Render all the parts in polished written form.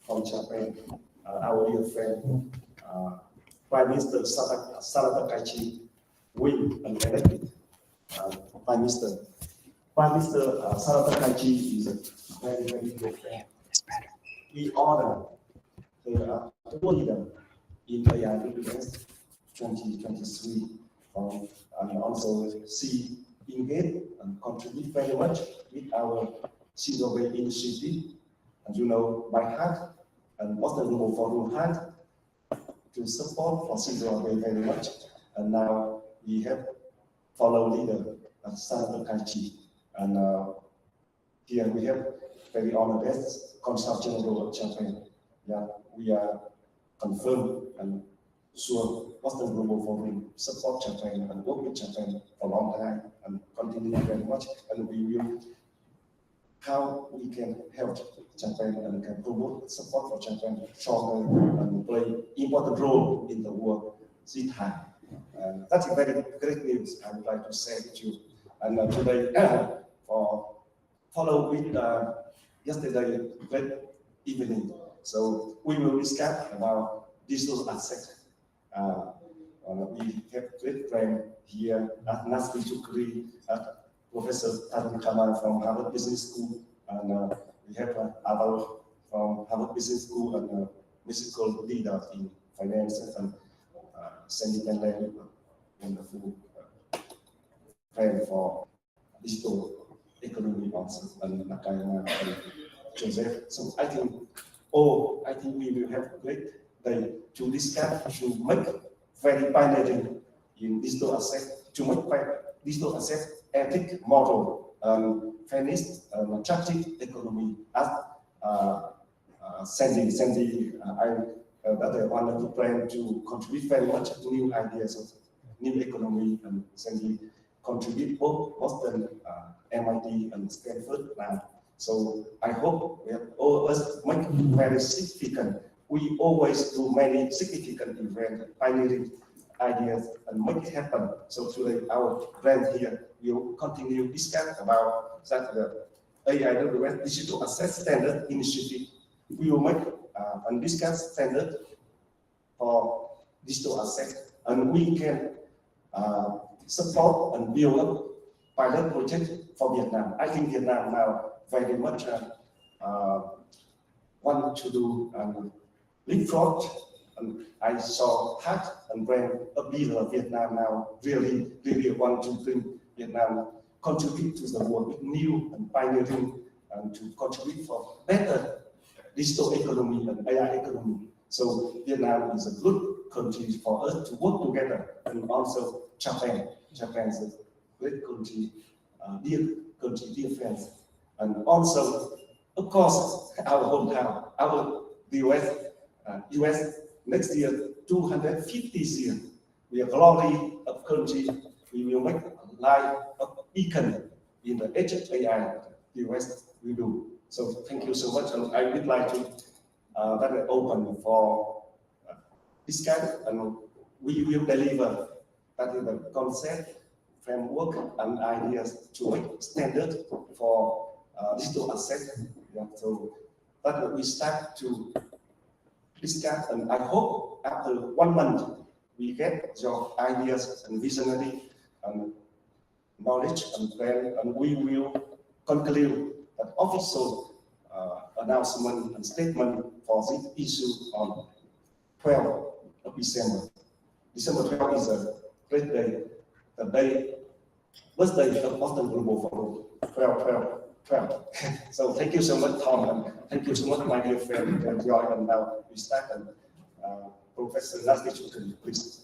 from Japan, our dear friend, Prime Minister Sarada Kaichi, will and elected Prime Minister. Prime Minister Sarada Kaichi is a very, very good friend. We honor the leader in AIWS 2023, and also see engage and contribute very much with our Zero Waste initiative. And you know, by heart and what's the Global Forum heart to support for Zero Waste very much. And now we have follow leader Sarada Kaichi. And here we have very honored guests, Consul General of Japan. Yeah, we are confirmed and sure Western Global Forum support Japan and work with Japan for a long time and continue very much. And we will how we can help Japan and can promote support for Japan stronger and play important role in the world this time. That's a very great news I would like to say to you. And today, for follow with yesterday great evening. So we will discuss about digital asset. We have great friend here at Nasri Chukri, Professor Tarun Kamal from Harvard Business School, and we have other from Harvard Business School and musical leader in finance and Sandy Penland, wonderful friend for digital economy also, and Nakayama and Joseph. So I think we will have a great day to discuss, to make very pioneering in digital asset, to make digital asset ethic model, feminist, attractive economy as Sandy, I wanted to plan to contribute very much to new ideas of new economy, and Sandy contribute both Boston, MIT, and Stanford now. So I hope we have all us make very significant. We always do many significant events, pioneering ideas, and make it happen. So today our friend here will continue discuss about that the AIWS Digital Asset Standard Initiative. We will make and discuss standard for digital assets, and we can support and build up pilot project for Vietnam. I think Vietnam now very much want to do leapfrog, and I saw heart and brain a leader of Vietnam now really want to bring Vietnam contribute to the world with new and pioneering and to contribute for better digital economy and AI economy. So Vietnam is a good country for us to work together, and also Japan. Japan is a great country, dear friends, and also, of course, our hometown, our US next year 250th year. We are glory of country. We will make life a beacon in the age of AI. The US will do. So thank you so much, and I would like to that is open for discussion, and we will deliver that is the concept, framework, and ideas to make standard for digital assets. Yeah, so that we start to discuss, and I hope after 1 month we get your ideas and visionary and knowledge and plan, and we will conclude an official announcement and statement for this issue on 12th of December. December 12th is a great day, the day, birthday of Boston Global Forum, 12. So thank you so much, Tom, and thank you so much, my dear friend, and Joy. And now we start, and Professor Nasri Chukri, please.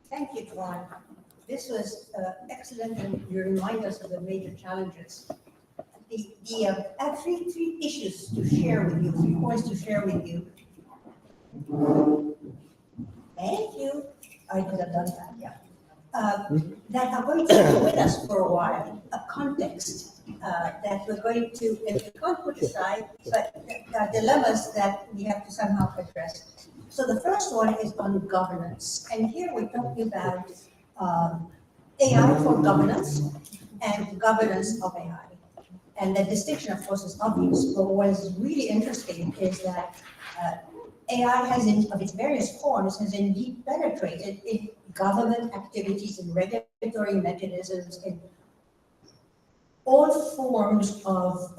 Thank you, Tuan. This was excellent, and you remind us of the major challenges. I have three issues to share with you, 3 points to share with you. Thank you. I could have done that, yeah. That are going to stay with us for a while, a context that we're going to, and we can't put aside, but dilemmas that we have to somehow address. So the first one is on governance. And here we're talking about AI for governance and governance of AI. And the distinction, of course, is obvious, but what is really interesting is that AI has, of its various forms, has indeed penetrated in government activities and regulatory mechanisms, in all forms of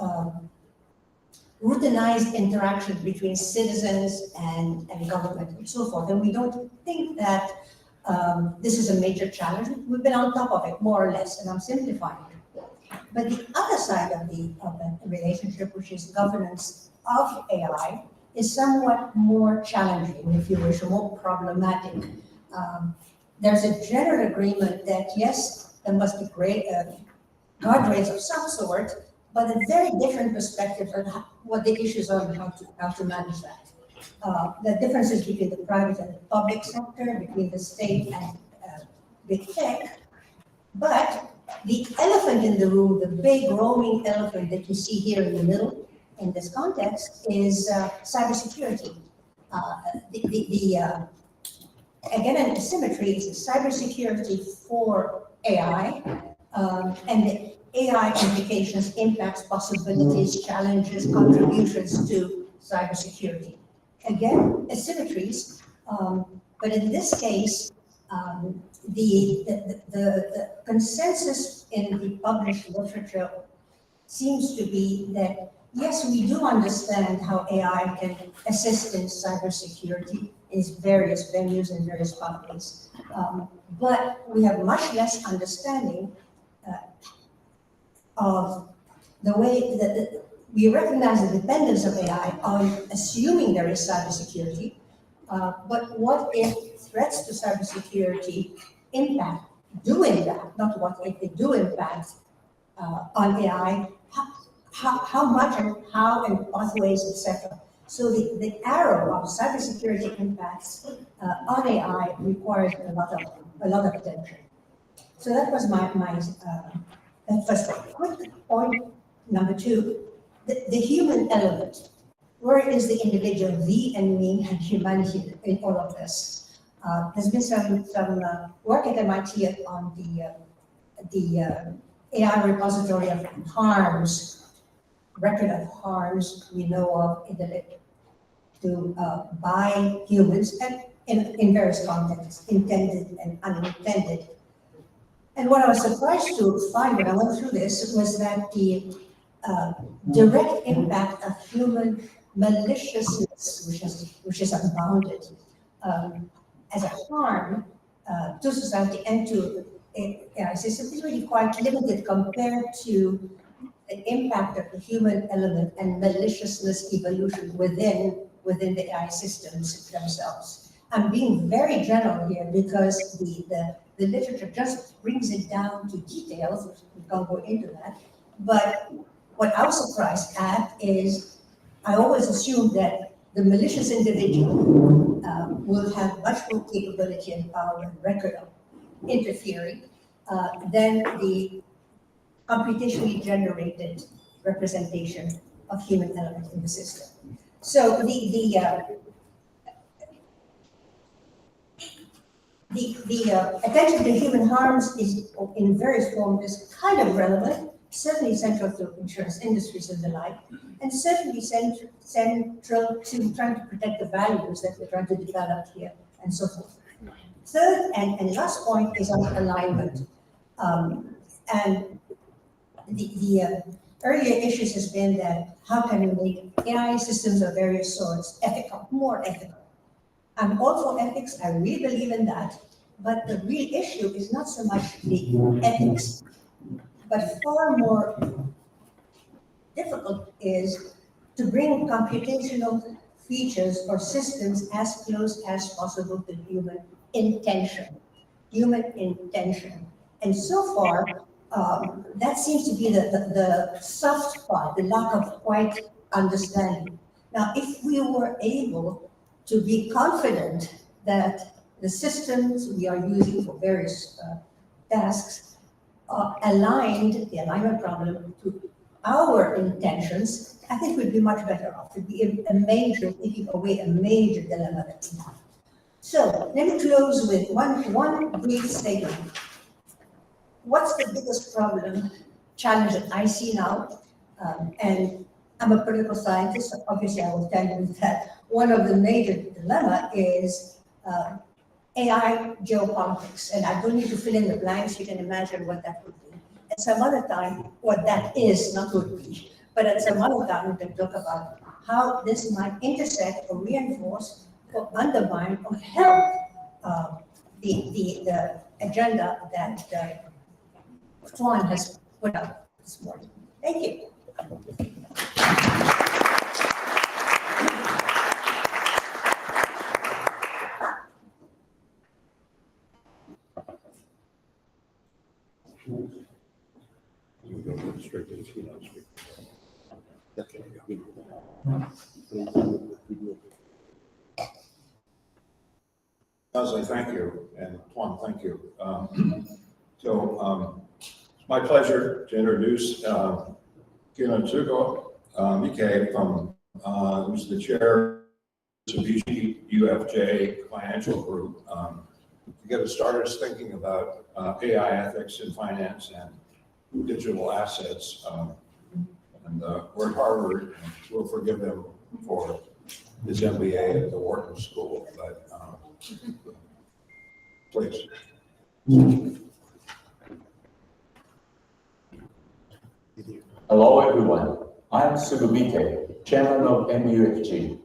routinized interactions between citizens and government and so forth. And we don't think that this is a major challenge. We've been on top of it, more or less, and I'm simplifying it. But the other side of the relationship, which is governance of AI, is somewhat more challenging, if you wish, or more problematic. There's a general agreement that, yes, there must be great guardrails of some sort, but a very different perspective on what the issues are and how to manage that. The differences between the private and the public sector, between the state and big tech. But the elephant in the room, the big roaming elephant that you see here in the middle in this context, is cybersecurity. Again, an asymmetry is cybersecurity for AI, and the AI implications, impacts, possibilities, challenges, contributions to cybersecurity. Again, asymmetries, but in this case, the consensus in the published literature seems to be that, yes, we do understand how AI can assist in cybersecurity in various venues and various pathways, but we have much less understanding of the way that we recognize the dependence of AI on assuming there is cybersecurity, but what if threats to cybersecurity do impact, not what if they do impact on AI, how much and how and pathways, etc. So the arrow of cybersecurity impacts on AI requires a lot of attention. So that was my first point. Quick point number two, the human element. Where is the individual, the and me, and humanity in all of this? There's been some work at MIT on the AI repository of harms, record of harms we know of by humans, and in various contexts, intended and unintended. And what I was surprised to find when I went through this was that the direct impact of human maliciousness, which is unbounded, as a harm to society and to AI systems, is really quite limited compared to the impact of the human element and maliciousness evolution within the AI systems themselves. I'm being very general here because the literature just brings it down to details, which we can't go into that. But what I was surprised at is I always assumed that the malicious individual will have much more capability and power and record of interfering than the computationally generated representation of human element in the system. So the attention to human harms is in various forms is kind of relevant, certainly central to insurance industries and the like, and certainly central to trying to protect the values that we're trying to develop here and so forth. Third and last point is on alignment. And the earlier issues has been that how can we make AI systems of various sorts ethical, more ethical? I'm all for ethics, I really believe in that, but the real issue is not so much the ethics, but far more difficult is to bring computational features or systems as close as possible to human intention. And so far, that seems to be the soft part, the lack of quite understanding. Now, if we were able to be confident that the systems we are using for various tasks aligned the alignment problem to our intentions, I think we'd be much better off. It'd be taking away a major dilemma that we have. So let me close with one brief statement. What's the biggest problem, challenge that I see now? And I'm a political scientist, so obviously I will tell you that one of the major dilemma is AI geopolitics. And I don't need to fill in the blanks, you can imagine what that would be. At some other time, what that is, not would be, but at some other time we can talk about how this might intersect or reinforce or undermine or help the agenda that Tuan has put up this morning. Thank you. Leslie, thank you, and Tuan, thank you. It's my pleasure to introduce Kinatsuko Mike from who's the chair of the UFJ Financial Group. To get us started thinking about AI ethics in finance and digital assets. We're at Harvard, and we'll forgive him for his MBA at the Wharton School, but please. Hello everyone, I'm Sugumike, Chairman of MUFG.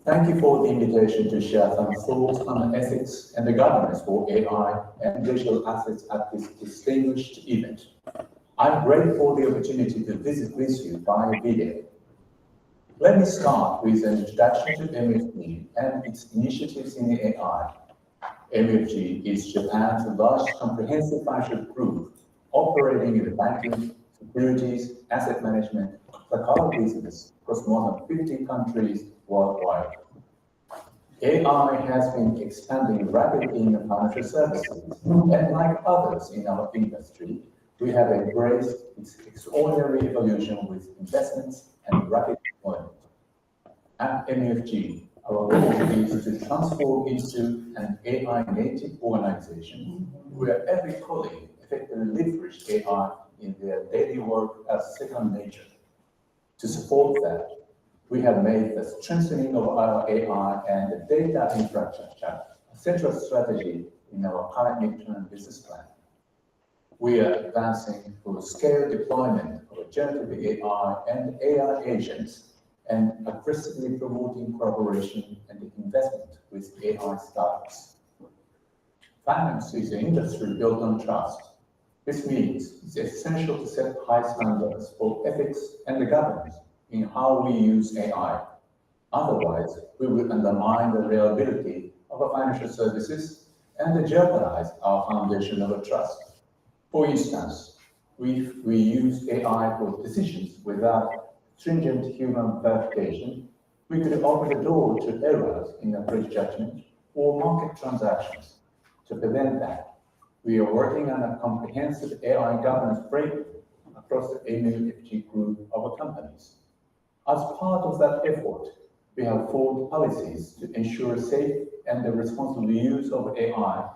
Thank you for the invitation to share some thoughts on the ethics and the governance for AI and digital assets at this distinguished event. I'm grateful for the opportunity to visit with you via video. Let me start with an introduction to MUFG and its initiatives in the AI. MUFG is Japan's largest comprehensive financial group operating in the banking, securities, asset management, cloud business across more than 50 countries worldwide. AI has been expanding rapidly in the financial services, and like others in our industry, we have embraced its extraordinary evolution with investments and rapid deployment. At MUFG, our goal is to transform into an AI-native organization where every colleague effectively leverages AI in their daily work as second nature. To support that, we have made the strengthening of our AI and the data infrastructure a central strategy in our current midterm business plan. We are advancing full-scale deployment of generative AI and AI agents and aggressively promoting collaboration and investment with AI startups. Finance is an industry built on trust. This means it's essential to set high standards for ethics and the governance in how we use AI. Otherwise, we will undermine the reliability of our financial services and jeopardize our foundation of trust. For instance, if we use AI for decisions without stringent human verification, we could open the door to errors in appraised judgment or market transactions. To prevent that, we are working on a comprehensive AI governance framework across the MUFG group of companies. As part of that effort, we have formed policies to ensure safe and responsible use of AI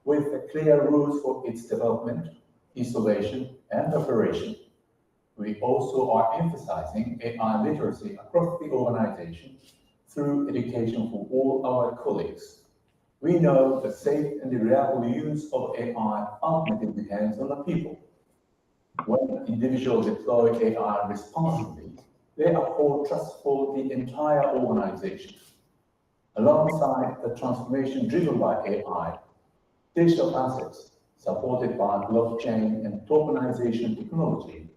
with clear rules for its development, installation, and operation. We also are emphasizing AI literacy across the organization through education for all our colleagues. We know the safe and reliable use of AI ultimately depends on the people. When individuals deploy AI responsibly, they uphold trust for the entire organization. Alongside the transformation driven by AI, digital assets supported by blockchain and tokenization technology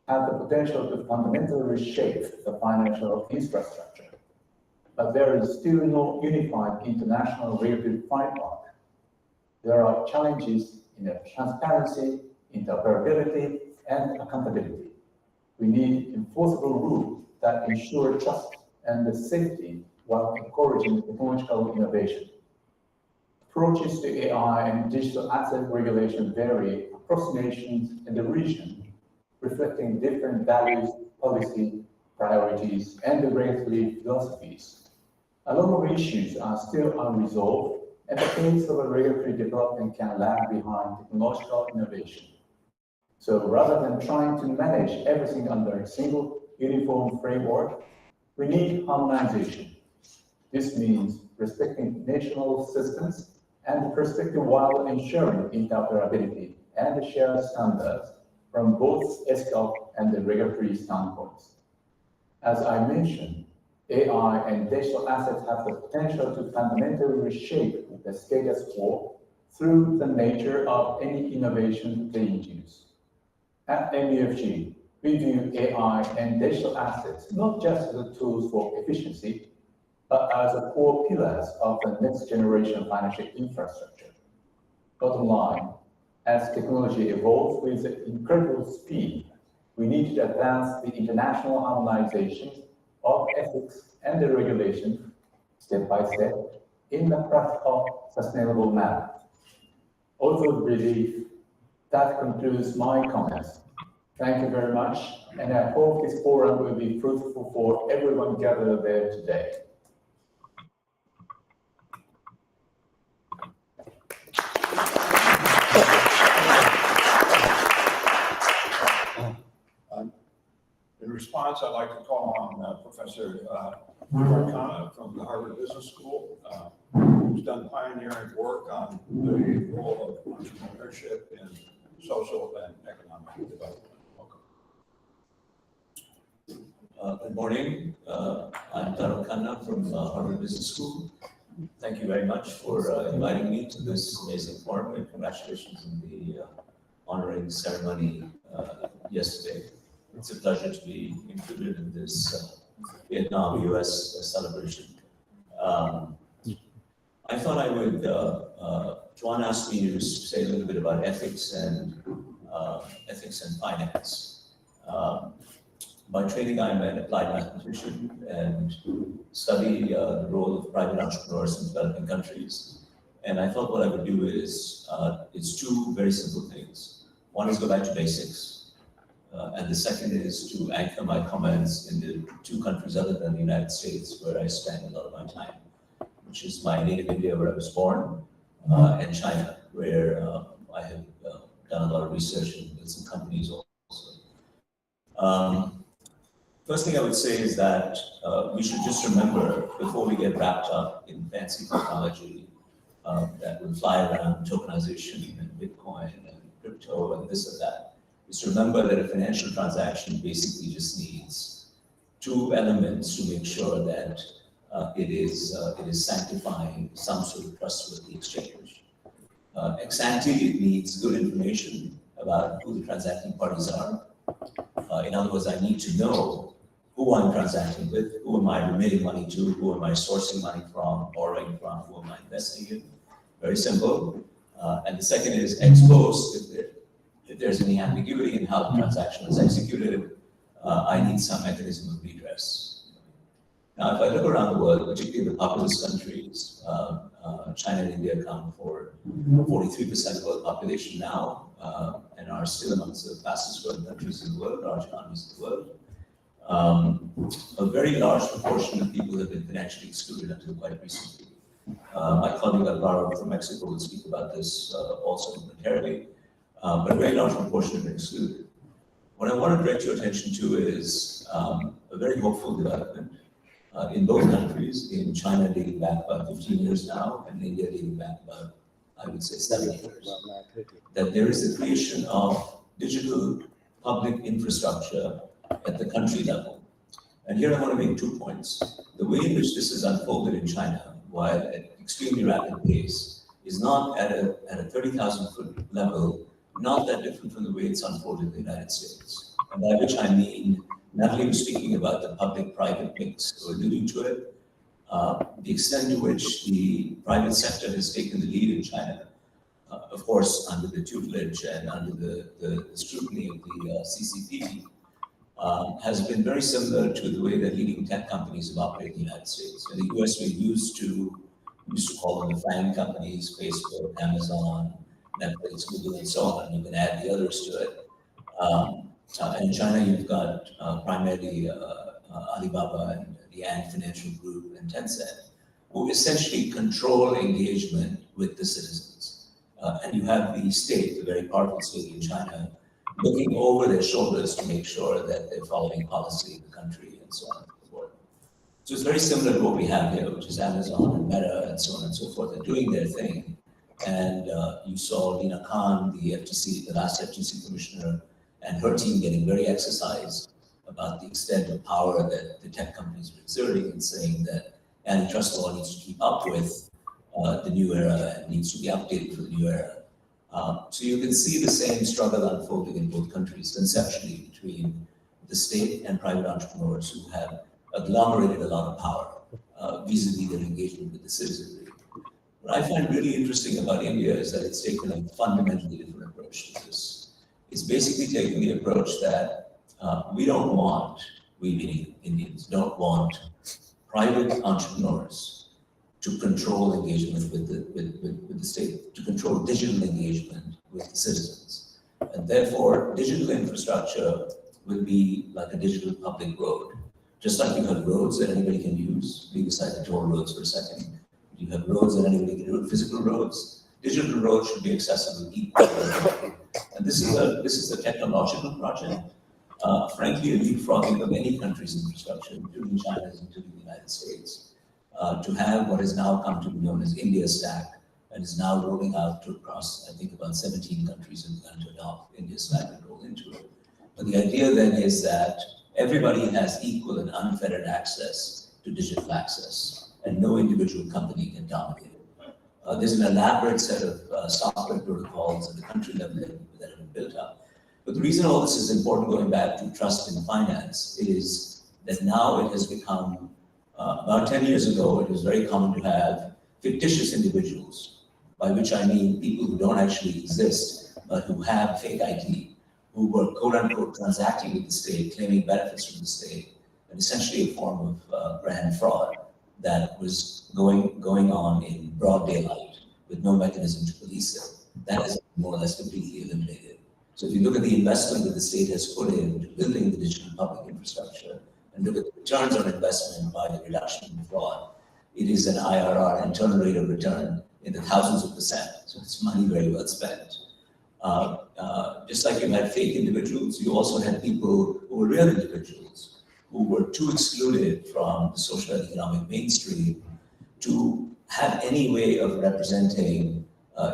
have the potential to fundamentally reshape the financial infrastructure. But there is still no unified international regulatory framework. There are challenges in transparency, interoperability, and accountability. We need enforceable rules that ensure trust and safety while encouraging technological innovation. Approaches to AI and digital asset regulation vary across nations and the region, reflecting different values, policy, priorities, and the regulatory philosophies. A lot of issues are still unresolved, and the pace of a regulatory development can lag behind technological innovation. So rather than trying to manage everything under a single uniform framework, we need harmonization. This means respecting national systems and perspective while ensuring interoperability and shared standards from both ethical and the regulatory standpoints. As I mentioned, AI and digital assets have the potential to fundamentally reshape the status quo through the nature of any innovation they induce. At MUFG, we view AI and digital assets not just as tools for efficiency, but as the core pillars of the next generation financial infrastructure. Bottom line, as technology evolves with incredible speed, we need to advance the international harmonization of ethics and the regulation step by step in a practical, sustainable manner. Also believe that concludes my comments. Thank you very much, and I hope this forum will be fruitful for everyone gathered there today. In response, I'd like to call on Professor Khanna from the Harvard Business School, who's done pioneering work on the role of entrepreneurship in social and economic development. Welcome. Good morning. I'm Taro Khanna from Harvard Business School. Thank you very much for inviting me to this amazing forum, and congratulations on the honoring ceremony yesterday. It's a pleasure to be included in this Vietnam-US celebration. I thought I would, Juan asked me to say a little bit about ethics and finance. By training, I'm an applied mathematician and study the role of private entrepreneurs in developing countries. And I thought what I would do is, it's two very simple things. One is go back to basics. And the second is to anchor my comments in the two countries other than the United States, where I spend a lot of my time, which is my native India, where I was born, and China, where I have done a lot of research and with some companies also. First thing I would say is that we should just remember, before we get wrapped up in fancy technology that will fly around tokenization and Bitcoin and crypto and this and that, is to remember that a financial transaction basically just needs two elements to make sure that it is sanctifying some sort of trustworthy exchange. Ex ante, it needs good information about who the transacting parties are. In other words, I need to know who I'm transacting with, who am I remitting money to, who am I sourcing money from, borrowing from, who am I investing in. Very simple. And the second is ex post, if there's any ambiguity in how the transaction was executed, I need some mechanism of redress. Now, if I look around the world, particularly the populous countries, China and India account for 43% of world population now, and are still amongst the fastest growing countries in the world, large economies in the world. A very large proportion of people have been financially excluded until quite recently. My colleague Alvaro from Mexico will speak about this also momentarily, but a very large proportion have been excluded. What I want to direct your attention to is a very hopeful development in both countries, in China dating back about 15 years now, and India dating back about, I would say, 7 years, that there is the creation of digital public infrastructure at the country level. And here I want to make 2 points. The way in which this is unfolded in China, while at extremely rapid pace, is not at a 30,000-foot level, not that different from the way it's unfolded in the United States. And by which I mean, Natalie was speaking about the public-private mix, or alluding to it, the extent to which the private sector has taken the lead in China, of course, under the tutelage and under the scrutiny of the CCP, has been very similar to the way that leading tech companies have operated in the United States. In the US, we used to call them the FANG companies, Facebook, Amazon, Netflix, Google, and so on, and you can add the others to it. And in China, you've got primarily Alibaba and the Ant Financial Group and Tencent, who essentially control engagement with the citizens. And you have the state, the very powerful state in China, looking over their shoulders to make sure that they're following policy in the country and so on and so forth. So it's very similar to what we have here, which is Amazon and Meta and so on and so forth, are doing their thing. And you saw Lina Khan, the FTC, the last FTC commissioner, and her team getting very exercised about the extent of power that the tech companies were exerting and saying that antitrust law needs to keep up with the new era and needs to be updated for the new era. So you can see the same struggle unfolding in both countries conceptually between the state and private entrepreneurs who have agglomerated a lot of power vis-a-vis their engagement with the citizenry. What I find really interesting about India is that it's taken a fundamentally different approach to this. It's basically taking the approach that we meaning Indians, don't want private entrepreneurs to control engagement with the state, to control digital engagement with the citizens. And therefore, digital infrastructure will be like a digital public road. Just like you have roads that anybody can use, leave aside the toll roads for a second. You have roads that anybody can do, physical roads. Digital roads should be accessible equally. And this is a technological project. Frankly, a leapfrogging of any country's infrastructure, including China's, including the United States, to have what has now come to be known as India Stack, and is now rolling out to across, I think, about 17 countries have begun to adopt India Stack and roll into it. But the idea then is that everybody has equal and unfettered access to digital access, and no individual company can dominate it. There's an elaborate set of software protocols at the country level that have been built up. But the reason all this is important, going back to trust in finance, is that now it has become, about 10 years ago, it was very common to have fictitious individuals, by which I mean people who don't actually exist, but who have fake ID, who were quote-unquote transacting with the state, claiming benefits from the state, and essentially a form of grand fraud that was going on in broad daylight with no mechanism to police it. That is more or less completely eliminated. So if you look at the investment that the state has put into building the digital public infrastructure and look at the returns on investment by the reduction in fraud, it is an IRR, internal rate of return, in the thousands of %. So it's money very well spent. Just like you had fake individuals, you also had people who were real individuals who were too excluded from the social and economic mainstream to have any way of representing.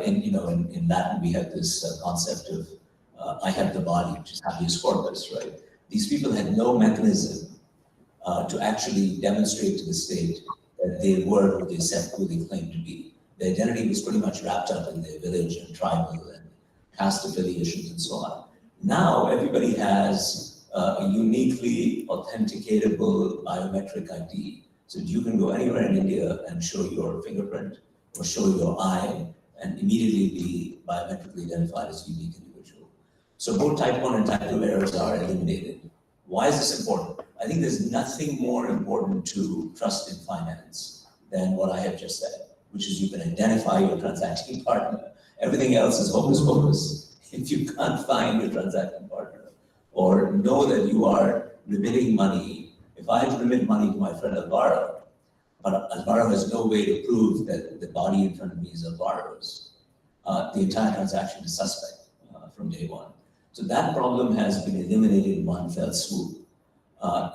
In Latin we have this concept of I have the body, which is habeas corpus, right? These people had no mechanism to actually demonstrate to the state that they were who they claimed to be. Their identity was pretty much wrapped up in their village and tribal and caste affiliations and so on. Now everybody has a uniquely authenticatable biometric ID. So you can go anywhere in India and show your fingerprint or show your eye and immediately be biometrically identified as a unique individual. So both type 1 and type 2 errors are eliminated. Why is this important? I think there's nothing more important to trust in finance than what I have just said, which is you can identify your transacting partner. Everything else is hocus pocus. If you can't find your transacting partner or know that you are remitting money, if I had to remit money to my friend Alvaro, but Alvaro has no way to prove that the body in front of me is Alvaro's, the entire transaction is suspect from day one. So that problem has been eliminated in one fell swoop.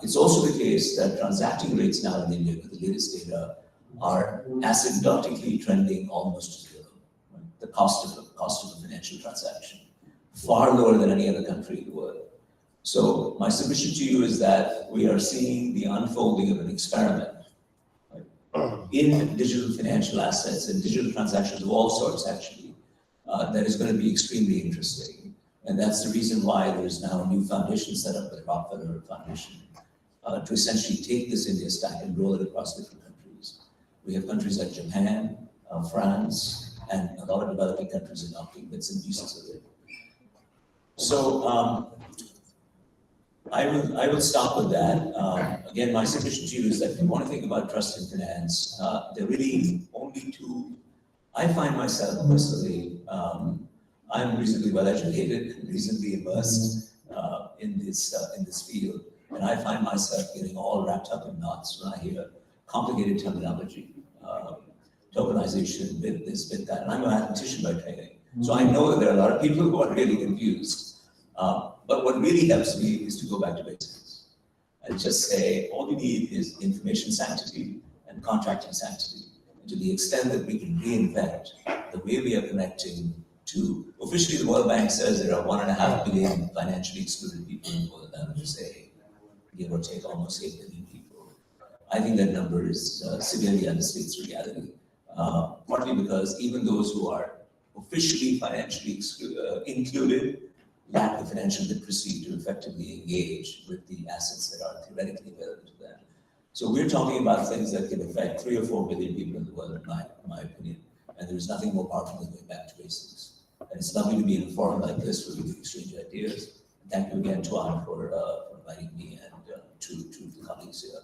It's also the case that transacting rates now in India, with the latest data, are asymptotically trending almost to zero. Right? The cost of a financial transaction, far lower than any other country in the world. So my submission to you is that we are seeing the unfolding of an experiment, right, in digital financial assets and digital transactions of all sorts, actually, that is going to be extremely interesting. And that's the reason why there's now a new foundation set up, the Rockefeller Foundation, to essentially take this India Stack and roll it across different countries. We have countries like Japan, France, and a lot of developing countries adopting bits and pieces of it. So I will stop with that. Again, my submission to you is that if you want to think about trust in finance, there are really only two. I find myself personally, I'm reasonably well educated, reasonably immersed in this field, and I find myself getting all wrapped up in knots when I hear complicated terminology, tokenization, bit this, bit that, and I'm a mathematician by training, so I know that there are a lot of people who are really confused. But what really helps me is to go back to basics and just say all we need is information sanctity and contracting sanctity. And to the extent that we can reinvent the way we are connecting to, officially the World Bank says there are 1.5 billion financially excluded people in the world, I would just say, give or take almost 8 billion people. I think that number is severely understates reality, partly because even those who are officially financially included lack the financial literacy to effectively engage with the assets that are theoretically available to them. So we're talking about things that can affect 3 or 4 billion people in the world, in my opinion. And there's nothing more powerful than going back to basics. And it's lovely to be in a forum like this where we can exchange ideas. Thank you again, Tuan, for inviting me, and to the colleagues here.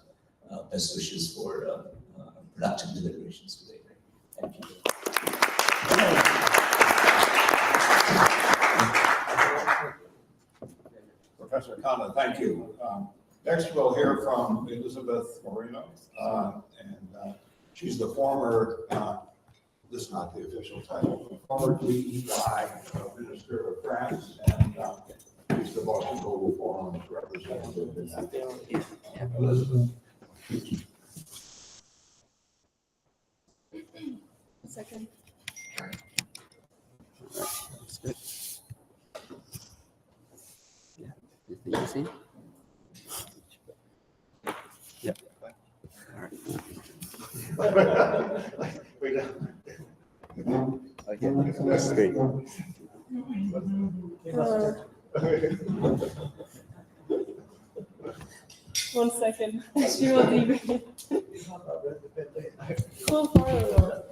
Best wishes for productive deliberations today. Thank you. Professor Khanna, thank you. Next, we'll hear from Elizabeth Moreno, and she's the former, this is not the official title, former DEI Minister of France, and she's the Boston Global Forum's representative in that. Elizabeth. Second. That's good. Yeah, you see? Yep. All right. Okay, that's great. One second. She will leave me. So far ago.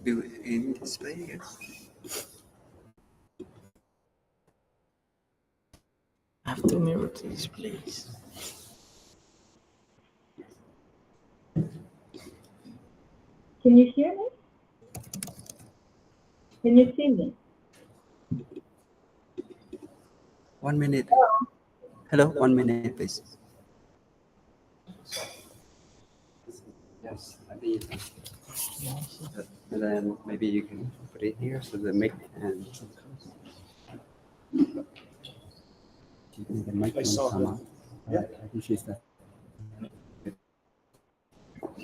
Do any display here? I have to mirror to this place. Can you hear me? Can you see me? 1 minute. Hello, 1 minute, please. Yes, I think. And then maybe you can put it here so the mic and the mic I saw come her. up. Yeah. I think she's there.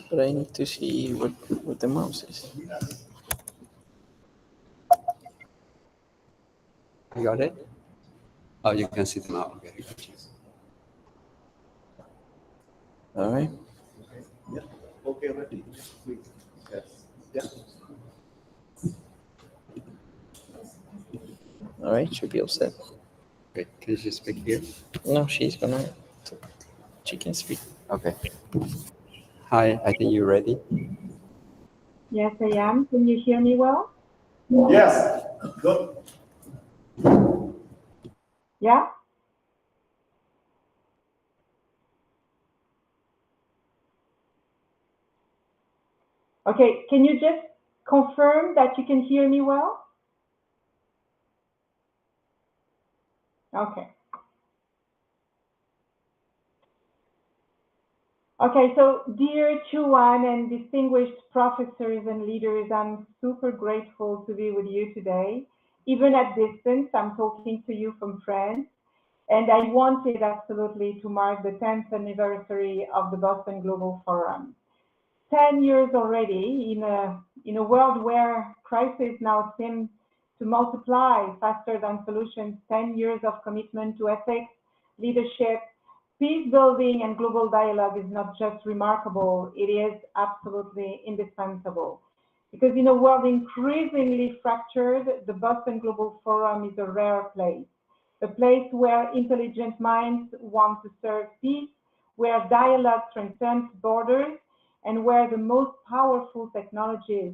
But I need to see what the mouse is. You got it? Oh, you can see them now. Okay, I got you. All right. Yeah. Okay, ready. Yes. Yeah. All right. Should be all set. Okay, can you just speak here? No, she can speak. Okay. Hi, I think you're ready. Yes, I am. Can you hear me well? Yes. Good. Yeah? Okay, can you just confirm that you can hear me well? Okay. Okay, so dear Chuan and distinguished professors and leaders, I'm super grateful to be with you today. Even at distance, I'm talking to you from France, and I wanted absolutely to mark the 10th anniversary of the Boston Global Forum. 10 years already in a world where crises now seem to multiply faster than solutions. 10 years of commitment to ethics, leadership, peace building, and global dialogue is not just remarkable, it is absolutely indispensable. Because in a world increasingly fractured, the Boston Global Forum is a rare place, a place where intelligent minds want to serve peace, where dialogue transcends borders, and where the most powerful technologies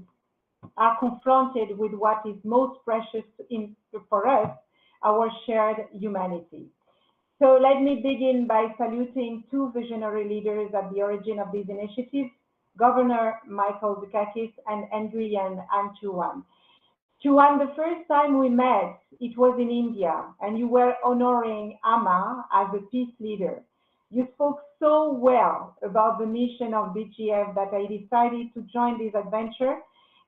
are confronted with what is most precious for us, our shared humanity. So let me begin by saluting two visionary leaders at the origin of these initiatives, Governor Michael Dukakis and Nguyen An Chuan. Chuan, the first time we met, it was in India, and you were honoring Amma as a peace leader. You spoke so well about the mission of BGF that I decided to join this adventure,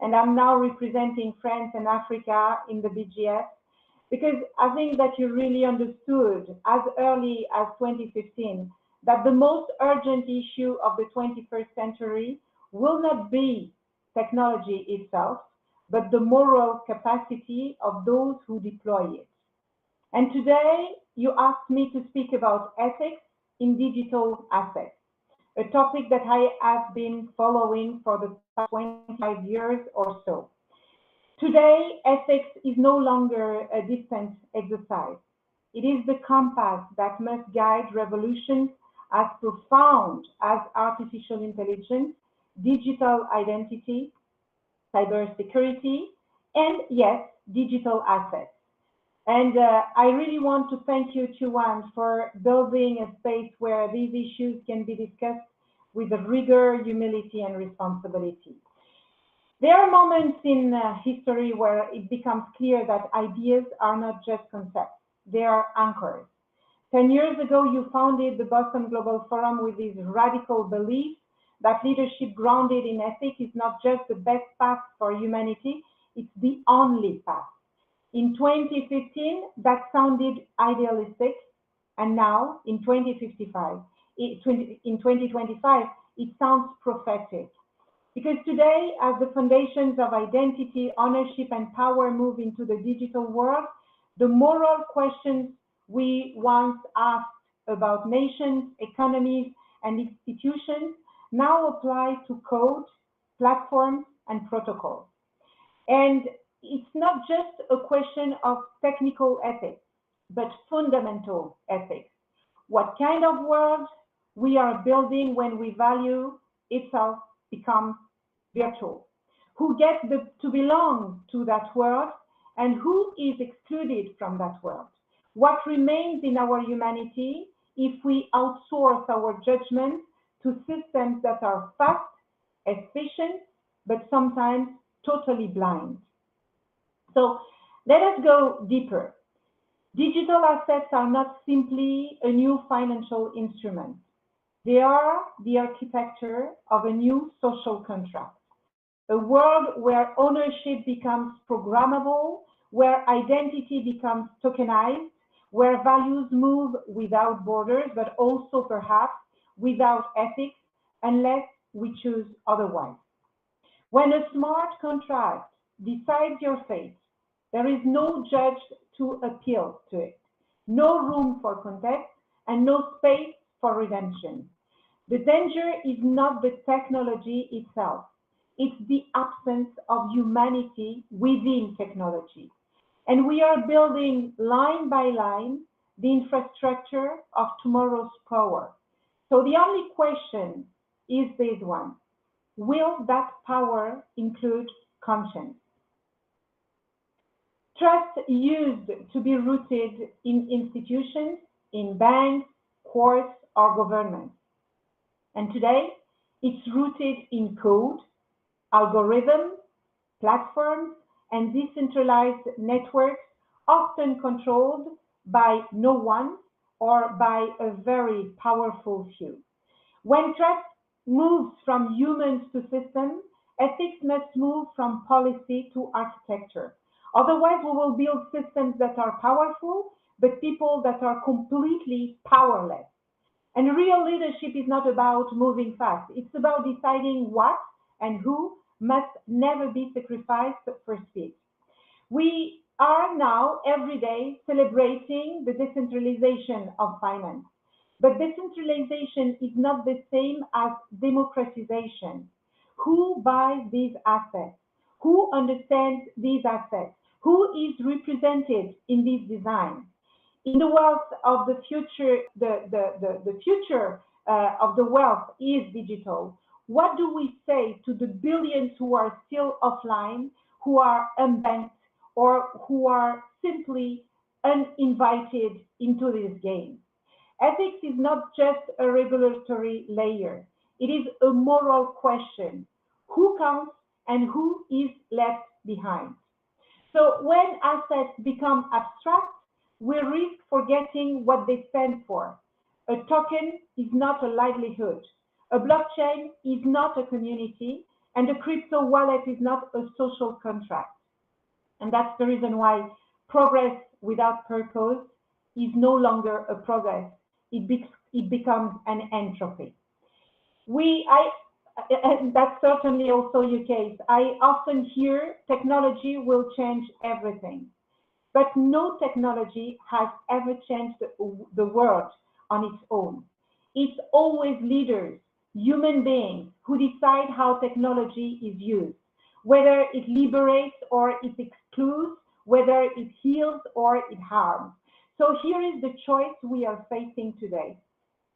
and I'm now representing France and Africa in the BGF, because I think that you really understood as early as 2015 that the most urgent issue of the 21st century will not be technology itself, but the moral capacity of those who deploy it. And today, you asked me to speak about ethics in digital assets, a topic that I have been following for the past 25 years or so. Today, ethics is no longer a distant exercise. It is the compass that must guide revolutions as profound as artificial intelligence, digital identity, cybersecurity, and yes, digital assets. And I really want to thank you, Chuan, for building a space where these issues can be discussed with rigor, humility, and responsibility. There are moments in history where it becomes clear that ideas are not just concepts, they are anchors. 10 years ago, you founded the Boston Global Forum with this radical belief that leadership grounded in ethics is not just the best path for humanity, it's the only path. In 2015, that sounded idealistic, and now in 2025, in 2025, it sounds prophetic. Because today, as the foundations of identity, ownership, and power move into the digital world, the moral questions we once asked about nations, economies, and institutions now apply to code, platforms, and protocols. And it's not just a question of technical ethics, but fundamental ethics. What kind of world we are building when we value itself becomes virtual. Who gets to belong to that world and who is excluded from that world? What remains in our humanity if we outsource our judgment to systems that are fast, efficient, but sometimes totally blind? So let us go deeper. Digital assets are not simply a new financial instrument. They are the architecture of a new social contract, a world where ownership becomes programmable, where identity becomes tokenized, where values move without borders, but also perhaps without ethics, unless we choose otherwise. When a smart contract decides your fate, there is no judge to appeal to it, no room for context, and no space for redemption. The danger is not the technology itself, it's the absence of humanity within technology. And we are building line by line the infrastructure of tomorrow's power. So the only question is this one: will that power include conscience? Trust used to be rooted in institutions, in banks, courts, or governments. And today, it's rooted in code, algorithms, platforms, and decentralized networks, often controlled by no one or by a very powerful few. When trust moves from humans to systems, ethics must move from policy to architecture. Otherwise, we will build systems that are powerful, but people that are completely powerless. And real leadership is not about moving fast. It's about deciding what and who must never be sacrificed for speed. We are now every day celebrating the decentralization of finance. But decentralization is not the same as democratization. Who buys these assets? Who understands these assets? Who is represented in this design? In the wealth of the future, the future of the wealth is digital. What do we say to the billions who are still offline, who are unbanked, or who are simply uninvited into this game? Ethics is not just a regulatory layer. It is a moral question. Who counts and who is left behind? So when assets become abstract, we risk forgetting what they stand for. A token is not a livelihood. A blockchain is not a community, and a crypto wallet is not a social contract. And that's the reason why progress without purpose is no longer a progress. It becomes an entropy. And that's certainly also your case. I often hear technology will change everything, but no technology has ever changed the world on its own. It's always leaders, human beings, who decide how technology is used, whether it liberates or it excludes, whether it heals or it harms. So here is the choice we are facing today.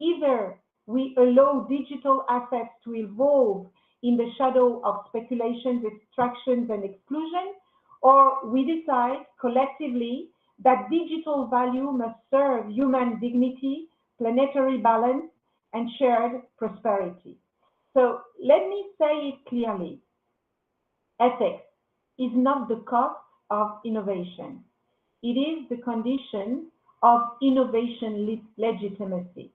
Either we allow digital assets to evolve in the shadow of speculations, extractions, and exclusion, or we decide collectively that digital value must serve human dignity, planetary balance, and shared prosperity. So let me say it clearly. Ethics is not the cost of innovation. It is the condition of innovation legitimacy.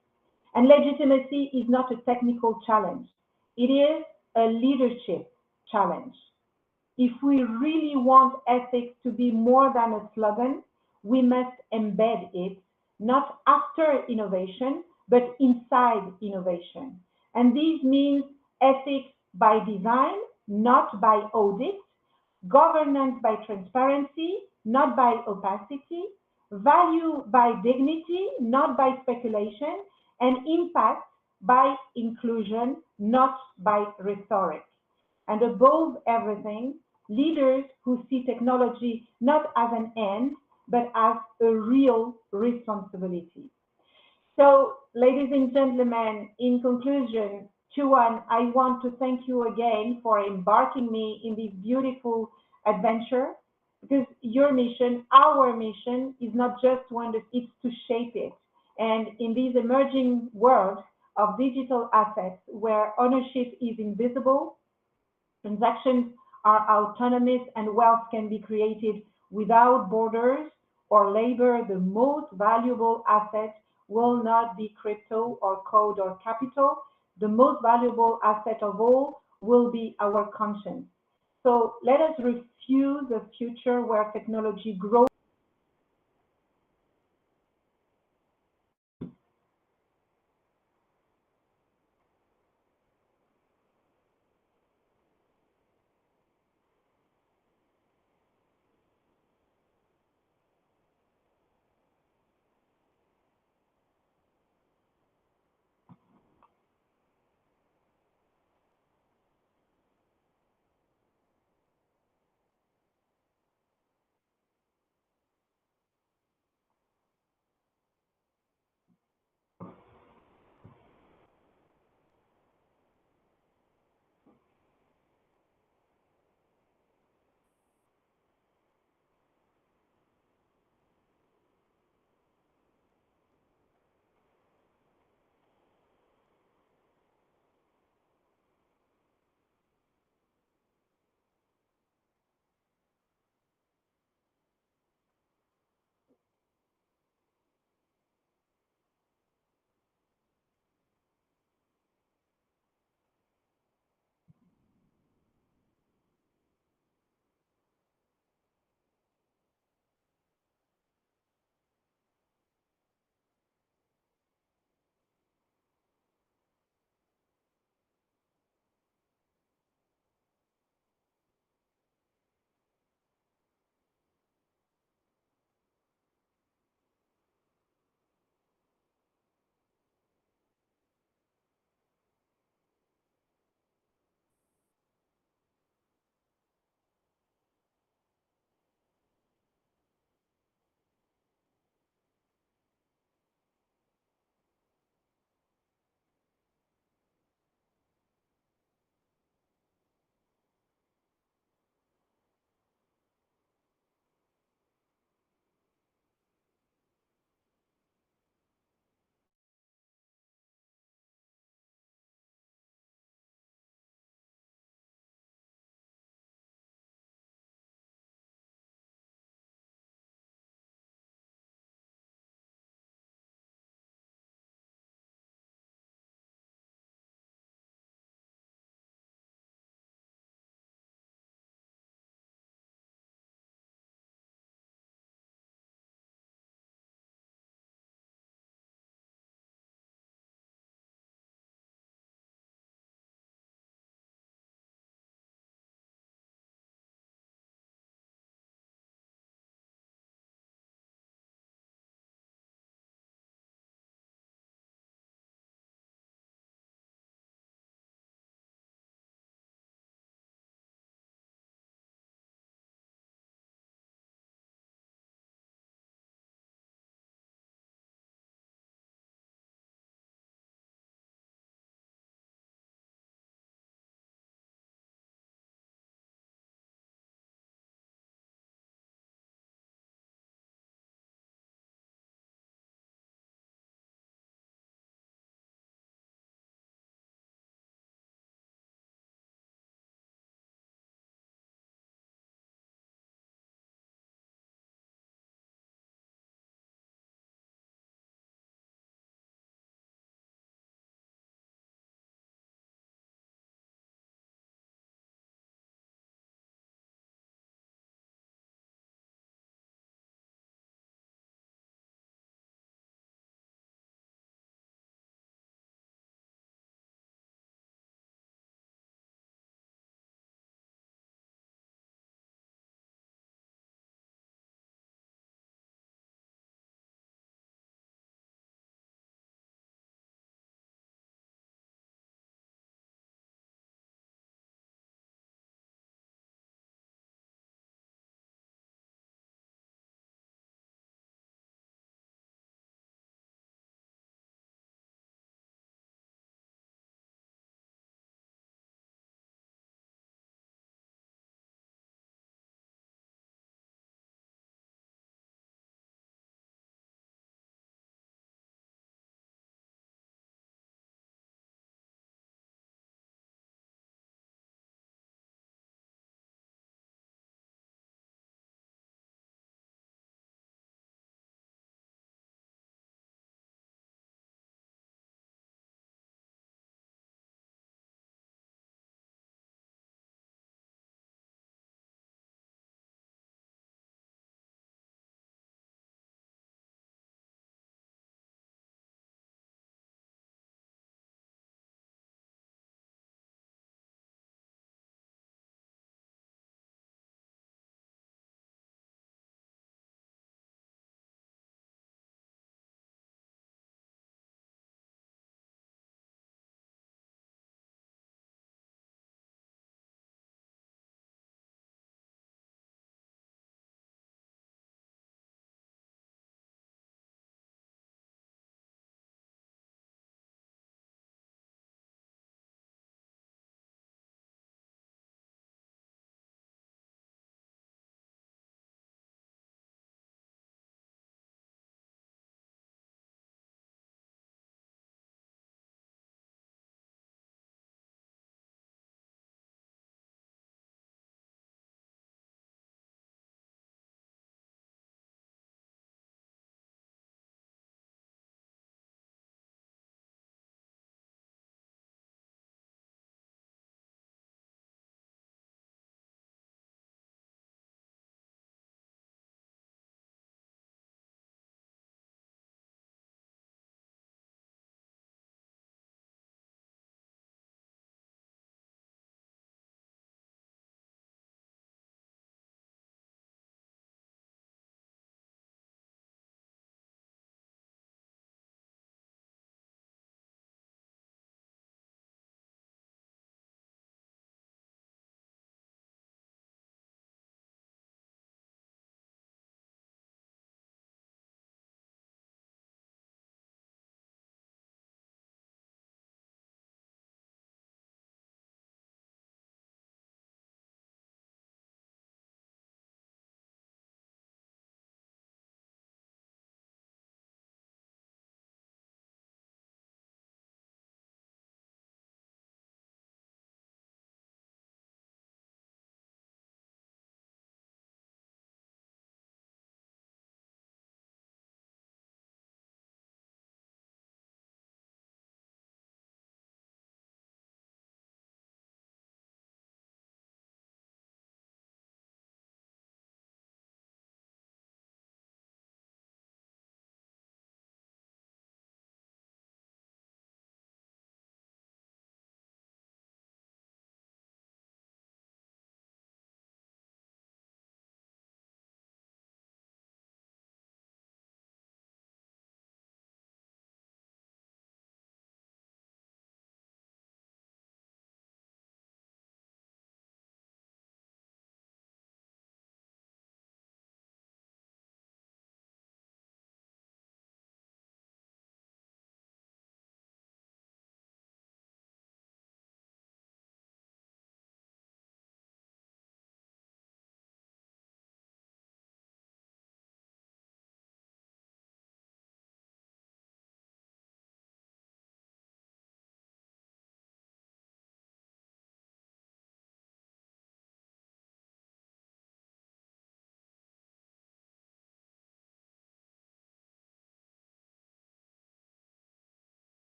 And legitimacy is not a technical challenge. It is a leadership challenge. If we really want ethics to be more than a slogan, we must embed it, not after innovation, but inside innovation. And this means ethics by design, not by audit, governance by transparency, not by opacity, value by dignity, not by speculation, and impact by inclusion, not by rhetoric. And above everything, leaders who see technology not as an end, but as a real responsibility. So, ladies and gentlemen, in conclusion, Chuan, I want to thank you again for embarking me in this beautiful adventure, because your mission, our mission, is not just to understand, it's to shape it. And in this emerging world of digital assets where ownership is invisible, transactions are autonomous, and wealth can be created without borders or labor, the most valuable asset will not be crypto or code or capital. The most valuable asset of all will be our conscience. So let us refuse a future where technology grows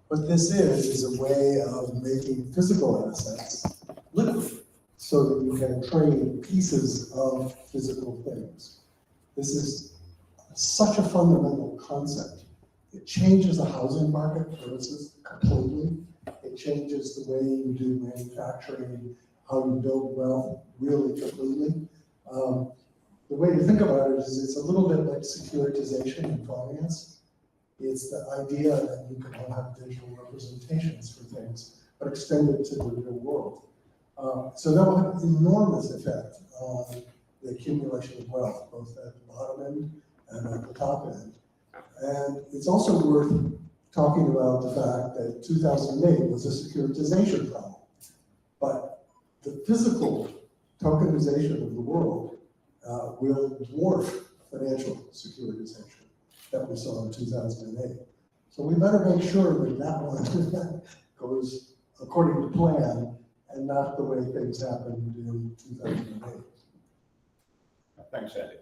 What this is a way of making physical assets liquid so that you can trade pieces of physical things. This is such a fundamental concept. It changes the housing market, for instance, completely. It changes the way you do manufacturing, how you build wealth, really completely. The way to think about it is it's a little bit like securitization in finance. It's the idea that you can all have digital representations for things, but extended to the real world. So that will have an enormous effect on the accumulation of wealth, both at the bottom end and at the top end. And it's also worth talking about the fact that 2008 was a securitization problem. But the physical tokenization of the world will dwarf financial securitization that we saw in 2008. So we better make sure that that one goes according to plan and not the way things happened in 2008. Thanks, Andy.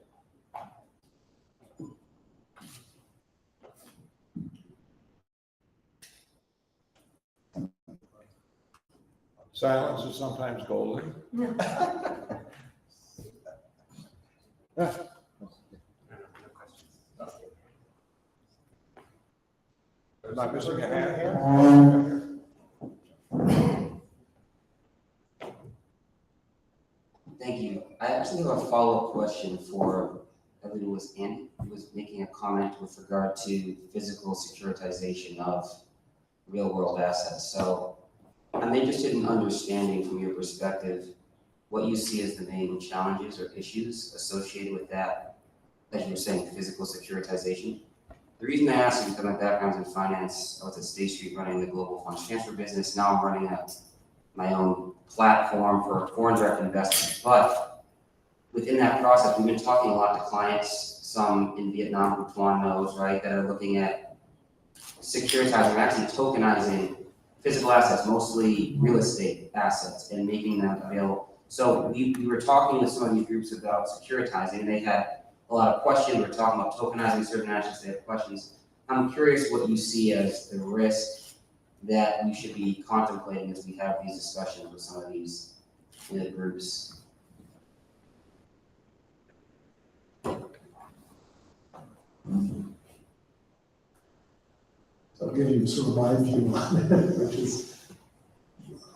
Silence is sometimes golden. Not missing a hand here? Thank you. I actually have a follow-up question for, I believe it was Andy, who was making a comment with regard to physical securitization of real-world assets. So I'm interested in understanding from your perspective what you see as the main challenges or issues associated with that, as you were saying, physical securitization. The reason I ask is because my background's in finance. I was at State Street running the global funds transfer business. Now I'm running my own platform for foreign direct investment. But within that process, we've been talking a lot to clients, some in Vietnam who Tuan knows, right, that are looking at securitizing, or actually tokenizing physical assets, mostly real estate assets, and making them available. So we were talking with some of these groups about securitizing, and they had a lot of questions. We're talking about tokenizing certain assets, they have questions. I'm curious what you see as the risk that we should be contemplating as we have these discussions with some of these groups. So I'll give you sort of my view on it, which is,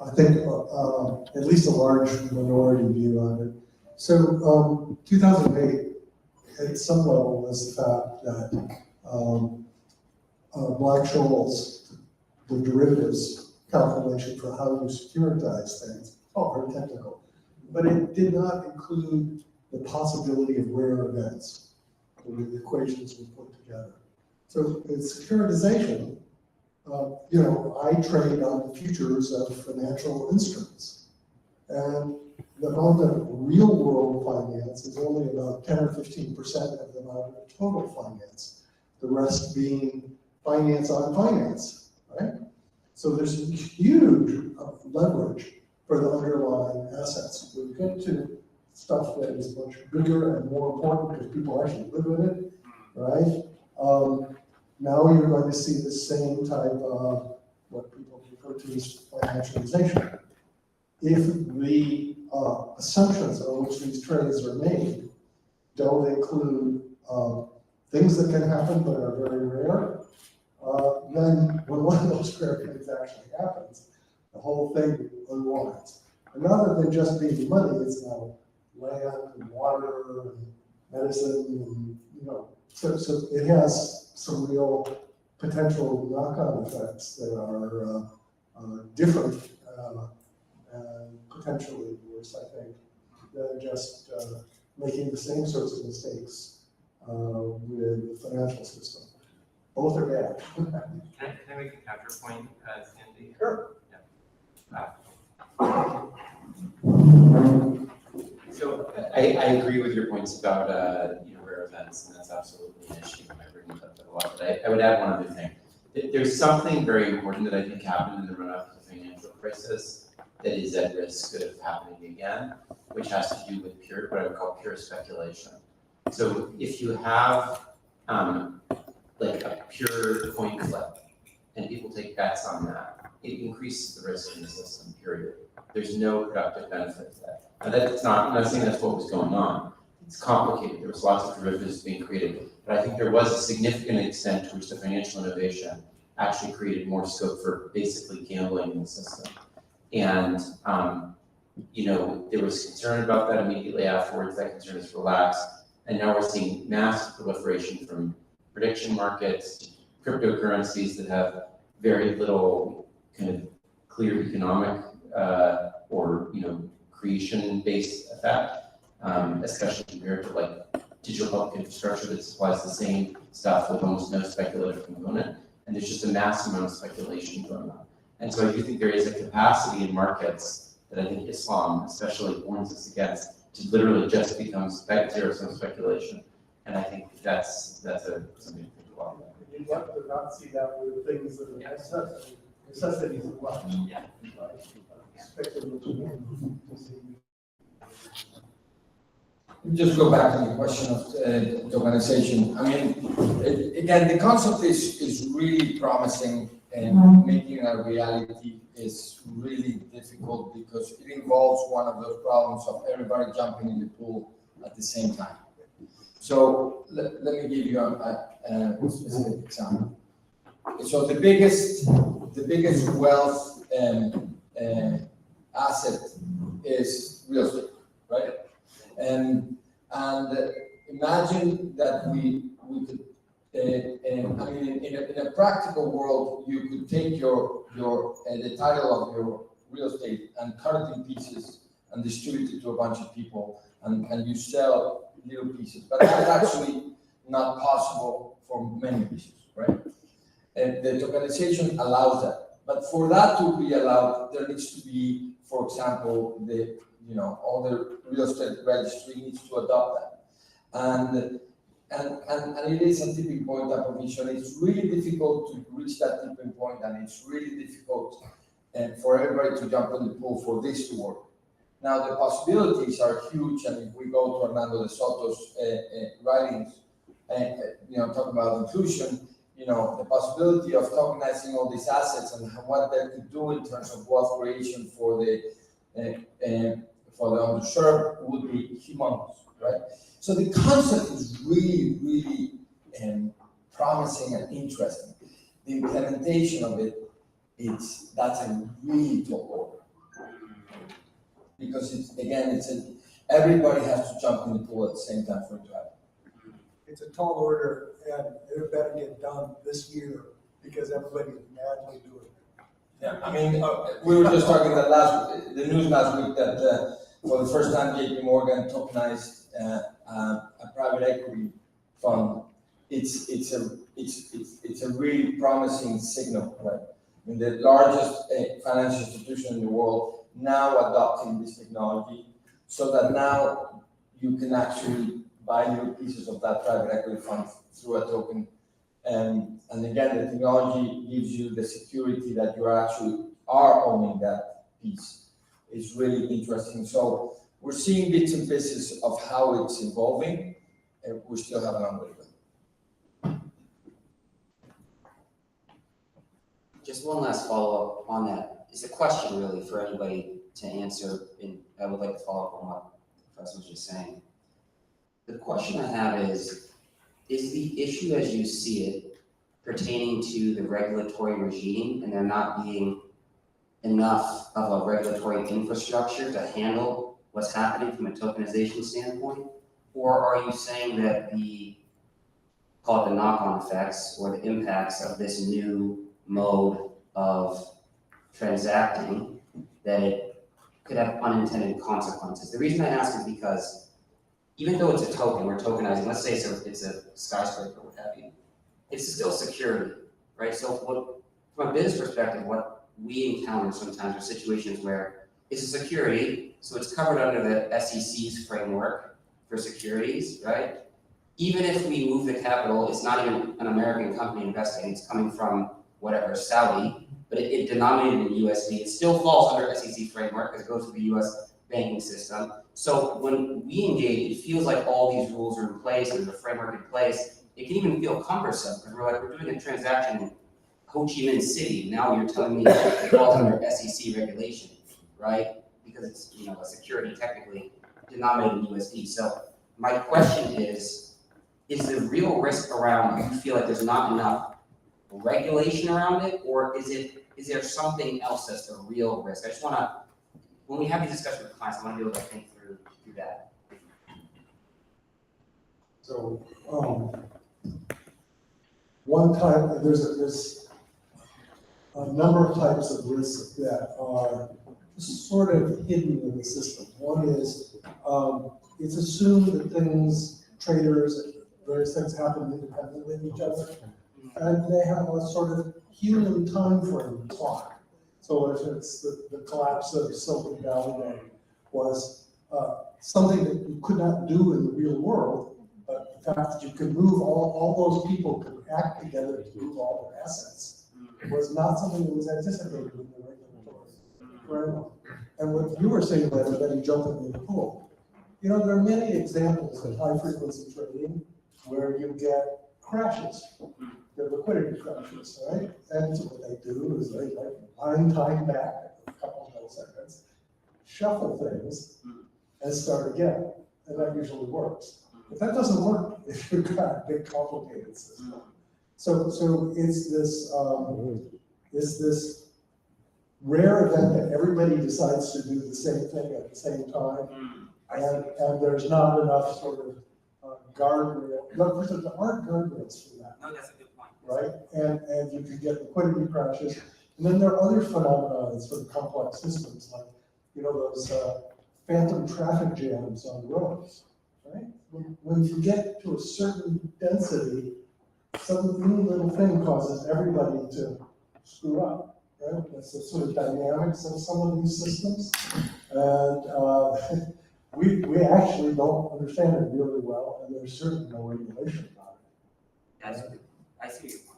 I think, at least a large minority view on it. So 2008, at some level, was the fact that Black-Scholes, the derivatives calculation for how you securitize things, very technical, but it did not include the possibility of rare events. The equations were put together. So in securitization, I trade on the futures of financial instruments. And the amount of real world finance is only about 10 or 15% of the amount of total finance. The rest being finance on finance, right? So there's huge leverage for the underlying assets. We get to stuff that is much bigger and more important because people actually live with it, right? Now you're going to see the same type of what people refer to as financialization. If the assumptions on which these trades are made don't include things that can happen but are very rare, then when one of those rare things actually happens, the whole thing unwinds. And rather than just being money, it's now land and water and medicine, and so it has some real potential knock-on effects that are different and potentially worse, I think, than just making the same sorts of mistakes with the financial system. Both are bad. Can I make a counterpoint, Sandy? Sure. Yeah. So I agree with your points about rare events, and that's absolutely an issue. I bring it up a lot. But I would add one other thing. There's something very important that I think happened in the run-up to the financial crisis that is at risk of happening again, which has to do with what I would call pure speculation. So if you have like a pure coin flip, and people take bets on that, it increases the risk in the system, period. There's no productive benefit to that. Now that's not, I'm not saying that's what was going on. It's complicated. There was lots of derivatives being created, but I think there was a significant extent to which the financial innovation actually created more scope for basically gambling in the system. And, there was concern about that immediately afterwards. That concern is relaxed. And now we're seeing massive proliferation from prediction markets, cryptocurrencies that have very little kind of clear economic or creation-based effect, especially compared to like digital public infrastructure that supplies the same stuff with almost no speculative component. And there's just a massive amount of speculation going on. And so I do think there is a capacity in markets that I think Islam especially warns us against, to literally just become zero-sum speculation. And I think that's something to think about. You'd like to not see that with things that are necessities of life. Yeah. Just go back to the question of the organization. I mean, again, the concept is really promising, and making it a reality is really difficult because it involves one of those problems of everybody jumping in the pool at the same time. So let me give you a specific example. So the biggest wealth asset is real estate, right? And imagine that we could, I mean, in a practical world, you could take the title of your real estate and cut it in pieces and distribute it to a bunch of people, and you sell little pieces. But that's actually not possible for many pieces, right? And the tokenization allows that. But for that to be allowed, there needs to be, for example, all the real estate registry needs to adopt that. And it is a tipping point type of issue. And it's really difficult to reach that tipping point, and it's really difficult for everybody to jump in the pool for this to work. Now, the possibilities are huge, and if we go to Hernando de Soto's writings, talk about inclusion, the possibility of tokenizing all these assets and what that could do in terms of wealth creation for the underserved would be humongous, right? So the concept is really, really promising and interesting. The implementation of it, that's a really tall order. Because everybody has to jump in the pool at the same time for it to happen. It's a tall order, and it better get done this year because everybody's madly doing it. Yeah, I mean, we were just talking the news last week that for the first time, JP Morgan tokenized a private equity fund. It's a really promising signal, right? I mean, the largest financial institution in the world now adopting this technology, so that now you can actually buy little pieces of that private equity fund through a token. And again, the technology gives you the security that you are owning that piece. It's really interesting. So we're seeing bits and pieces of how it's evolving, and we still have a long way to go. Just one last follow-up on that. It's a question really for anybody to answer, and I would like to follow up on what the professor was just saying. The question I have is the issue as you see it pertaining to the regulatory regime and there not being enough of a regulatory infrastructure to handle what's happening from a tokenization standpoint? Or are you saying that call it the knock-on effects or the impacts of this new mode of transacting, that it could have unintended consequences? The reason I ask is because even though it's a token, we're tokenizing, let's say it's a skyscraper, what have you, it's still security, right? So from a business perspective, what we encounter sometimes are situations where it's a security, so it's covered under the SEC's framework for securities, right? Even if we move the capital, it's not even an American company investing, it's coming from whatever, Saudi, but it denominated in USD, it still falls under SEC framework because it goes to the US banking system. So when we engage, it feels like all these rules are in place, there's a framework in place. It can even feel cumbersome because we're doing a transaction in Ho Chi Minh City, now you're telling me it falls under SEC regulation, right? Because it's, you know, a security technically denominated in USD. So my question is the real risk around, you feel like there's not enough regulation around it, or is there something else that's the real risk? I just wanna, when we have these discussions with clients, I wanna be able to think through that. So, one type, there's a number of types of risks that are sort of hidden in the system. One is, it's assumed that things, traders, various things happen independently of each other, and they have a sort of human time frame clock. So if it's the collapse of Silicon Valley Bank was something that you could not do in the real world, but the fact that you could move all those people could act together to move all their assets was not something that was anticipated in the regulatory framework. And what you were saying, Leonard, that you jumped into the pool. You know, there are many examples of high frequency trading where you get crashes, the liquidity crashes, right? And so what they do is they like wind time back a couple of milliseconds, shuffle things, and start again. And that usually works. But that doesn't work if you've got a big complicated system. So it's this rare event that everybody decides to do the same thing at the same time, and there's not enough sort of guardrail. Look, there aren't guardrails for that. No, that's a good point. Right? And you can get liquidity crashes. And then there are other phenomena in sort of complex systems, like, you know, those phantom traffic jams on roads, right? When you get to a certain density, some new little thing causes everybody to screw up, right? That's the sort of dynamics of some of these systems. And we actually don't understand it really well, and there's certainly no regulation about it. I see your point.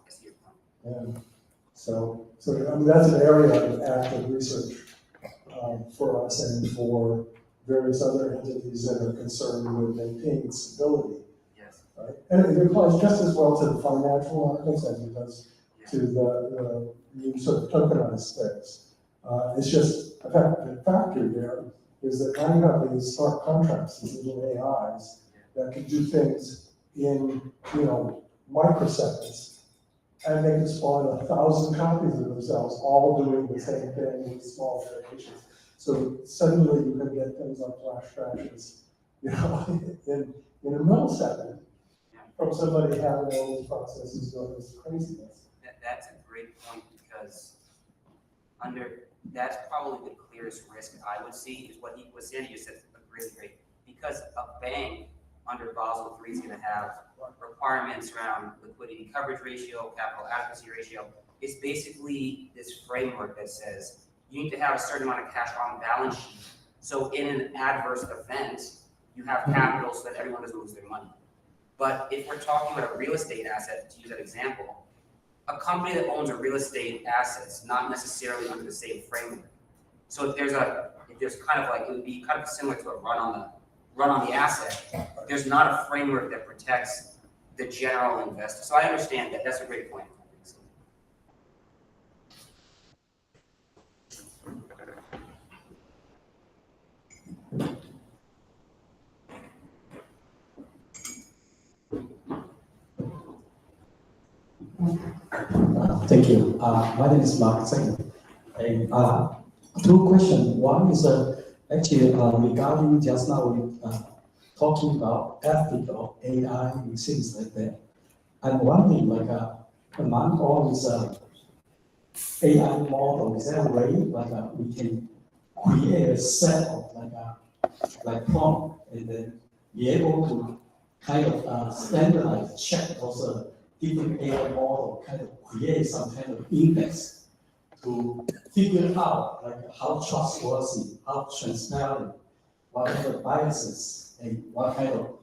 And so I mean, that's an area of active research for us and for various other entities that are concerned with maintaining stability. Yes. Right? And it applies just as well to the financial markets as it does to the sort of tokenized things. It's just, in fact, the factor there is that now you have these smart contracts, these little AIs that can do things in, you know, microseconds, and they can spawn 1,000 copies of themselves, all doing the same thing with small variations. So suddenly you can get things like flash crashes, you know, in a millisecond from somebody having all these processes doing this craziness. That's a great point, because that's probably the clearest risk I would see is what Sandy just said, really great. Because a bank under Basel III is going to have requirements around liquidity coverage ratio, capital adequacy ratio. It's basically this framework that says you need to have a certain amount of cash on balance sheet. So in an adverse event, you have capital so that everyone doesn't lose their money. But if we're talking about a real estate asset, to use that example, a company that owns a real estate assets, not necessarily under the same framework. So if there's kind of like, it would be kind of similar to a run on the asset. There's not a framework that protects the general investor. So I understand that. That's a great point. Thank you. My name is Mark Zeng. And two questions. One is actually regarding just now we talking about ethical AI and things like that. I'm wondering, like among all these AI models, is there a way like we can create a set of like prompt and then be able to kind of standardize, check those different AI model, kind of create some kind of index to figure out like how trustworthy, how transparent, what are the biases, and what kind of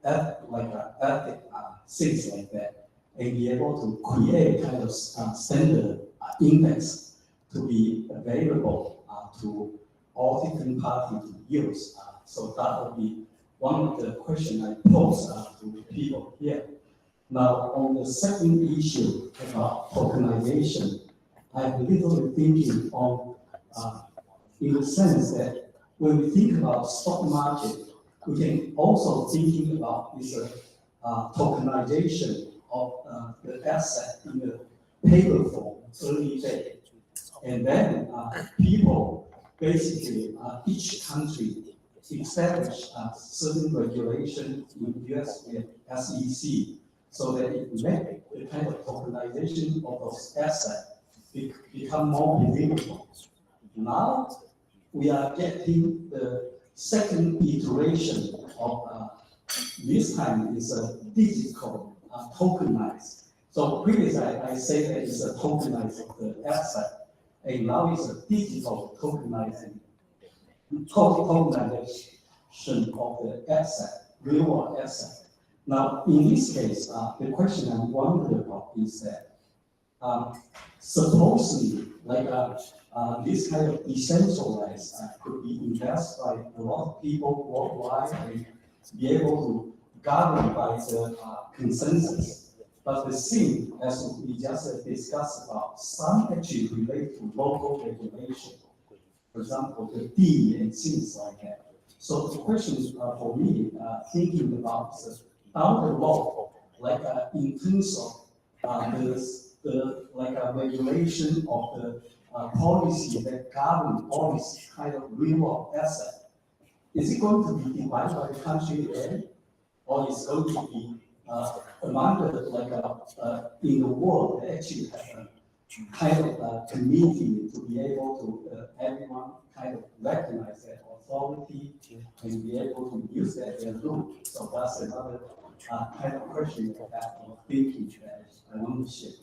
ethic things like that, and be able to create kind of standard index to be available to all different parties to use. So that would be one of the questions I pose to people here. Now, on the second issue about tokenization, I'm a little bit thinking on, in the sense that when we think about stock market, we can also thinking about this tokenization of the asset in the paper form early day. And then people basically, each country establish certain regulation in US and SEC so that it make the kind of tokenization of those assets become more believable. Now we are getting the second iteration of this time is a digital tokenized. So previously I say that it's a tokenized of the asset, and now it's a digital tokenization of the asset, real world asset. Now in this case, the question I'm wondering about is that supposedly like this kind of decentralized could be invested by a lot of people worldwide and be able to govern by the consensus. But the thing, as we just discussed about, some actually relate to local regulation. For example, the D and things like that. So the question is for me, thinking about down the road, like in terms of the like a regulation of the policy that govern all this kind of real world asset, is it going to be divided by the country then, or is it going to be among the like in the world that actually have a kind of community to be able to everyone kind of recognize that authority and be able to use that their rule. So that's another kind of question that I'm thinking that I want to share.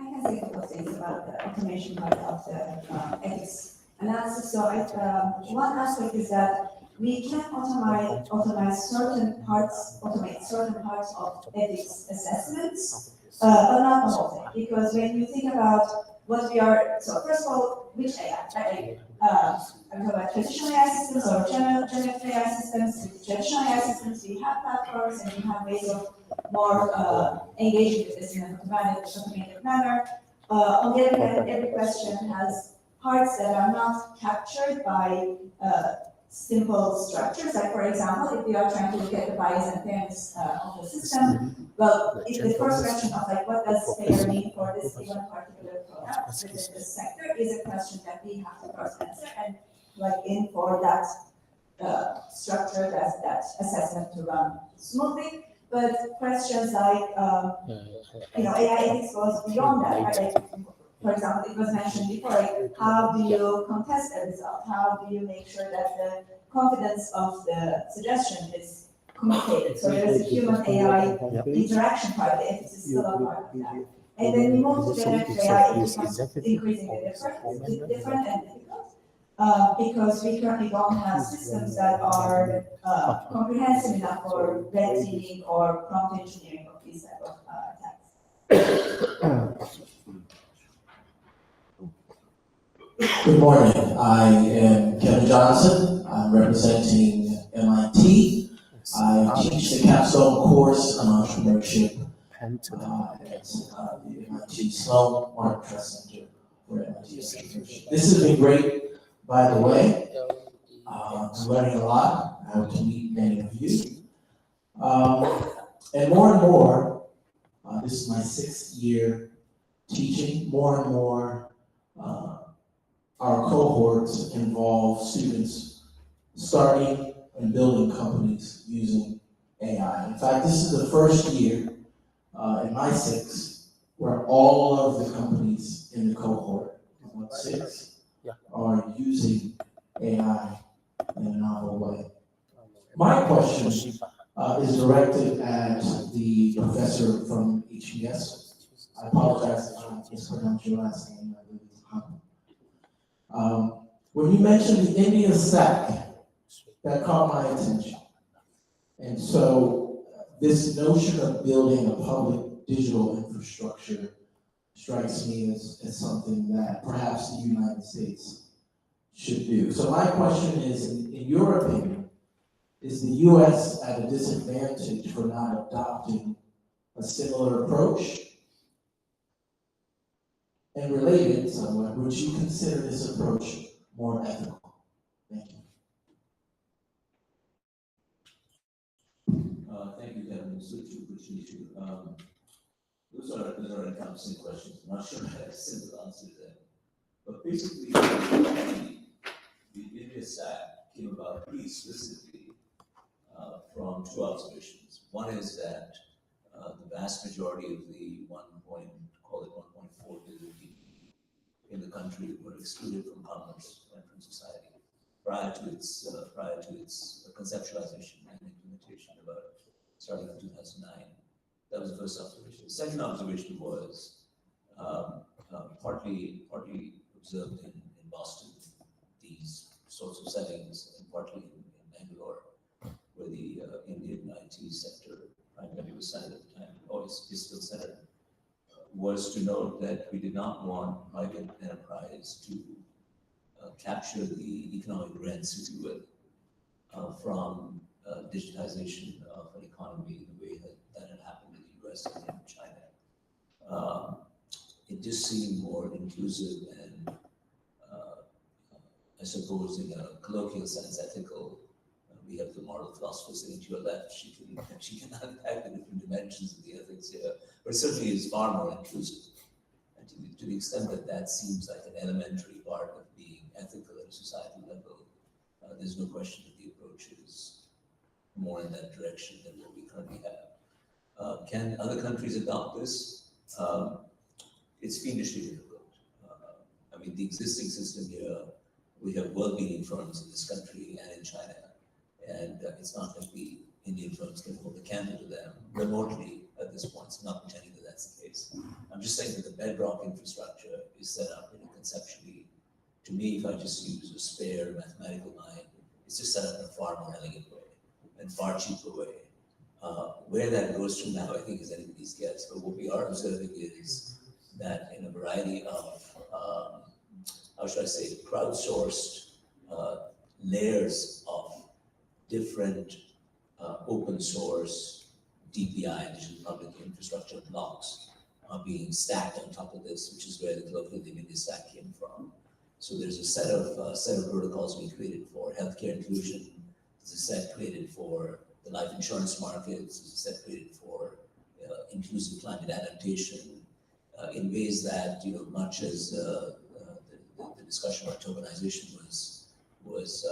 I can say a couple of things about the automation part of the ethics analysis. So one aspect is that we can automate certain parts of ethics assessments, but not the whole thing. Because when you think about what we are, so first of all, which AI? I'm talking about traditional AI systems or generative AI systems. With traditional AI systems, we have platforms and we have ways of more engaging with this in an automated manner. On the other hand, every question has parts that are not captured by simple structures. Like for example, if we are trying to look at the bias and fairness of the system, well, if the first question of like what does fair mean for this given particular product within this sector is a question that we have to first answer and plug in for that structure, that assessment to run smoothly. But questions like, AI ethics goes beyond that, right? Like, for example, it was mentioned before, like, how do you contest a result? How do you make sure that the confidence of the suggestion is communicated? So there's a human AI interaction part, the ethics is still a part of that. And then we move to generative AI, it becomes increasingly different and difficult. Because we currently don't have systems that are comprehensive enough for red teaming or prompt engineering of these type of attacks. Good morning. I am Kevin Johnson. I'm representing MIT. I teach the capstone course on entrepreneurship at the MIT Sloan Martin Trust Center for MIT Entrepreneurship. This has been great. By the way, I'm learning a lot. I hope to meet many of you. And more, this is my 6th year teaching. More and more, our cohorts involve students starting and building companies using AI. In fact, this is the first year in my 6 where all of the companies in the cohort, 6, are using AI in a novel way. My question is directed at the professor from HBS. I apologize if I mispronounced your last name. I believe it's Hannah. When you mentioned the India SAC, that caught my attention. And so this notion of building a public digital infrastructure strikes me as something that perhaps the United States should do. So my question is, in your opinion, is the US at a disadvantage for not adopting a similar approach? And related somewhat, would you consider this approach more ethical? Thank you. Thank you, Kevin. It's good to meet you. Those are encompassing questions. I'm not sure I have a simple answer to them. But basically, the India stack came about pretty explicitly from two observations. One is that the vast majority of the 1.4 billion people in the country were excluded from commerce and from society prior to its conceptualization and implementation about starting in 2009. That was the first observation. The second observation was partly observed in Boston, these sorts of settings, and partly in Bangalore, where the Indian IT sector primarily was centered at the time, always is still centered, was to note that we did not want private enterprise to capture the economic rents, if you will, from digitization of an economy the way that had happened in the US and in China. It just seemed more inclusive and, I suppose, in a colloquial sense, ethical. We have the moral philosopher sitting to your left. She can unpack the different dimensions of the ethics here, but it certainly is far more inclusive. And to the extent that that seems like an elementary part of being ethical at a societal level, there's no question that the approach is more in that direction than what we currently have. Can other countries adopt this? It's fiendishly difficult. I mean, the existing system here, we have well-meaning firms in this country and in China, and it's not like the Indian firms can hold a candle to them remotely at this point. So I'm not pretending that that's the case. I'm just saying that the bedrock infrastructure is set up in a conceptually, to me, if I just use a spare mathematical mind, it's just set up in a far more elegant way and far cheaper way. Where that goes to now, I think, is anybody's guess. But what we are observing is that in a variety of, how should I say, crowdsourced layers of different open source DPI, digital public infrastructure blocks, are being stacked on top of this, which is where the colloquial India stack came from. So there's a set of protocols we created for healthcare inclusion. There's a set created for the life insurance markets. There's a set created for inclusive climate adaptation in ways that, much as the discussion about tokenization was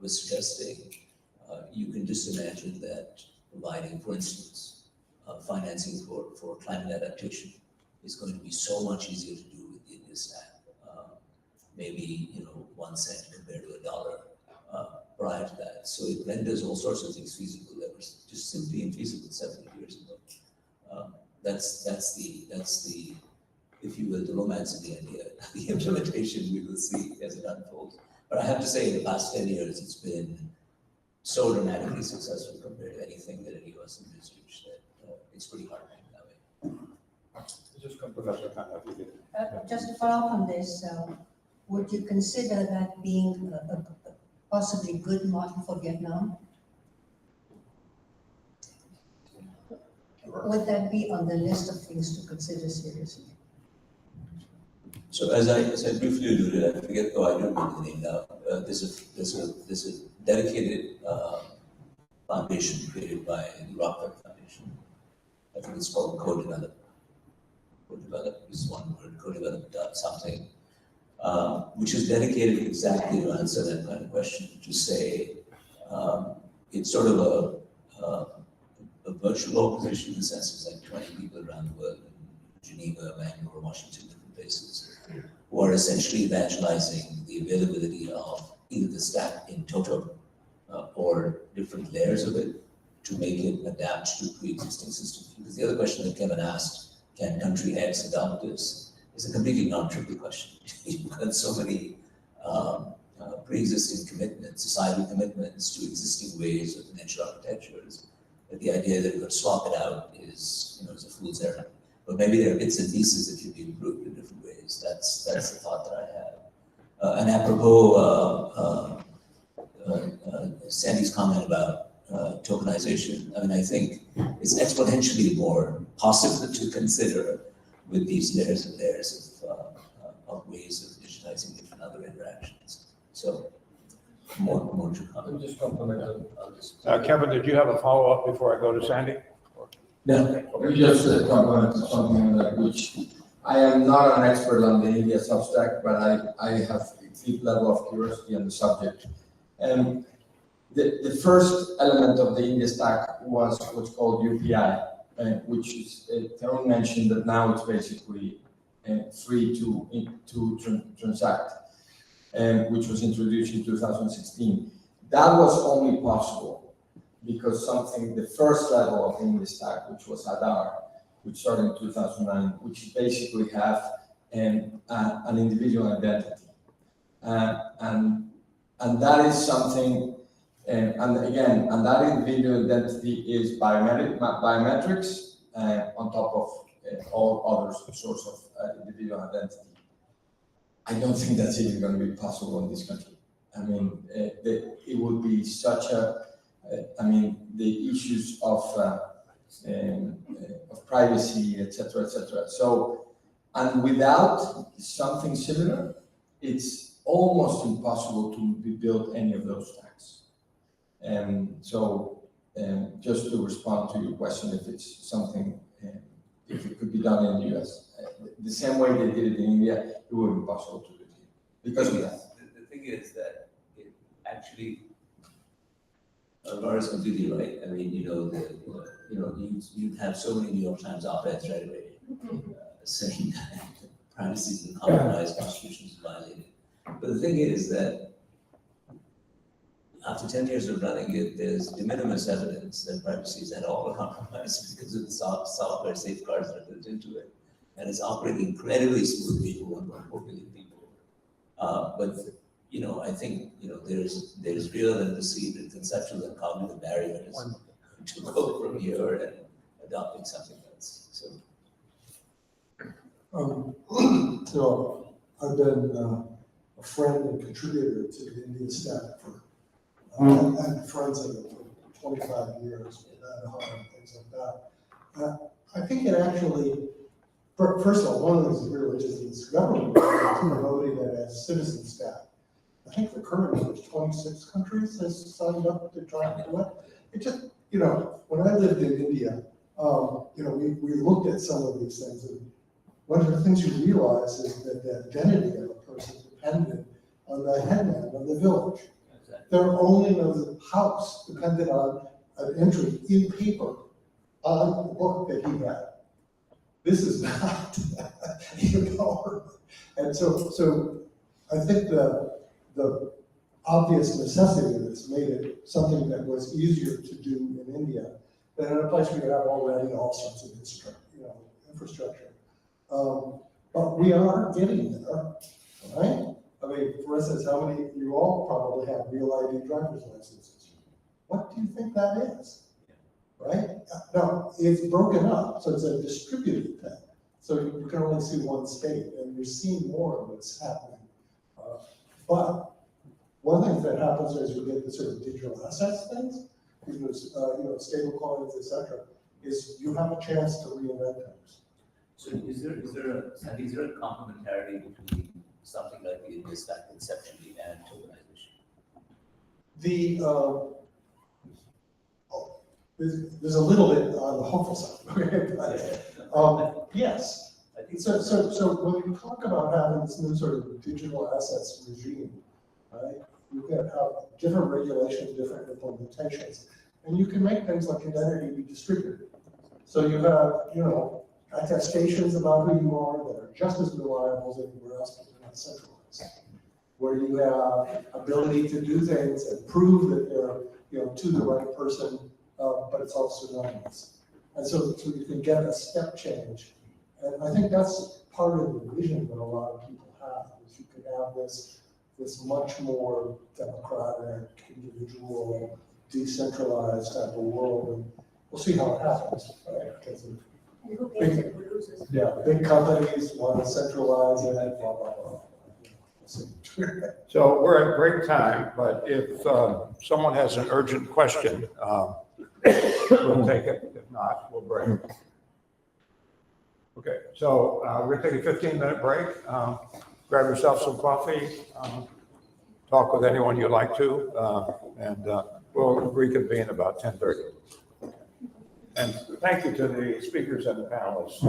suggesting, you can just imagine that providing, for instance, financing for climate adaptation is going to be so much easier to do with the India stack. Maybe 1 cent compared to $1 prior to that. So it renders all sorts of things feasible that were just simply infeasible 70 years ago. That's the, if you will, the romance of the idea. The implementation we will see as it unfolds. But I have to say, in the past 10 years, it's been so dramatically successful compared to anything that any of us envisaged that it's pretty hard to think that way. Just come, Professor Khanna, if you could. Just to follow up on this, would you consider that being a possibly good model for Vietnam? Would that be on the list of things to consider seriously? So as I briefly alluded, I forget, I don't remember the name now. There's a dedicated foundation created by the Rockefeller Foundation. I think it's called Co-Develop. Co-Develop is one word, Co-Develop something, which is dedicated exactly to answer that kind of question, to say it's sort of a virtual organization in the sense there's like 20 people around the world, in Geneva, Bangalore, Washington, different places, who are essentially evangelizing the availability of either the stack in toto or different layers of it to make it adapt to pre-existing systems. Because the other question that Kevin asked, can country X adopt this, is a completely non-trivial question. You've got so many pre-existing commitments, societal commitments to existing ways of financial architectures, that the idea that we're going to swap it out is a fool's errand. But maybe there are bits and pieces that could be improved in different ways. That's the thought that I have. And apropos Sandy's comment about tokenization, I mean, I think it's exponentially more possible to consider with these layers and layers of ways of digitizing different other interactions. So more to come. I'll just compliment on this. Kevin, did you have a follow-up before I go to Sandy? No, we just compliment something on that, which I am not an expert on the India substack, but I have a deep level of curiosity on the subject. And the first element of the India stack was what's called UPI, which is, Tarun mentioned that now it's basically free to transact, which was introduced in 2016. That was only possible because the first level of the India stack, which was Aadhaar, which started in 2009, which basically have an individual identity. And that is something, and that individual identity is biometrics on top of all other sorts of individual identity. I don't think that's even going to be possible in this country. I mean, it would be such a, the issues of privacy, etc., etc. So, and without something similar, it's almost impossible to build any of those stacks. Just to respond to your question, if it's something, if it could be done in the US, the same way they did it in India, it would be possible to do it here. Because of that. The thing is that it actually, Laura is completely right. I mean, you have so many New York Times op-eds right away saying that privacy is being compromised, constitution is violated. But the thing is that after 10 years of running it, there's de minimis evidence that privacy is at all compromised because of the software safeguards that are built into it. And it's operating incredibly smoothly for 1.4 billion people. But I think there's real and perceived and conceptual and cognitive barriers to go from here and adopting something else. So I've been a friend and contributor to the India stack for I've been friends of it for 25 years, and things like that. I think it actually, first of all, one of the things really is this government is promoting it as citizen stack. I think the current number is 26 countries has signed up to try and do it. It just, when I lived in India, we looked at some of these things, and one of the things you realize is that the identity of a person depended on the headman of the village. Their only house depended on an entry in paper on the book that he had. This is not And so I think the obvious necessity of this made it something that was easier to do in India than in a place where you have already all sorts of infrastructure. But we are getting there, right? I mean, for instance, how many, you all probably have real ID driver's licenses. What do you think that is? Right? No, it's broken up, so it's a distributed thing. So you can only see one state, and you're seeing more of what's happening. But one thing that happens as you get the sort of digital assets things, stable coins, etc., is you have a chance to reinvent things. So is there a complementarity between something like the India stack conceptually and tokenization? There's a little bit on the hopeful side. Yes. I think so when you talk about having this new sort of digital assets regime, right? You can have different regulations, different implementations, and you can make things like identity be distributed. So you have, attestations about who you are that are just as reliable as anywhere else, but they're not centralized. Where you have ability to do things and prove that they're, to the right person, but it's also anonymous. And so you can get a step change. And I think that's part of the vision that a lot of people have, is you can have this much more democratic, individual, decentralized type of world. And we'll see how it happens, right? Because of Yeah, big companies want to centralize it, blah, blah, blah. So we're at break time, but if someone has an urgent question, we'll take it. If not, we'll break. Okay, so we're going to take a 15-minute break. Grab yourself some coffee, talk with anyone you'd like to, and we'll reconvene about 10:30. And thank you to the speakers and the panelists. It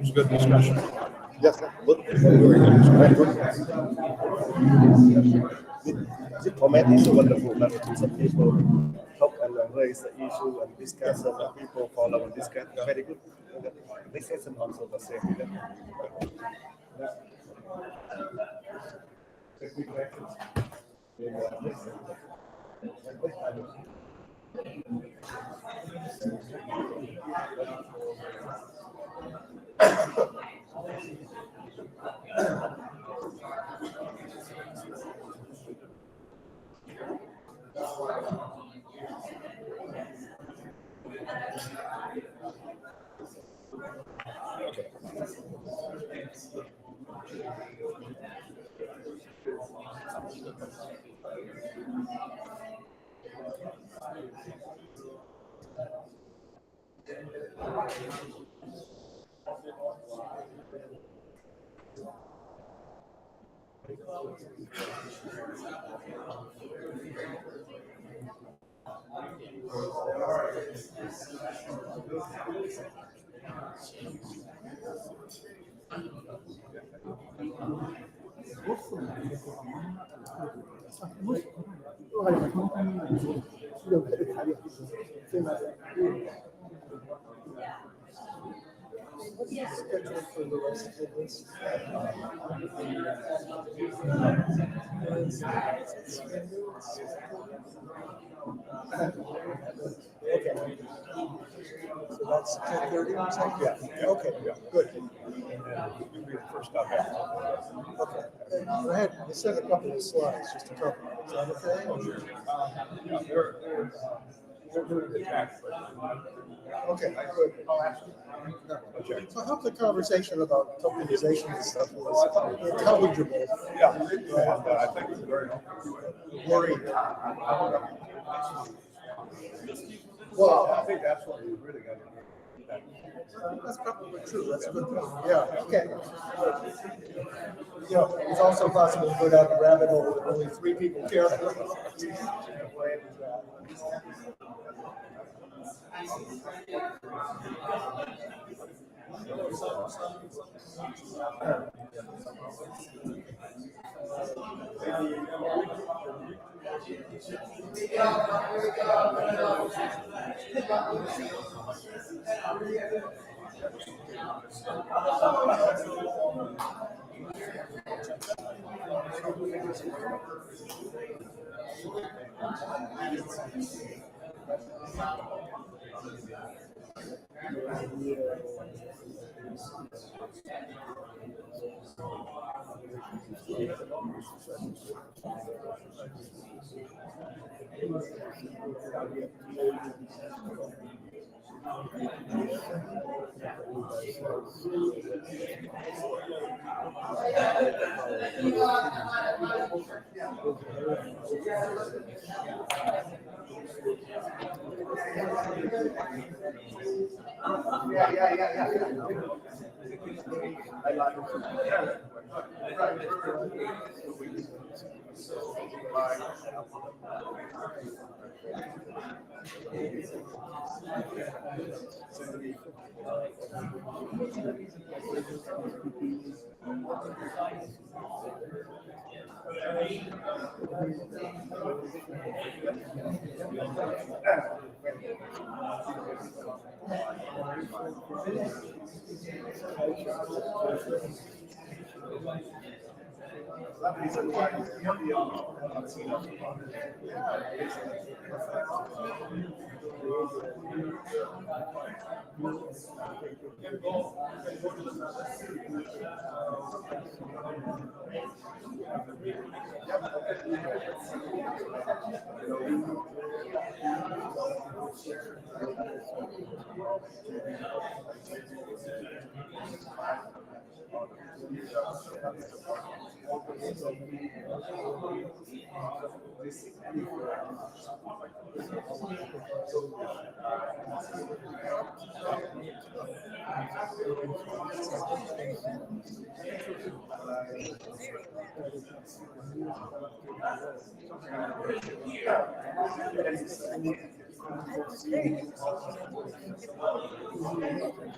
was a good discussion. Yes, good. The format is wonderful. Some people talk and raise the issue and discuss, and people follow and discuss. Very good. This session also the same. Schedule for the rest of this. Okay. So that's 10:30 or something? Yeah. Okay, good. First up. Okay. I sent a couple of slides just to cover. Is that okay? Yeah, they're doing the tax, but Okay, good. I'll ask you. Okay. So I hope the conversation about tokenization and stuff was intelligible. Yeah, and I think it's very Worried. well. I think that's what we really got to do. That's probably true. That's a good point. Yeah, okay. You know, it's also possible to go down the rabbit hole that only 3 people care about.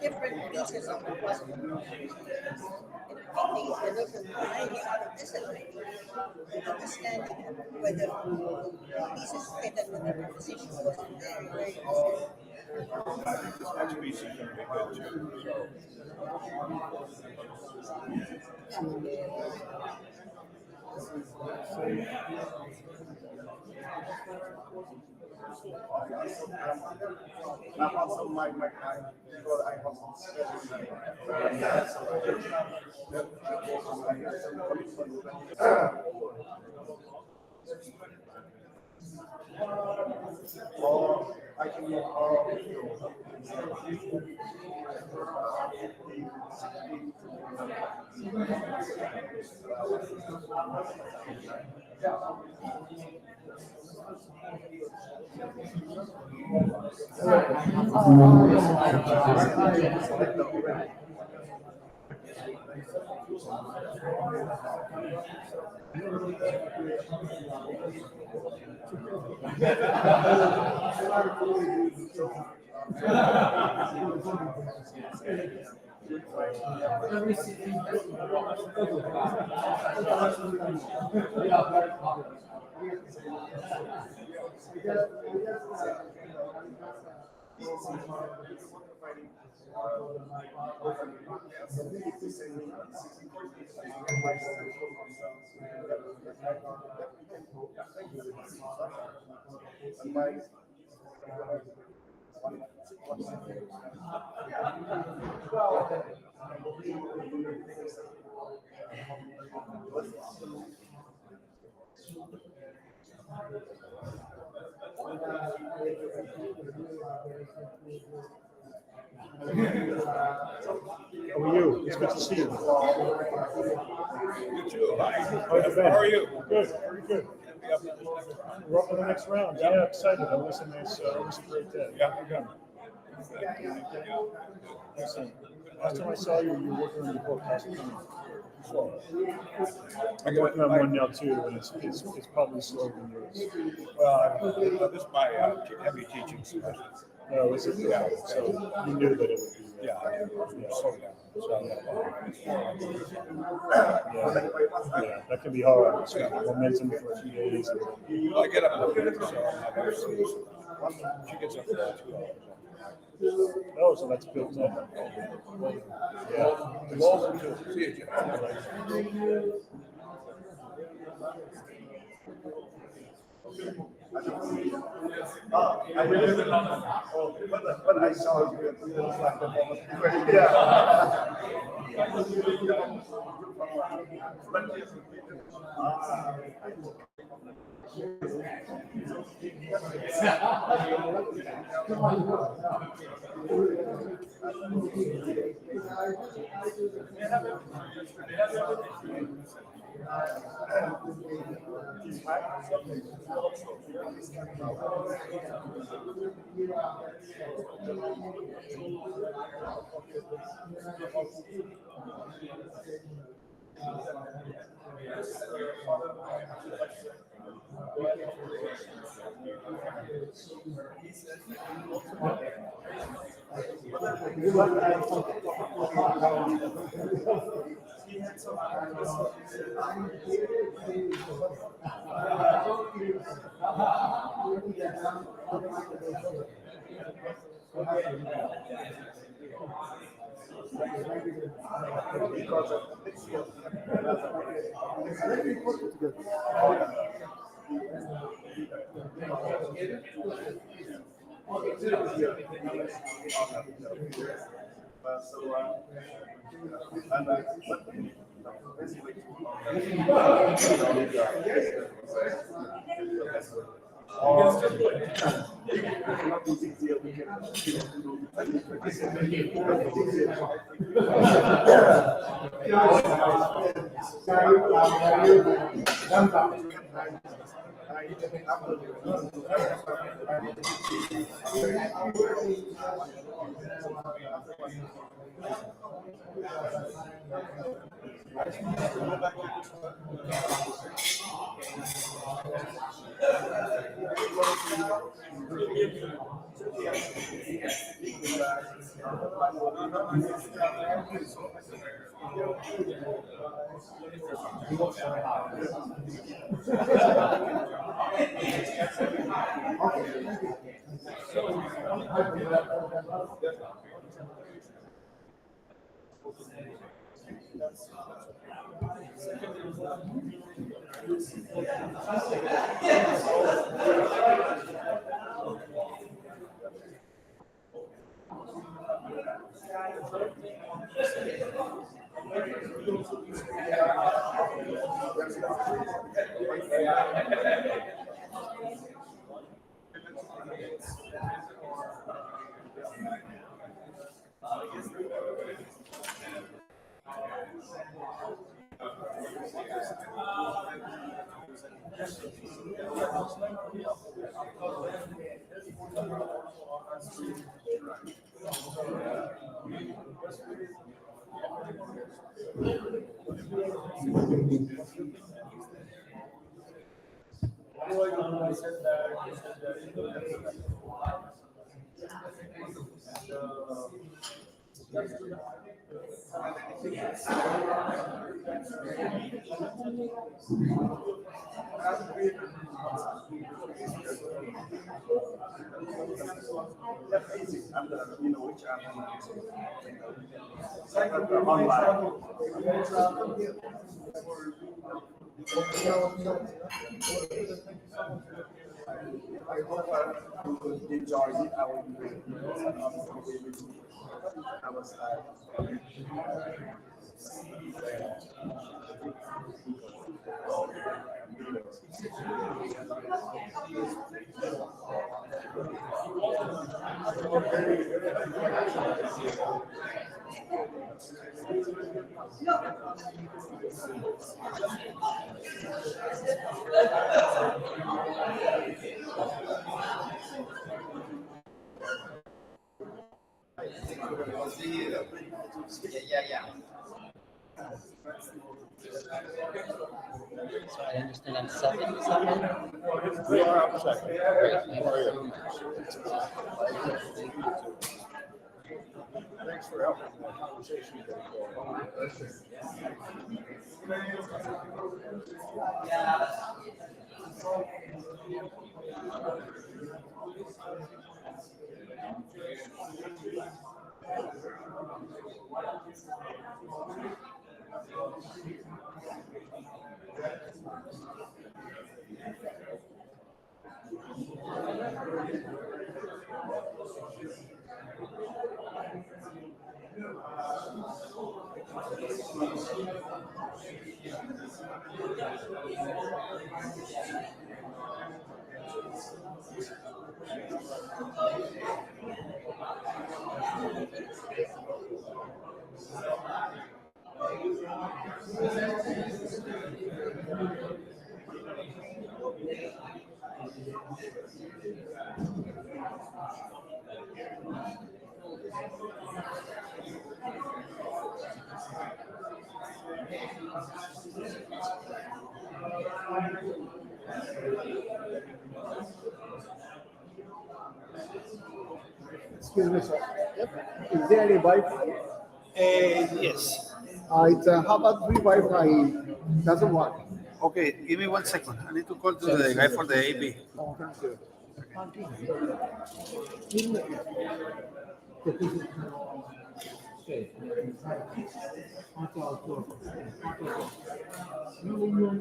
Different pieces of the puzzle. If they look variety out of this already, understanding whether pieces fit under the proposition was very, very easy. Next piece is going to be good too. I'm also my time because I was or I can How are you? It's good to see you. You too. Hi. How are you? Good, very good. We're up for the next round. Yeah, excited. It was a great day. Yeah. Listen, last time I saw you, you were working on your book. How's it coming? I'm working on one now too, and it's probably slower than yours. Well, this is my heavy teaching semester. Oh, is it? Yeah. So you knew that it would be. Yeah, I did. Slow down. Yeah, that can be hard. It's got momentum for a few days. Well, I get up early, so my wife sleeps. She gets up for 2 hours. Oh, so that's built in. Yeah. See you, Jim. I really when I saw you, it was like the moment. I hope you will enjoy it. I will So I understand I'm second, second? You are up second. Great, thank How are you you? so much. Thank you. Thanks for helping the conversation get going. Excuse me, sir. Yep. Is there any Wi-Fi? Yes. How about free Wi-Fi? Doesn't work. Okay, give me 1 second. I need to call to the guy for the AP. Oh, thank you. Okay. Human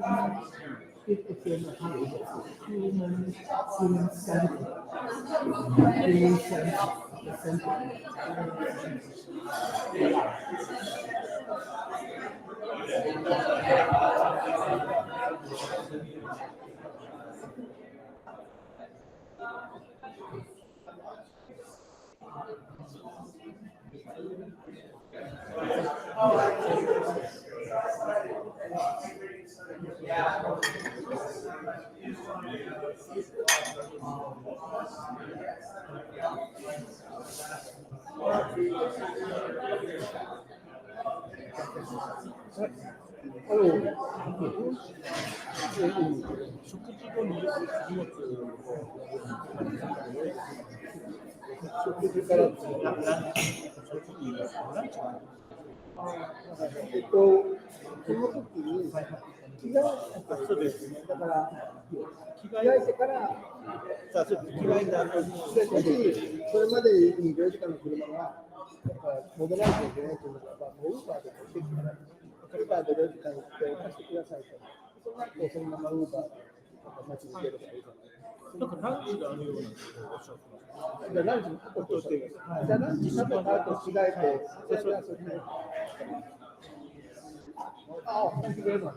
Oh, thank you very much.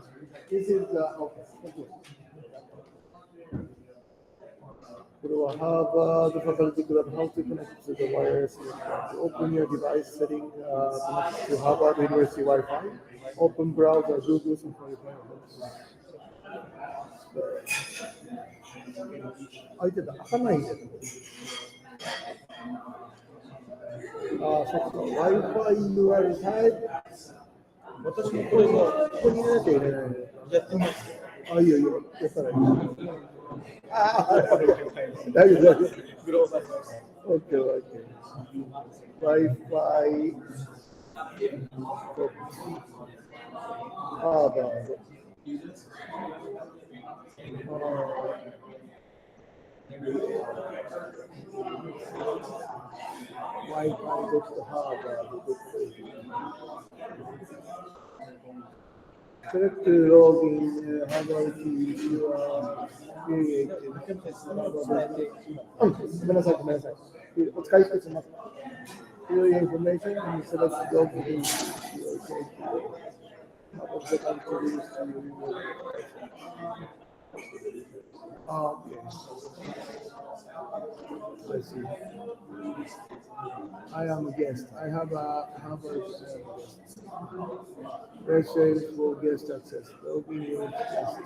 This is, okay, thank you. The faculty club, how to connect to the wires. Open your device setting, connect to Harvard University Wi-Fi. Open browser, Google Safari. 開いてた、開かないんだよ。ああ、そっか。Wi-Fi URL type。私もこれがここに入れなきゃいけないの。やってます。あ、いいよいいよ。やったらいい。ああ、大丈夫大丈夫。グローバル。OK、OK。Wi-Fi。ハーバード。Select login, Harvard key, you are created. ごめんなさい、ごめんなさい。お使いしてしまった。Your information and select login. Of the countries okay. I see. I am a guest. I have a guest. Reserve for guest access. Login your guest.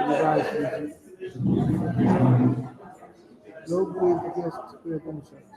Device. Log with guest credentials.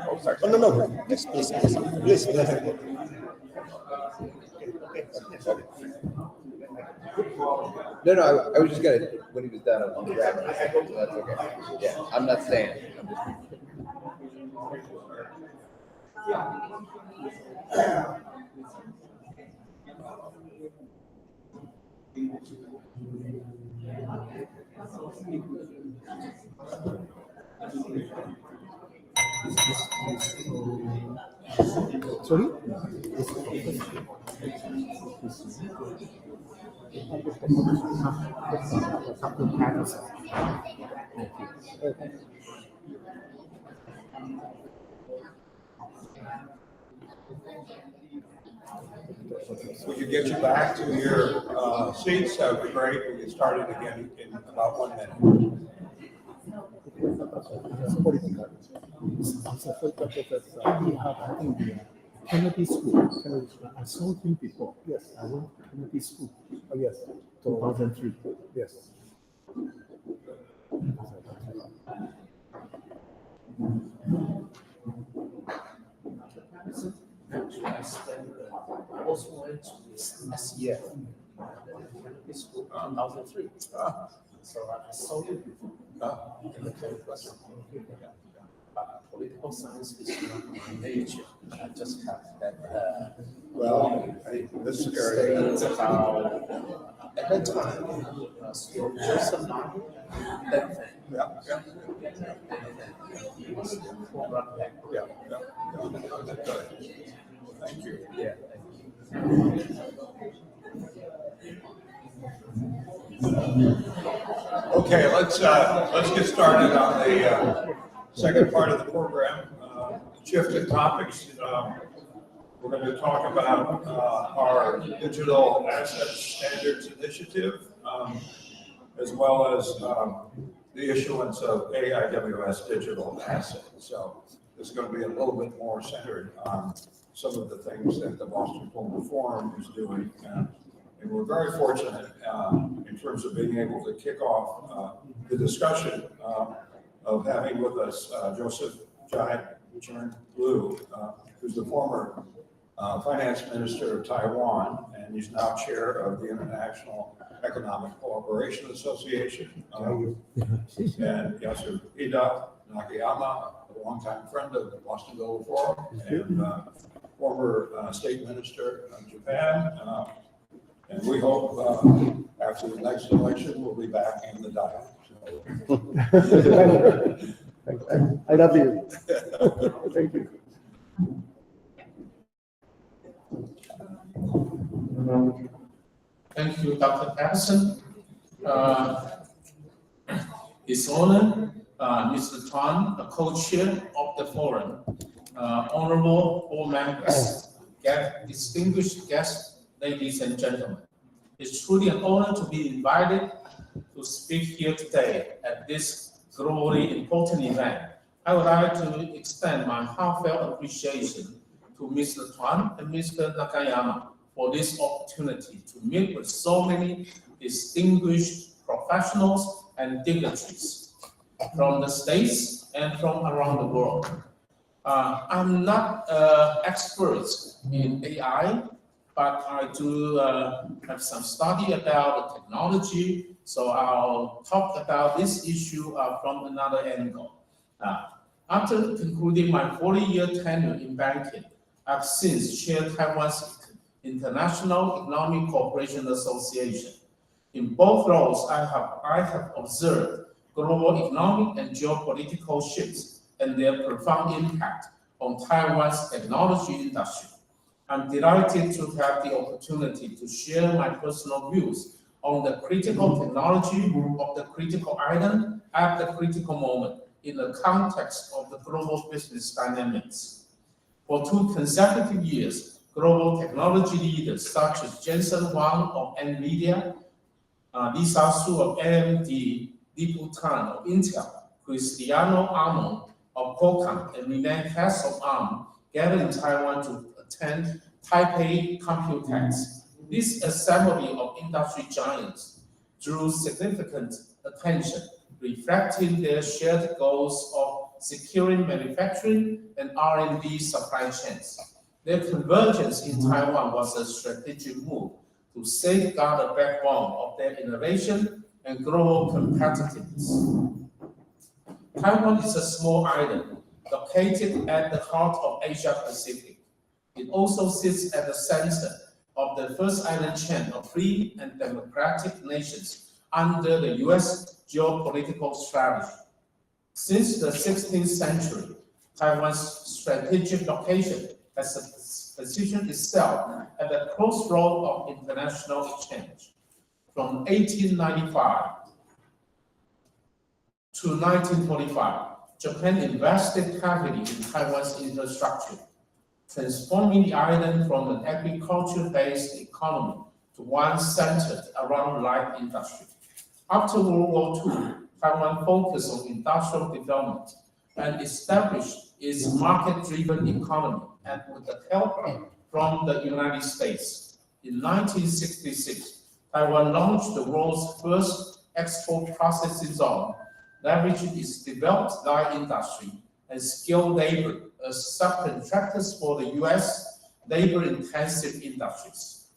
Oh, sorry. Oh, no. Please. No, I was just gonna, when he was done, I was gonna grab it. So that's okay. Yeah, I'm not staying. Sorry? We could get you back to your seats, that would be great. We get started again in about 1 minute. Política. Se fue el profesor. Kennedy School. Kennedy School. I saw him before. Yes, I went to Kennedy School. Oh yes, 2003. Yes. Actually, I also went to this SEF, Kennedy School, 2003. So I saw you before in the campus. Political science is not my major. I just have that. This area. About at that time, still Joseph Martin, that thing. He was the program back. Thank you. Yeah. Okay, let's get started on the second part of the program. Shifting topics. We're going to talk about our digital assets standards initiative, as well as the issuance of AIWS digital assets. So this is going to be a little bit more centered on some of the things that the Boston Global Forum is doing. And we're very fortunate in terms of being able to kick off the discussion of having with us Joseph Chern Loeb, who's the former finance minister of Taiwan, and he's now chair of the International Economic Cooperation Association. And Yasuhida Nakayama, a longtime friend of the Boston Global Forum, and former state minister of Japan. And we hope after the next election, we'll be back in the dial. I love you. Thank you. Thank you, Dr. Patterson. His Honor, Mr. Tan, the co-chair of the forum, honorable board members, distinguished guests, ladies and gentlemen. It's truly an honor to be invited to speak here today at this globally important event. I would like to extend my heartfelt appreciation to Mr. Tan and Mr. Nakayama for this opportunity to meet with so many distinguished professionals and dignitaries from the States and from around the world. I'm not expert in AI, but I do have some study about the technology, so I'll talk about this issue from another angle. After concluding my 40-year tenure in banking, I've since chaired Taiwan's International Economic Cooperation Association. In both roles, I have observed global economic and geopolitical shifts and their profound impact on Taiwan's technology industry. I'm delighted to have the opportunity to share my personal views on the critical technology of the critical item at the critical moment in the context of the global business dynamics. For 2 consecutive years, global technology leaders such as Jensen Huang of NVIDIA, Lisa Su of AMD, Lip-Bu Tan of Intel, Cristiano Amon of Qualcomm, and René Hess of ARM gathered in Taiwan to attend Taipei Computex. This assembly of industry giants drew significant attention, reflecting their shared goals of securing manufacturing and R&D supply chains. Their convergence in Taiwan was a strategic move to safeguard the backbone of their innovation and global competitiveness. Taiwan is a small island located at the heart of Asia Pacific. It also sits at the center of the first island chain of free and democratic nations under the US geopolitical strategy. Since the 16th century, Taiwan's strategic location has positioned itself at the crossroad of international exchange. From 1895 to 1945, Japan invested heavily in Taiwan's infrastructure, transforming the island from an agriculture-based economy to one centered around light industry. After World War II, Taiwan focused on industrial development and established its market-driven economy and with the help from the United States. In 1966, Taiwan launched the world's first export processing zone, leveraging its developed light industry and skilled labor as subcontractors for the U.S. labor-intensive industries.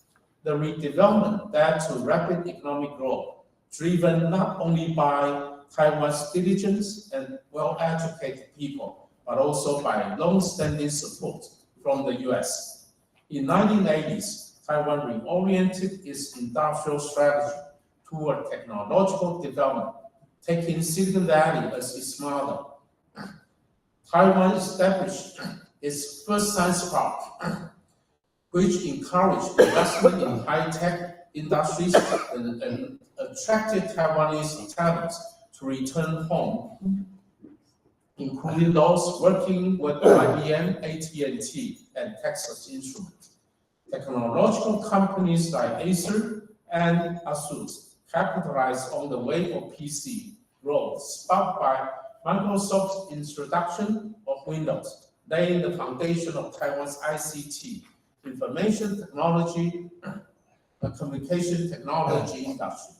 The redevelopment led to rapid economic growth, driven not only by Taiwan's diligence and well-educated people, but also by long-standing support from the U.S. In 1980s, Taiwan reoriented its industrial strategy toward technological development, taking Silicon Valley as its model. Taiwan established its first science park, which encouraged investment in high-tech industries and attracted Taiwanese talents to return home, including those working with IBM, AT&T, and Texas Instruments. Technological companies like Acer and ASUS capitalized on the wave of PC growth sparked by Microsoft's introduction of Windows, laying the foundation of Taiwan's ICT, information technology, and communication technology industry.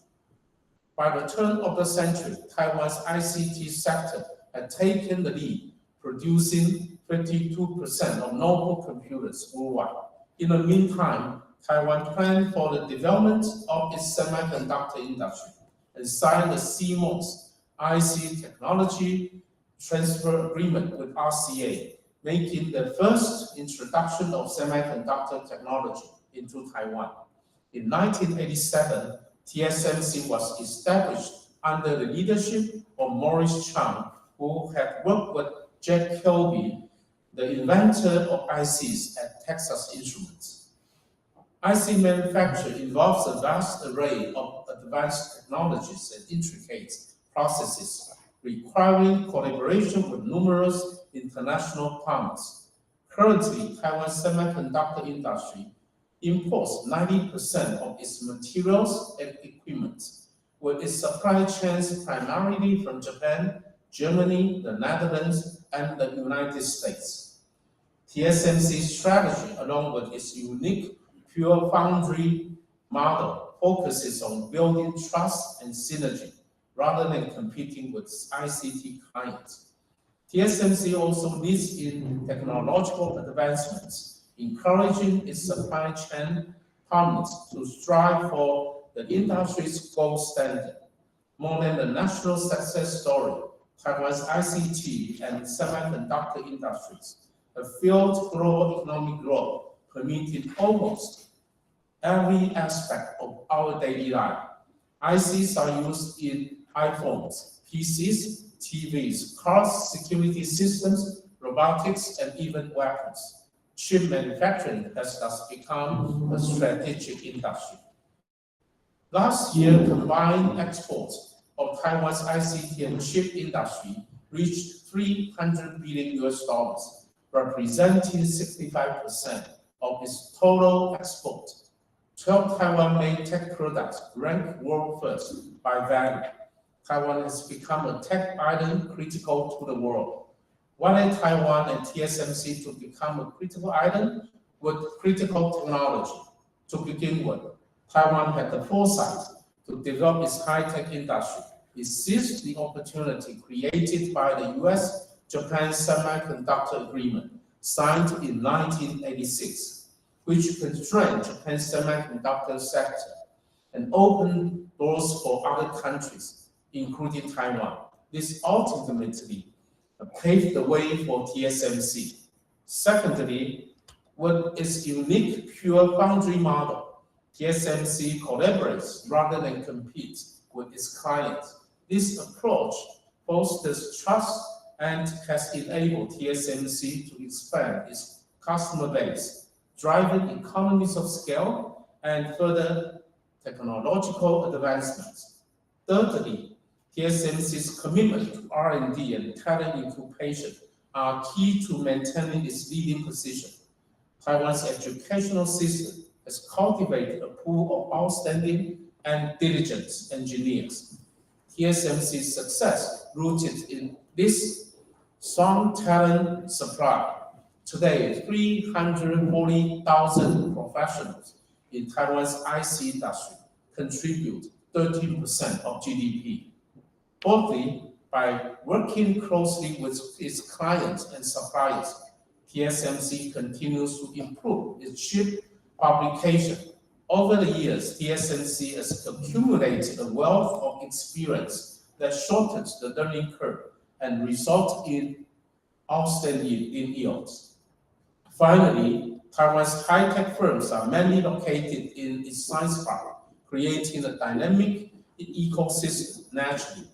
By the turn of the century, Taiwan's ICT sector had taken the lead, producing 52% of notebook computers worldwide. In the meantime, Taiwan planned for the development of its semiconductor industry and signed the CMOS IC technology transfer agreement with RCA, making the first introduction of semiconductor technology into Taiwan. In 1987, TSMC was established under the leadership of Morris Chang, who had worked with Jack Kilby, the inventor of ICs at Texas Instruments. IC manufacture involves a vast array of advanced technologies and intricate processes, requiring collaboration with numerous international partners. Currently, Taiwan's semiconductor industry imports 90% of its materials and equipment, with its supply chains primarily from Japan, Germany, the Netherlands, and the United States. TSMC's strategy, along with its unique pure foundry model, focuses on building trust and synergy rather than competing with ICT clients. TSMC also leads in technological advancements, encouraging its supply chain partners to strive for the industry's gold standard. More than the national success story, Taiwan's ICT and semiconductor industries have fueled global economic growth, permeating almost every aspect of our daily life. ICs are used in iPhones, PCs, TVs, cars, security systems, robotics, and even weapons. Chip manufacturing has thus become a strategic industry. Last year, combined exports of Taiwan's ICT and chip industry reached $300 billion, representing 65% of its total export. 12 Taiwan-made tech products ranked world first by value. Taiwan has become a tech island critical to the world. Wanted Taiwan and TSMC to become a critical island with critical technology. To begin with, Taiwan had the foresight to develop its high-tech industry. It seized the opportunity created by the US-Japan Semiconductor Agreement, signed in 1986, which constrained Japan's semiconductor sector and opened doors for other countries, including Taiwan. This ultimately paved the way for TSMC. Secondly, with its unique pure foundry model, TSMC collaborates rather than competes with its clients. This approach fosters trust and has enabled TSMC to expand its customer base, driving economies of scale and further technological advancements. Thirdly, TSMC's commitment to R&D and talent incubation are key to maintaining its leading position. Taiwan's educational system has cultivated a pool of outstanding and diligent engineers. TSMC's success rooted in this strong talent supply Today, 340,000 professionals in Taiwan's IC industry contribute 13% of GDP. Fourthly, by working closely with its clients and suppliers, TSMC continues to improve its chip fabrication. Over the years, TSMC has accumulated a wealth of experience that shortens the learning curve and results in outstanding yields. Finally, Taiwan's high-tech firms are mainly located in its science park, creating a dynamic ecosystem naturally.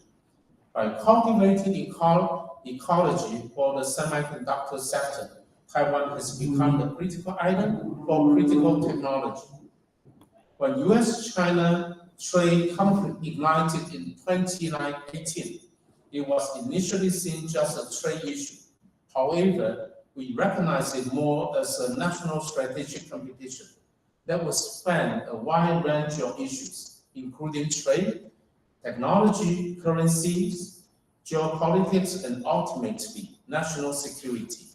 By cultivating ecology for the semiconductor sector, Taiwan has become the critical island for critical technology. When US-China trade conflict ignited in 2018, it was initially seen just a trade issue. However, we recognize it more as a national strategic competition that will span a wide range of issues, including trade, technology, currencies, geopolitics, and ultimately, national security.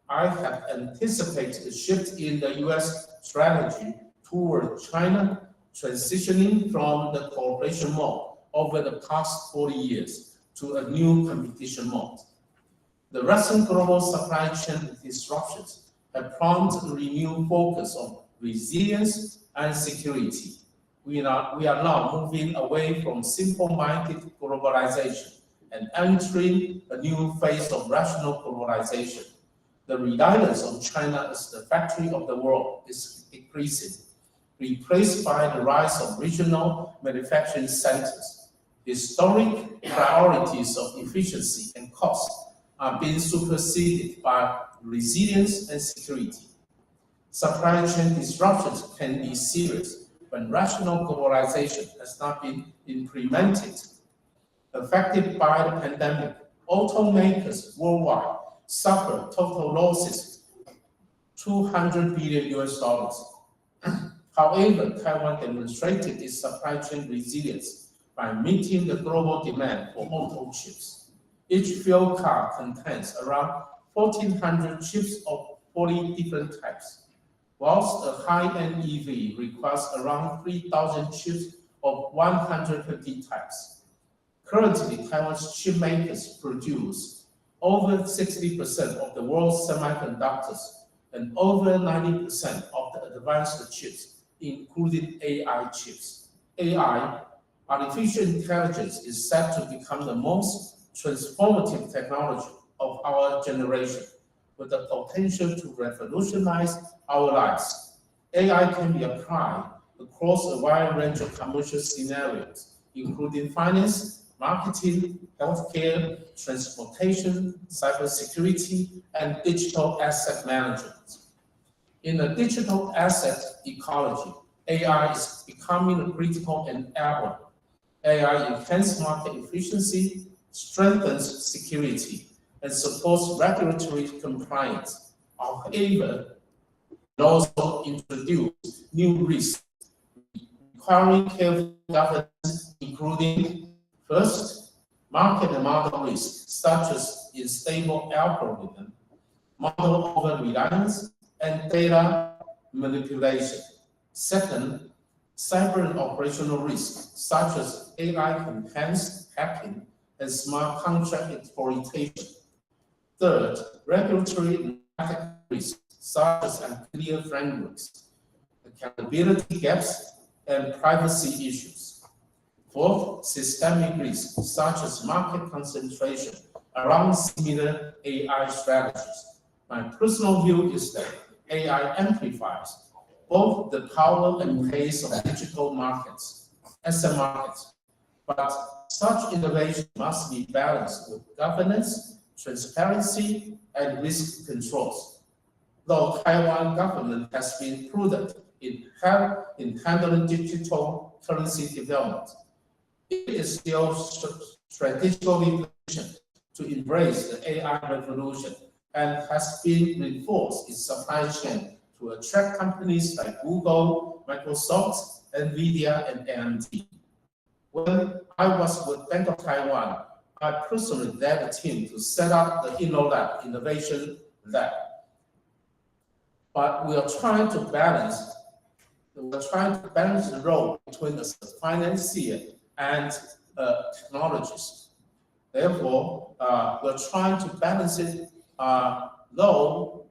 I have anticipated a shift in the US strategy toward China transitioning from the cooperation mode over the past 40 years to a new competition mode. The recent global supply chain disruptions have prompted a renewed focus on resilience and security. We are now moving away from simple-minded globalization and entering a new phase of rational globalization. The reliance on China as the factory of the world is increasing, replaced by the rise of regional manufacturing centers. Historic priorities of efficiency and cost are being superseded by resilience and security. Supply chain disruptions can be serious when rational globalization has not been implemented. Affected by the pandemic, automakers worldwide suffer total losses, $200 billion. However, Taiwan demonstrated its supply chain resilience by meeting the global demand for auto chips. Each fuel car contains around 1,400 chips of 40 different types, whilst a high-end EV requires around 3,000 chips of 150 types. Currently, Taiwan's chip makers produce over 60% of the world's semiconductors and over 90% of the advanced chips, including AI chips. AI, artificial intelligence, is set to become the most transformative technology of our generation, with the potential to revolutionize our lives. AI can be applied across a wide range of commercial scenarios, including finance, marketing, healthcare, transportation, cybersecurity, and digital asset management. In the digital asset ecology, AI is becoming a critical enabler. AI enhances market efficiency, strengthens security, and supports regulatory compliance. However, it also introduces new risks requiring careful governance, including, first, market and model risks, such as unstable algorithm, model over-reliance, and data manipulation. Second, cyber and operational risks, such as AI-enhanced hacking and smart contract exploitation. Third, regulatory and ethical risks, such as unclear frameworks, accountability gaps, and privacy issues. Fourth, systemic risks, such as market concentration around similar AI strategies. My personal view is that AI amplifies both the power and pace of digital markets, asset markets, but such innovation must be balanced with governance, transparency, and risk controls. Though Taiwan government has been prudent in handling digital currency development, it is still strategically positioned to embrace the AI revolution and has been reinforced its supply chain to attract companies like Google, Microsoft, NVIDIA, and AMD. When I was with Bank of Taiwan, I personally led a team to set up the InnoLab Innovation Lab. but we are trying to balance the role between a financier and technologist. Therefore, we're trying to balance it, though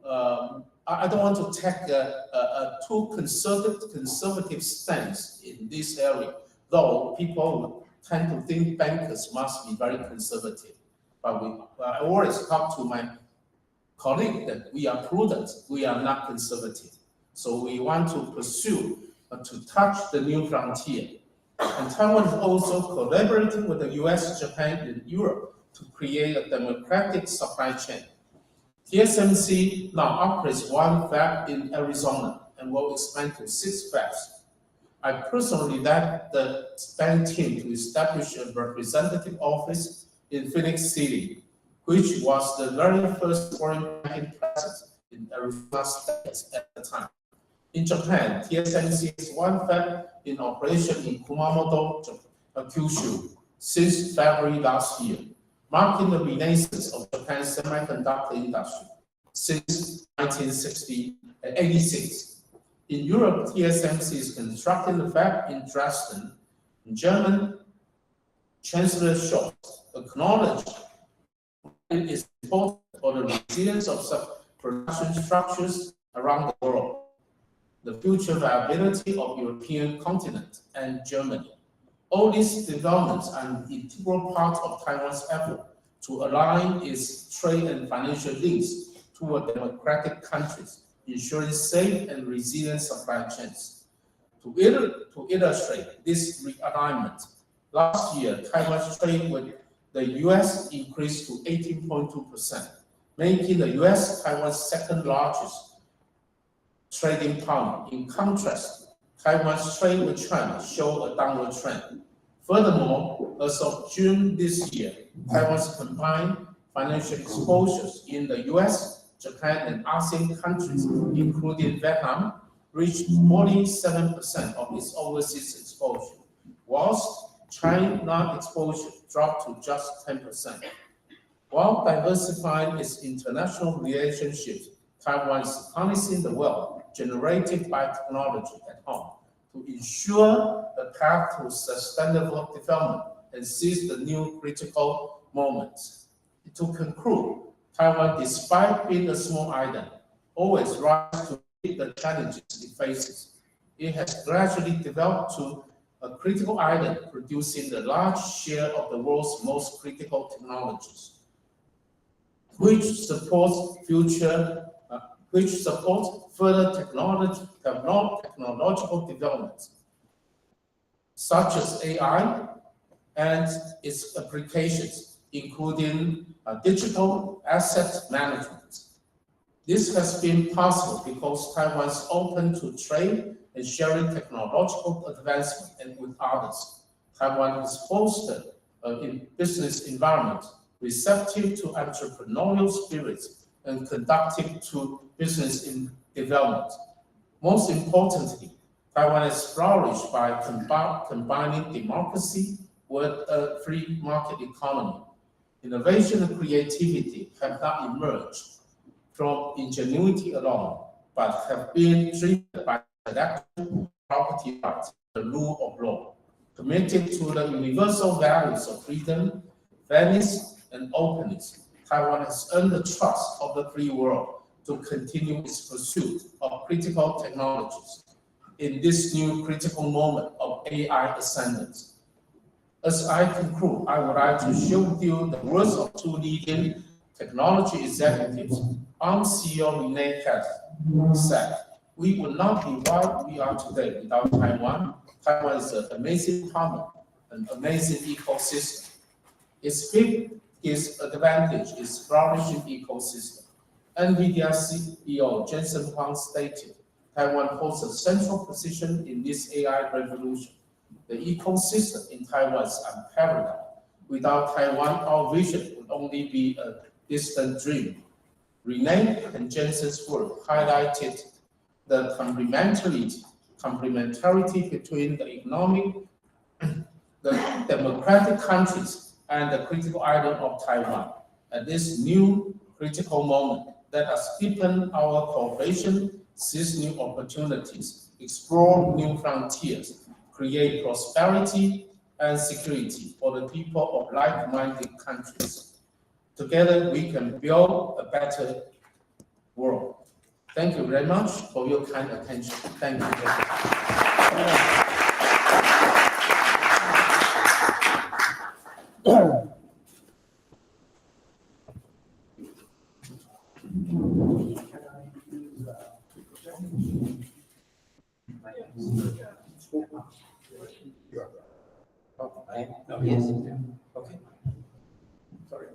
I don't want to take a too conservative stance in this area, though people tend to think bankers must be very conservative. But I always talk to my colleague that we are prudent, we are not conservative. So we want to pursue, to touch the new frontier. And Taiwan is also collaborating with the US, Japan, and Europe to create a democratic supply chain. TSMC now operates 1 fab in Arizona and will expand to 6 fabs. I personally led the Spain team to establish a representative office in Phoenix City, which was the very first foreign banking presence in Arizona State at the time. In Japan, TSMC has 1 fab in operation in Kumamoto, Kyushu, since February last year, marking the renaissance of Japan's semiconductor industry since 1986. In Europe, TSMC is constructing a fab in Dresden. German Chancellor Scholz acknowledged it is important for the resilience of production structures around the world, the future viability of the European continent and Germany. All these developments are an integral part of Taiwan's effort to align its trade and financial links toward democratic countries, ensuring safe and resilient supply chains. To illustrate this realignment, last year, Taiwan's trade with the US increased to 18.2%, making the US Taiwan's second largest trading partner. In contrast, Taiwan's trade with China showed a downward trend. Furthermore, as of June this year, Taiwan's combined financial exposures in the US, Japan, and ASEAN countries, including Vietnam, reached 47% of its overseas exposure, whilst China exposure dropped to just 10%. While diversifying its international relationships, Taiwan is harnessing the wealth generated by technology at home to ensure the path to sustainable development and seize the new critical moments. To conclude, Taiwan, despite being a small island, always rises to meet the challenges it faces. It has gradually developed to a critical island, producing the large share of the world's most critical technologies, which supports further technological developments, such as AI and its applications, including digital asset management. This has been possible because Taiwan is open to trade and sharing technological advancement and with others. Taiwan has fostered a business environment receptive to entrepreneurial spirits and conducive to business in development. Most importantly, Taiwan has flourished by combining democracy with a free market economy. Innovation and creativity have not emerged from ingenuity alone, but have been driven by intellectual property rights, the rule of law, committed to the universal values of freedom, fairness, and openness. Taiwan has earned the trust of the free world to continue its pursuit of critical technologies in this new critical moment of AI ascendance. As I conclude, I would like to share with you the words of 2 leading technology executives. CEO Rene Katz said, "We would not be where we are today without Taiwan. Taiwan is an amazing partner, an amazing ecosystem. Its biggest advantage is flourishing ecosystem." NVIDIA CEO Jensen Huang stated, "Taiwan holds a central position in this AI revolution. The ecosystem in Taiwan is unparalleled. Without Taiwan, our vision would only be a distant dream." Rene and Jensen's work highlighted the complementarity between the economic, the democratic countries, and the critical island of Taiwan. At this new critical moment, let us deepen our cooperation, seize new opportunities, explore new frontiers, create prosperity and security for the people of like-minded countries. Together, we can build a better world. Thank you very much for your kind attention. Thank you. Yes. Okay. Sorry.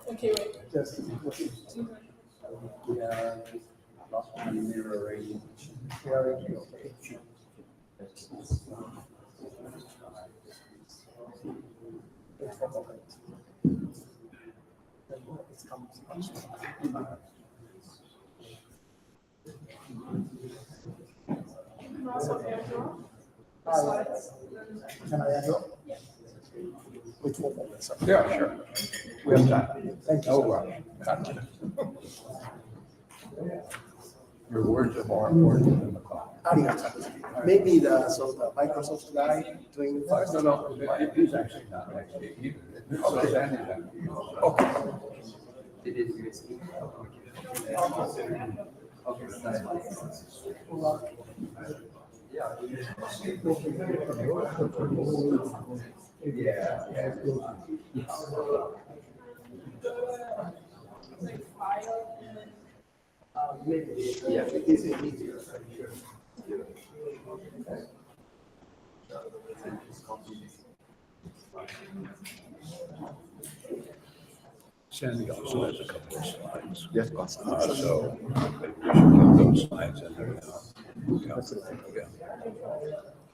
Okay, wait. Can I handle? Which one? Yeah, sure. We have time. Thank you. No rush. Gotcha. Your words are more important than the clock. Maybe the Microsoft guy doing first? No, he's actually not actually either. Okay. It is USB. Okay, that's fine. Yeah, it is easier. Sandy also has a couple of slides. Yes, So we should put those slides in there now.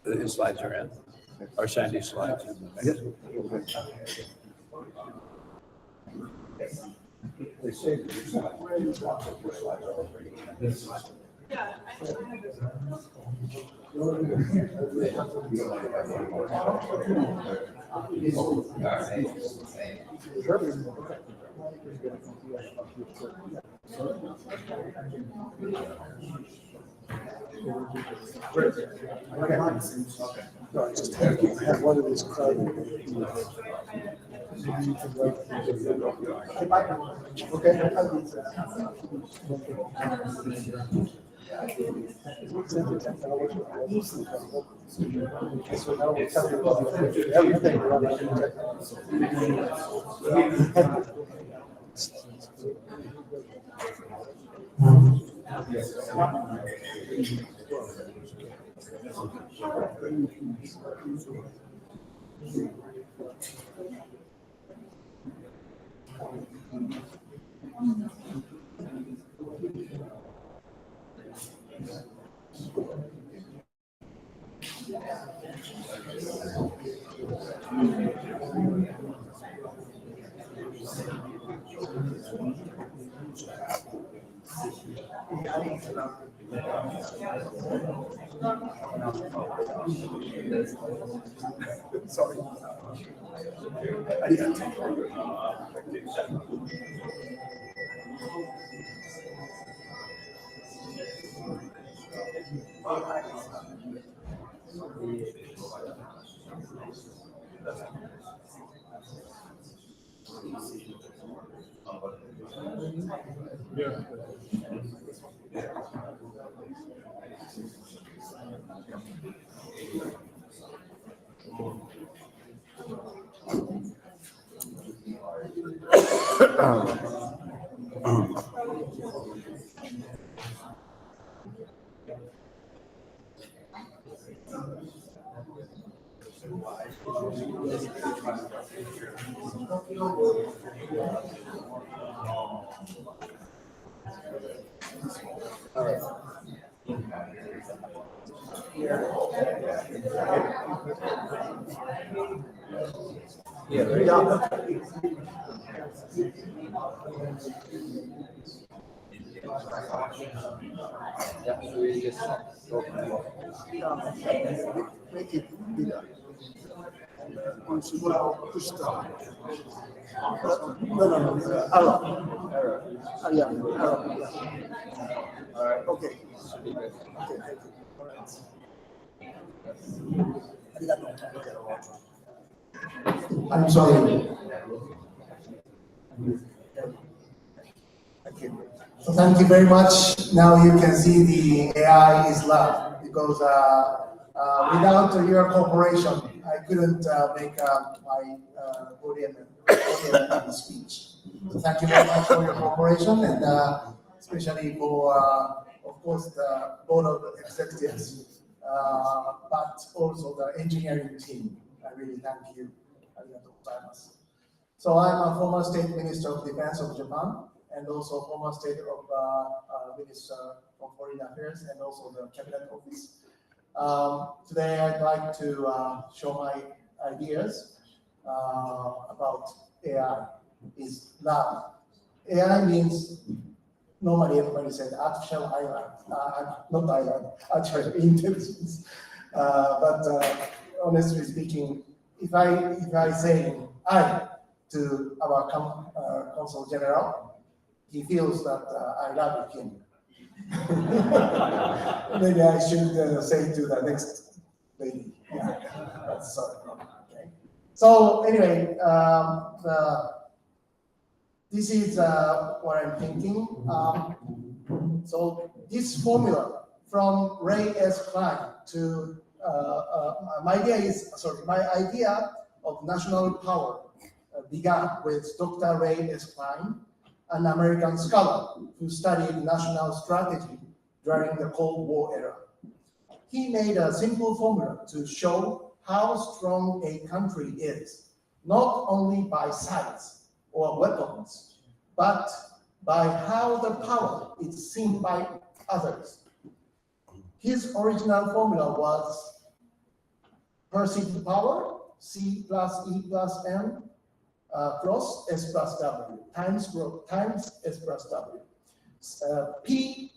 Yeah. His slides are in. Or Sandy's slides in the next. They say that your slides are already in. Yeah, No, I just have one of these crowded. So now we're talking about everything around Sorry. Make it bigger. Push down. No. Arrow. Yeah, arrow. Yeah. All right. Okay. Okay, thank you. All right. I'm sorry. Okay. So thank you very much. Now you can see the AI is live because without your cooperation, I couldn't make my podium and speech. So thank you very much for your cooperation and especially for, of course, the board of executives, but also the engineering team. I really thank you. So I'm a former State Minister of Defense of Japan, and also former State of Minister of Foreign Affairs, and also the Cabinet Office. Today I'd like to show my ideas about AI. Is lab. AI means, normally everybody said artificial intelligence. But honestly speaking, if I say I to our Consul General, he feels that I love him. Maybe I should say to the next lady. Yeah, that's okay. So anyway, this is what I'm thinking. So this formula from Ray S. Klein to my idea of national power began with Dr. Ray S. Klein, an American scholar who studied national strategy during the Cold War era. He made a simple formula to show how strong a country is, not only by size or weapons, but by how the power is seen by others. His original formula was perceived power, C plus E plus M, plus S plus W, times S plus W. P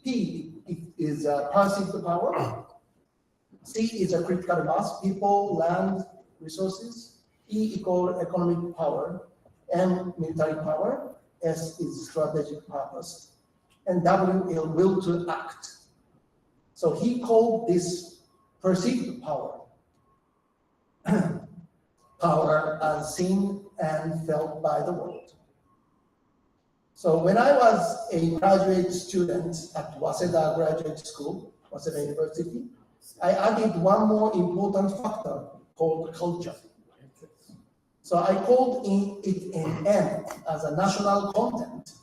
is perceived power, C is a critical mass, people, land, resources, E equal economic power, M military power, S is strategic purpose, and W is will to act. So he called this perceived power power as seen and felt by the world. So when I was a graduate student at Waseda Graduate School, Waseda University, I added one more important factor called culture. So I called it in N as a national content,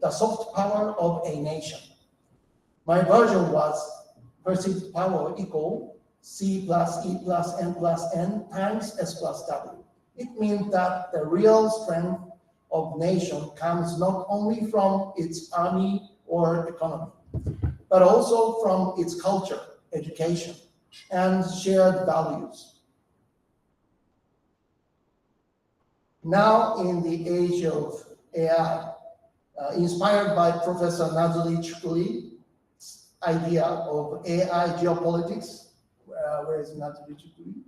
the soft power of a nation. My version was perceived power equal C plus E plus M plus N times S plus W. It means that the real strength of nation comes not only from its army or economy, but also from its culture, education, and shared values. Now, in the age of AI, inspired by Professor Nazuli Chukwuli's idea of AI geopolitics, where is Nazuli Chukwuli?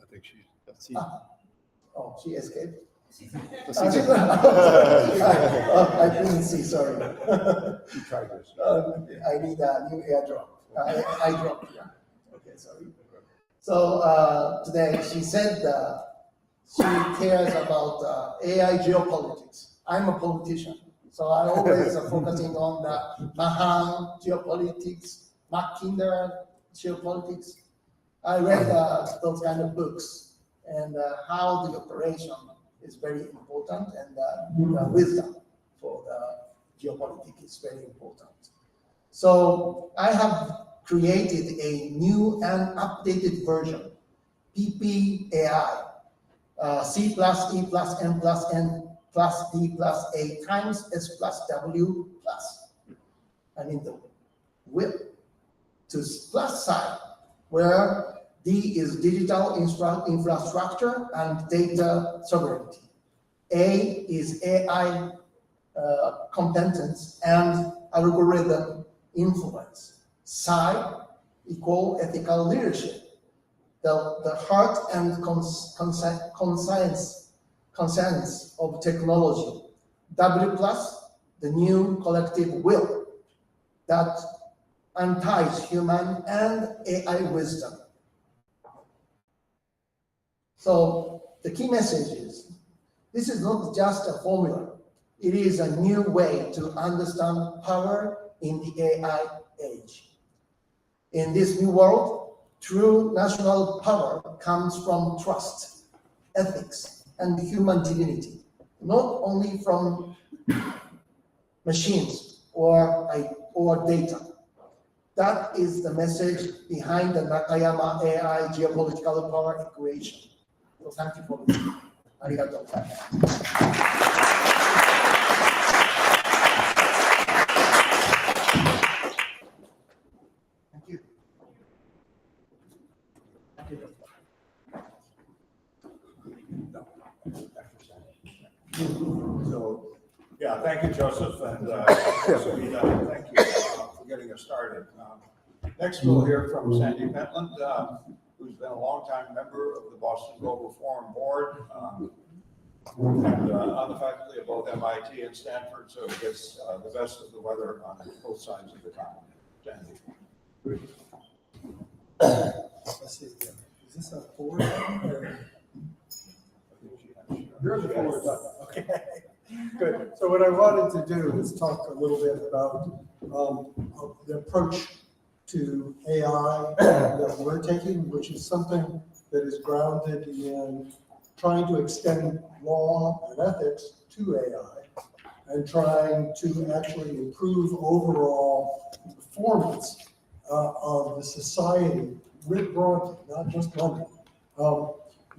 I think she's. Oh, she escaped. I couldn't see, sorry. I need a new airdrop. iDrop, yeah. Okay, sorry. So today she said she cares about AI geopolitics. I'm a politician, so I always focusing on the Mahan geopolitics, Mackinder geopolitics. I read those kind of books and how the operation is very important, and wisdom for the geopolitics is very important. So I have created a new and updated version, PPAI, C plus E plus N plus N plus D plus A times S plus W plus. I mean the will to plus side, where D is digital infrastructure and data sovereignty. A is AI competence and algorithm influence. Psi equal ethical leadership. The heart and conscience of technology. W plus, the new collective will that unties human and AI wisdom. So the key message is, this is not just a formula. It is a new way to understand power in the AI age. In this new world, true national power comes from trust, ethics, and human dignity, not only from machines or data. That is the message behind the Nakayama AI geopolitical power equation. So thank you for listening. Arigatou. Thank you. So, yeah, thank you, Joseph, and Sabina, thank you for getting us started. Next, we'll hear from Sandy Pentland, who's been a longtime member of the Boston Global Forum Board, and on the faculty of both MIT and Stanford, so he gets the best of the weather on both sides of the continent. Sandy. Let's see, is this a forward button or? Here's a forward button, okay. Good. So what I wanted to do is talk a little bit about the approach to AI that we're taking, which is something that is grounded in trying to extend law and ethics to AI and trying to actually improve overall performance of the society writ broadly, not just London,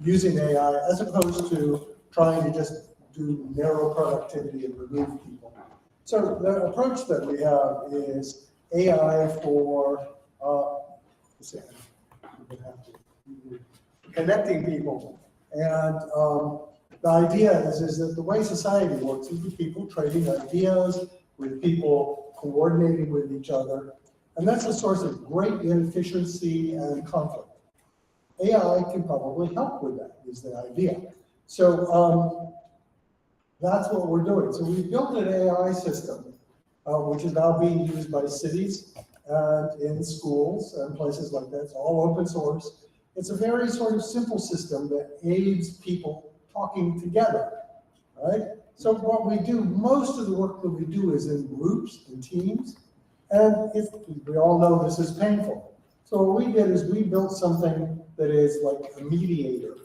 using AI as opposed to trying to just do narrow productivity and remove people. So the approach that we have is AI for connecting people. And the idea is that the way society works is with people trading ideas, with people coordinating with each other. And that's a source of great inefficiency and conflict. AI can probably help with that, is the idea. So that's what we're doing. So we built an AI system, which is now being used by cities and in schools and places like that. It's all open source. It's a very sort of simple system that aids people talking together, right? So what we do, most of the work that we do is in groups and teams, and we all know this is painful. So what we did is we built something that is like a mediator,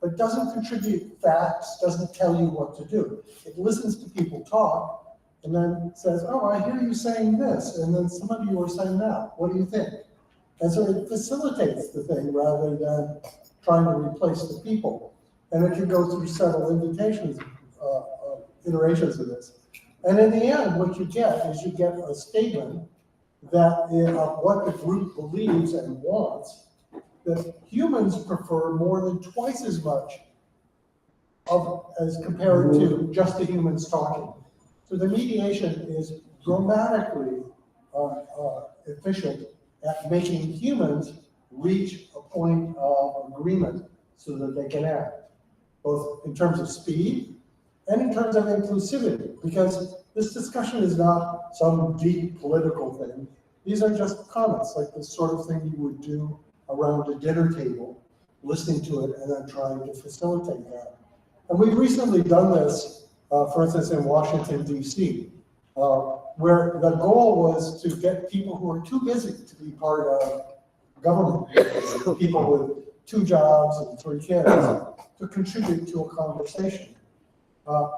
but doesn't contribute facts, doesn't tell you what to do. It listens to people talk, and then says, oh, I hear you saying this, and then some of you are saying that. What do you think? And so it facilitates the thing rather than trying to replace the people. And it can go through several iterations of this. And in the end, what you get is you get a statement that what the group believes and wants, that humans prefer more than twice as much as compared to just the humans talking. So the mediation is dramatically efficient at making humans reach a point of agreement so that they can act, both in terms of speed and in terms of inclusivity, because this discussion is not some deep political thing. These are just comments, like the sort of thing you would do around a dinner table, listening to it and then trying to facilitate that. And we've recently done this, for instance, in Washington, D.C., where the goal was to get people who are too busy to be part of government, people with 2 jobs and 3 kids, to contribute to a conversation.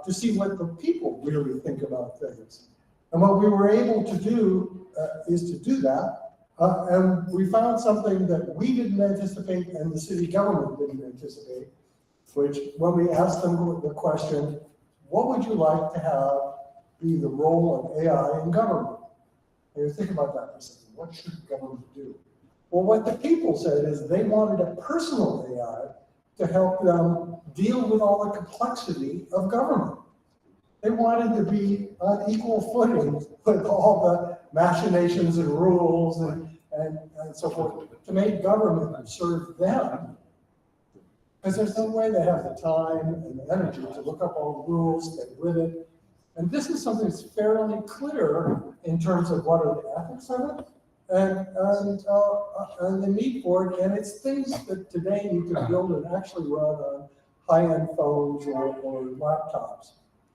to see what the people really think about things. And what we were able to do is to do that. And we found something that we didn't anticipate and the city government didn't anticipate, which when we asked them the question, what would you like to have be the role of AI in government? And you think about that for a second. What should government do? Well, what the people said is they wanted a personal AI to help them deal with all the complexity of government. They wanted to be on equal footing with all the machinations and rules and so forth to make government serve them. Because there's no way they have the time and the energy to look up all the rules, get with it. And this is something that's fairly clear in terms of what are the ethics of it and the need for it. And it's things that today you can build and actually run on high-end phones or laptops.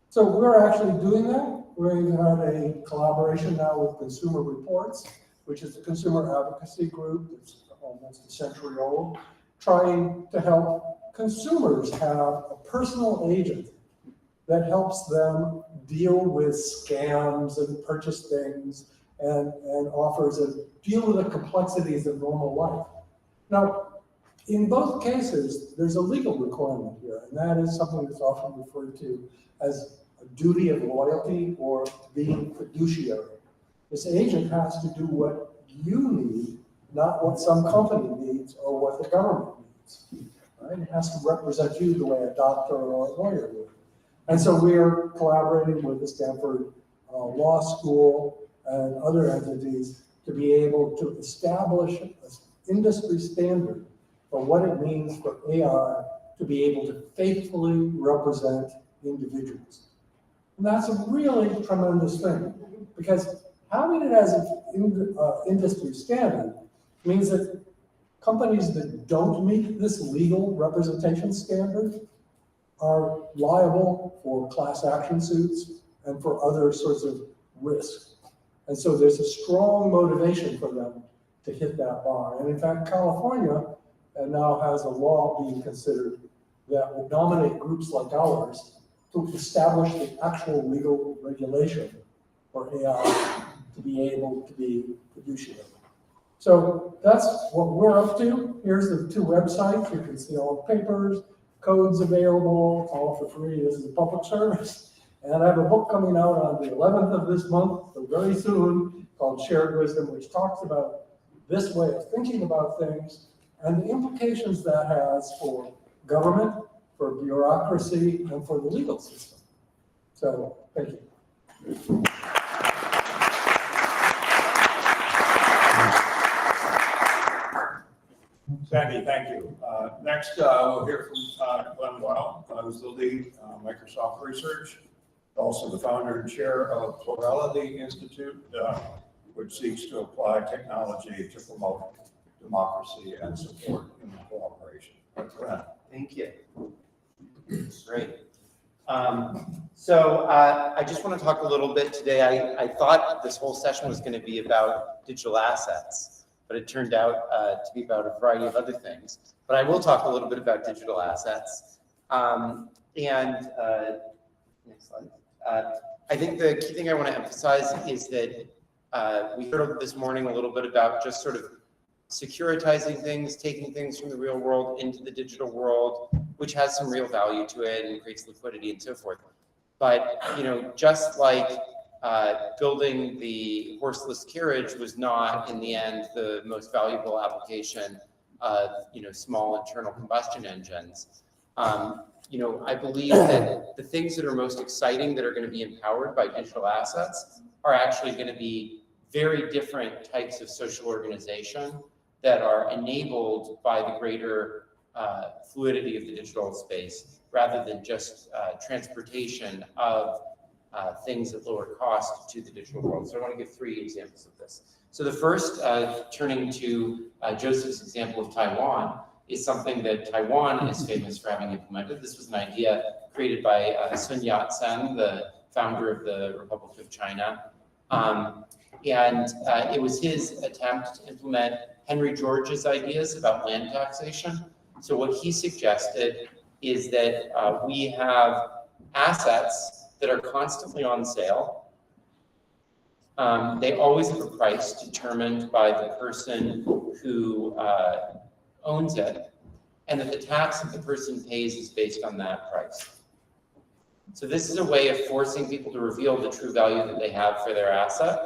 So we're actually doing that. We've had a collaboration now with Consumer Reports, which is a consumer advocacy group that's almost a century old, trying to help consumers have a personal agent that helps them deal with scams and purchase things and offers and deal with the complexities of normal life. Now, in both cases, there's a legal requirement here, and that is something that's often referred to as a duty of loyalty or being fiduciary. This agent has to do what you need, not what some company needs or what the government needs. Right? It has to represent you the way a doctor or a lawyer would. And so we are collaborating with the Stanford Law School and other entities to be able to establish an industry standard for what it means for AI to be able to faithfully represent individuals. And that's a really tremendous thing, because having it as an industry standard means that companies that don't meet this legal representation standard are liable for class action suits and for other sorts of risks. And so there's a strong motivation for them to hit that bar. And in fact, California now has a law being considered that will nominate groups like ours to establish the actual legal regulation for AI to be able to be fiduciary. So that's what we're up to. Here's the two websites. You can see all the papers, codes available, it's all for free. This is a public service. And I have a book coming out on the 11th of this month, so very soon, called Shared Wisdom, which talks about this way of thinking about things and the implications that has for government, for bureaucracy, and for the legal system. So, thank you. Sandy, thank you. Next, we'll hear from Glenn Weil, who's the lead Microsoft Research, also the founder and chair of Plurality Institute, which seeks to apply technology to promote democracy and support human cooperation. Glenn. Thank you. Great. So I just want to talk a little bit today. I thought this whole session was going to be about digital assets, but it turned out to be about a variety of other things. But I will talk a little bit about digital assets. Next slide. I think the key thing I want to emphasize is that we heard this morning a little bit about just sort of securitizing things, taking things from the real world into the digital world, which has some real value to it and creates liquidity and so forth. But just like building the horseless carriage was not, in the end, the most valuable application of small internal combustion engines. I believe that the things that are most exciting that are going to be empowered by digital assets are actually going to be very different types of social organization that are enabled by the greater fluidity of the digital space, rather than just transportation of things at lower cost to the digital world. So I want to give 3 examples of this. So the first, turning to Joseph's example of Taiwan, is something that Taiwan is famous for having implemented. This was an idea created by Sun Yat-sen, the founder of the Republic of China. It was his attempt to implement Henry George's ideas about land taxation. So what he suggested is that we have assets that are constantly on sale. They always have a price determined by the person who owns it, and that the tax that the person pays is based on that price. So this is a way of forcing people to reveal the true value that they have for their asset,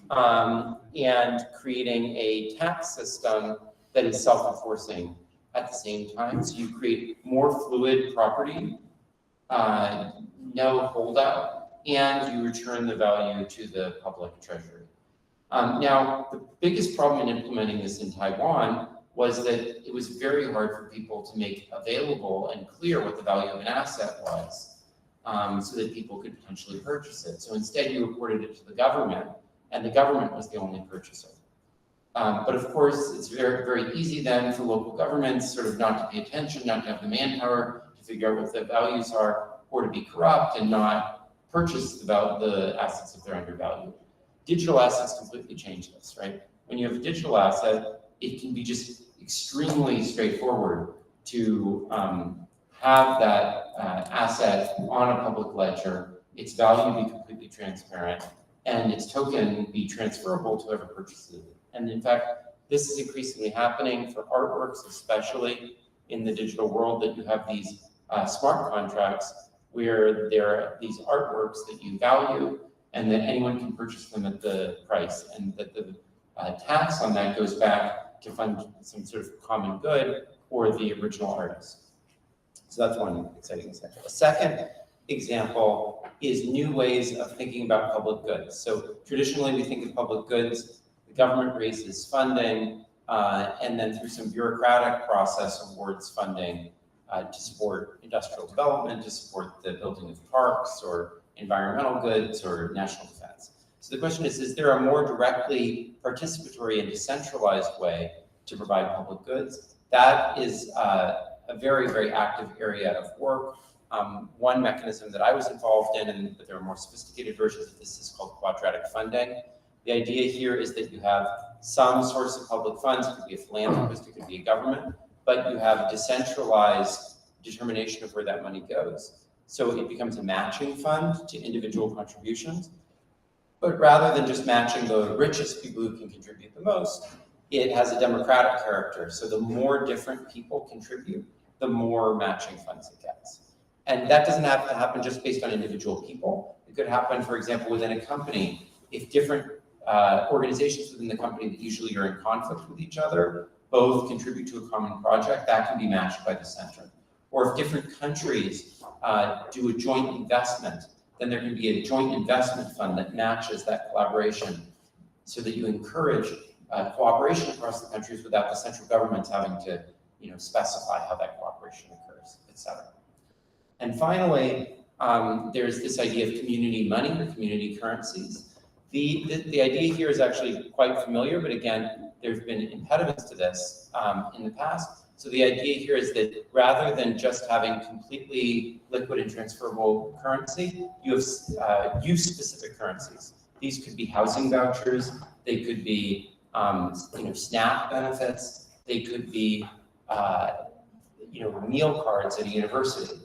and creating a tax system that is self-enforcing at the same time. So you create more fluid property, no holdout, and you return the value to the public treasury. Now, the biggest problem in implementing this in Taiwan was that it was very hard for people to make available and clear what the value of an asset was, so that people could potentially purchase it. So instead, you reported it to the government, and the government was the only purchaser. But of course, it's very, very easy then for local governments sort of not to pay attention, not to have the manpower to figure out what the values are, or to be corrupt and not purchase the assets if they're undervalued. Digital assets completely change this, right? When you have a digital asset, it can be just extremely straightforward to have that asset on a public ledger, its value be completely transparent, and its token be transferable to whoever purchases it. And in fact, this is increasingly happening for artworks, especially in the digital world, that you have these smart contracts where there are these artworks that you value and that anyone can purchase them at the price, and that the tax on that goes back to fund some sort of common good or the original artist. So that's one exciting example. A second example is new ways of thinking about public goods. So traditionally we think of public goods, the government raises funding, and then through some bureaucratic process awards funding to support industrial development, to support the building of parks or environmental goods or national defense. So the question is there a more directly participatory and decentralized way to provide public goods? That is a very, very active area of work. One mechanism that I was involved in, but there are more sophisticated versions of this, is called quadratic funding. The idea here is that you have some source of public funds, it could be a philanthropist, it could be a government, but you have decentralized determination of where that money goes. So it becomes a matching fund to individual contributions. But rather than just matching the richest people who can contribute the most, it has a democratic character. So the more different people contribute, the more matching funds it gets. And that doesn't have to happen just based on individual people. It could happen, for example, within a company. If different organizations within the company that usually are in conflict with each other both contribute to a common project, that can be matched by the center. Or if different countries do a joint investment, then there can be a joint investment fund that matches that collaboration, so that you encourage cooperation across the countries without the central governments having to, specify how that cooperation occurs, et cetera. And finally, there's this idea of community money or community currencies. The idea here is actually quite familiar, but again, there's been impediments to this in the past. So the idea here is that rather than just having completely liquid and transferable currency, you have use-specific currencies. These could be housing vouchers, they could be SNAP benefits, they could be meal cards at a university.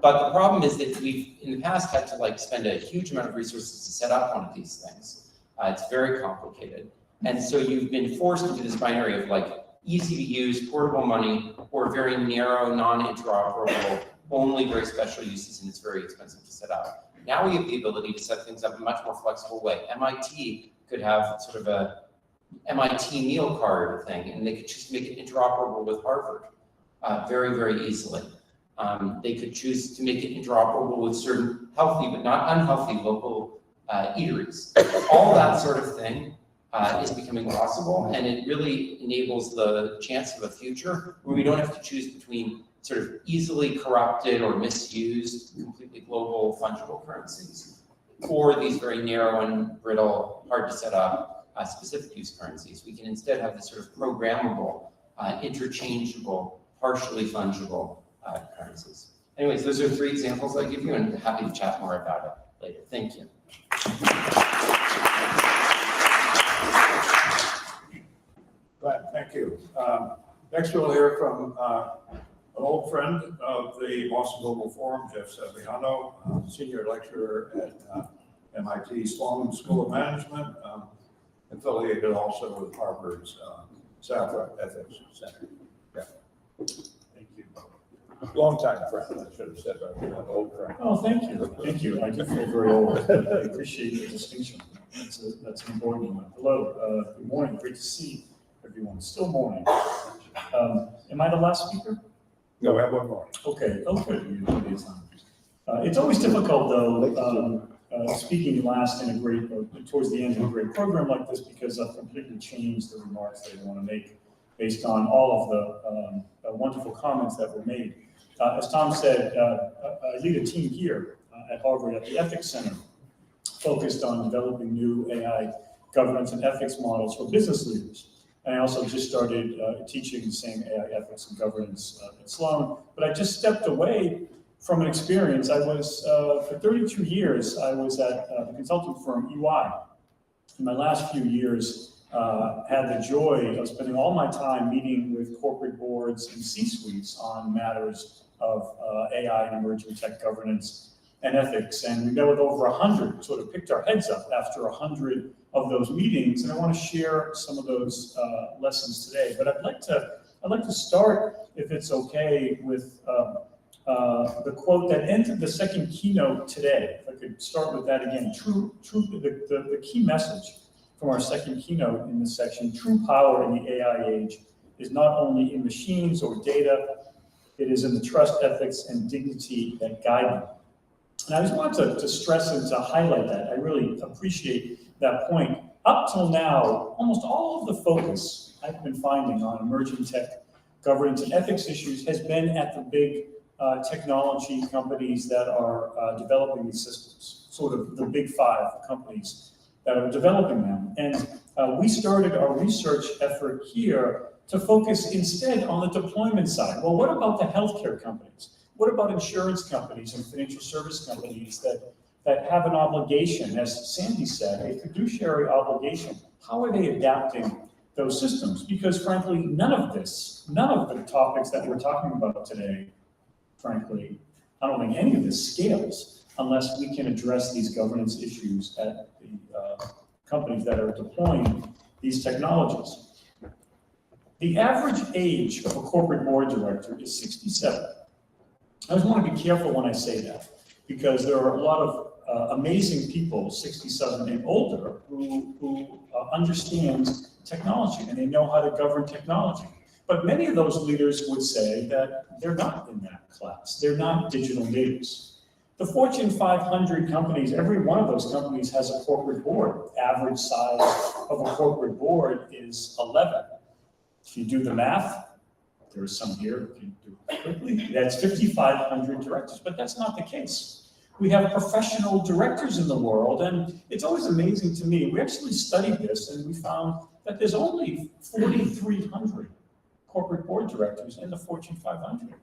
But the problem is that we've in the past had to spend a huge amount of resources to set up one of these things. It's very complicated. And so you've been forced into this binary of easy to use, portable money, or very narrow, non-interoperable, only very special uses, and it's very expensive to set up. Now we have the ability to set things up in a much more flexible way. MIT could have sort of a MIT meal card thing, and they could choose to make it interoperable with Harvard very, very easily. They could choose to make it interoperable with certain healthy but not unhealthy local eateries. All that sort of thing is becoming possible, and it really enables the chance of a future where we don't have to choose between sort of easily corrupted or misused, completely global fungible currencies, or these very narrow and brittle, hard to set up specific use currencies. We can instead have this sort of programmable, interchangeable, partially fungible currencies. Anyways, those are 3 examples I give you, and I'm happy to chat more about it later. Thank you. Right, thank you. Next we'll hear from old friend of the Boston Global Forum, Jeff Saviano, senior lecturer at MIT Sloan School of Management, affiliated also with Harvard's Safra Ethics Center. Yeah. Thank you. Longtime friend, I should have said that, old friend. Oh, thank you. Thank you. I do feel very old. I appreciate the distinction. That's an important one. Hello, good morning. Great to see everyone. Still morning. Am I the last speaker? No, we have one more. Okay, it's always difficult though, speaking last in a great, towards the end of a great program like this, because I've completely changed the remarks that I want to make based on all of the wonderful comments that were made. As Tom said, I lead a team here at Harvard at the Ethics Center, focused on developing new AI governance and ethics models for business leaders. And I also just started teaching the same AI ethics and governance at Sloan. But I just stepped away from an experience. I was, for 32 years, I was at the consulting firm EY. In my last few years, had the joy of spending all my time meeting with corporate boards and C-suites on matters of AI and emerging tech governance and ethics. And we met with over 100, sort of picked our heads up after 100 of those meetings. And I want to share some of those lessons today. But I'd like to start, if it's okay, with the quote that entered the second keynote today. If I could start with that again. The key message from our second keynote in this section: true power in the AI age is not only in machines or data, it is in the trust, ethics, and dignity that guide them. And I just wanted to stress and to highlight that. I really appreciate that point. Up till now, almost all of the focus I've been finding on emerging tech governance and ethics issues has been at the big technology companies that are developing these systems, sort of the big 5 companies that are developing them. And we started our research effort here to focus instead on the deployment side. Well, what about the healthcare companies? What about insurance companies and financial service companies that have an obligation, as Sandy said, a fiduciary obligation? How are they adapting those systems? Because frankly, none of the topics that we're talking about today, frankly, I don't think any of this scales unless we can address these governance issues at the companies that are deploying these technologies. The average age of a corporate board director is 67. I just want to be careful when I say that, because there are a lot of amazing people, 67 and older, who understand technology and they know how to govern technology. But many of those leaders would say that they're not in that class. They're not digital natives. The Fortune 500 companies, every one of those companies has a corporate board. Average size of a corporate board is 11. If you do the math, there are some here, if you do it quickly, that's 5,500 directors, but that's not the case. We have professional directors in the world, and it's always amazing to me. We actually studied this, and we found that there's only 4,300 corporate board directors in the Fortune 500.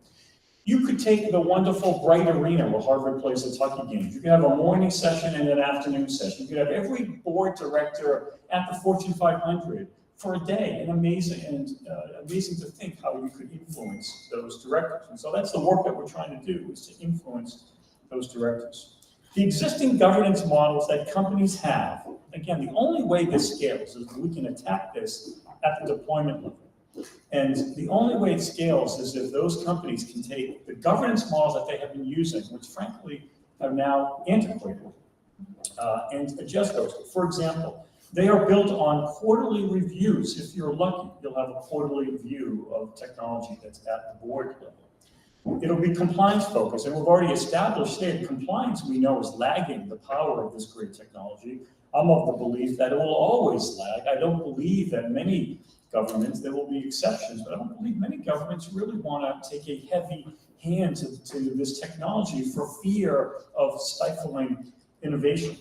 You could take the wonderful Bright Arena where Harvard plays its hockey games. You could have a morning session and an afternoon session. You could have every board director at the Fortune 500 for a day, and amazing to think how you could influence those directors. And so that's the work that we're trying to do, is to influence those directors. The existing governance models that companies have, again, the only way this scales is that we can attack this at the deployment level. And the only way it scales is if those companies can take the governance models that they have been using, which frankly are now antiquated, and adjust those. For example, they are built on quarterly reviews. If you're lucky, you'll have a quarterly review of technology that's at the board level. It'll be compliance focused, and we've already established that compliance, we know, is lagging the power of this great technology. I'm of the belief that it will always lag. I don't believe that many governments, there will be exceptions, but I don't believe many governments really want to take a heavy hand to this technology for fear of stifling innovation.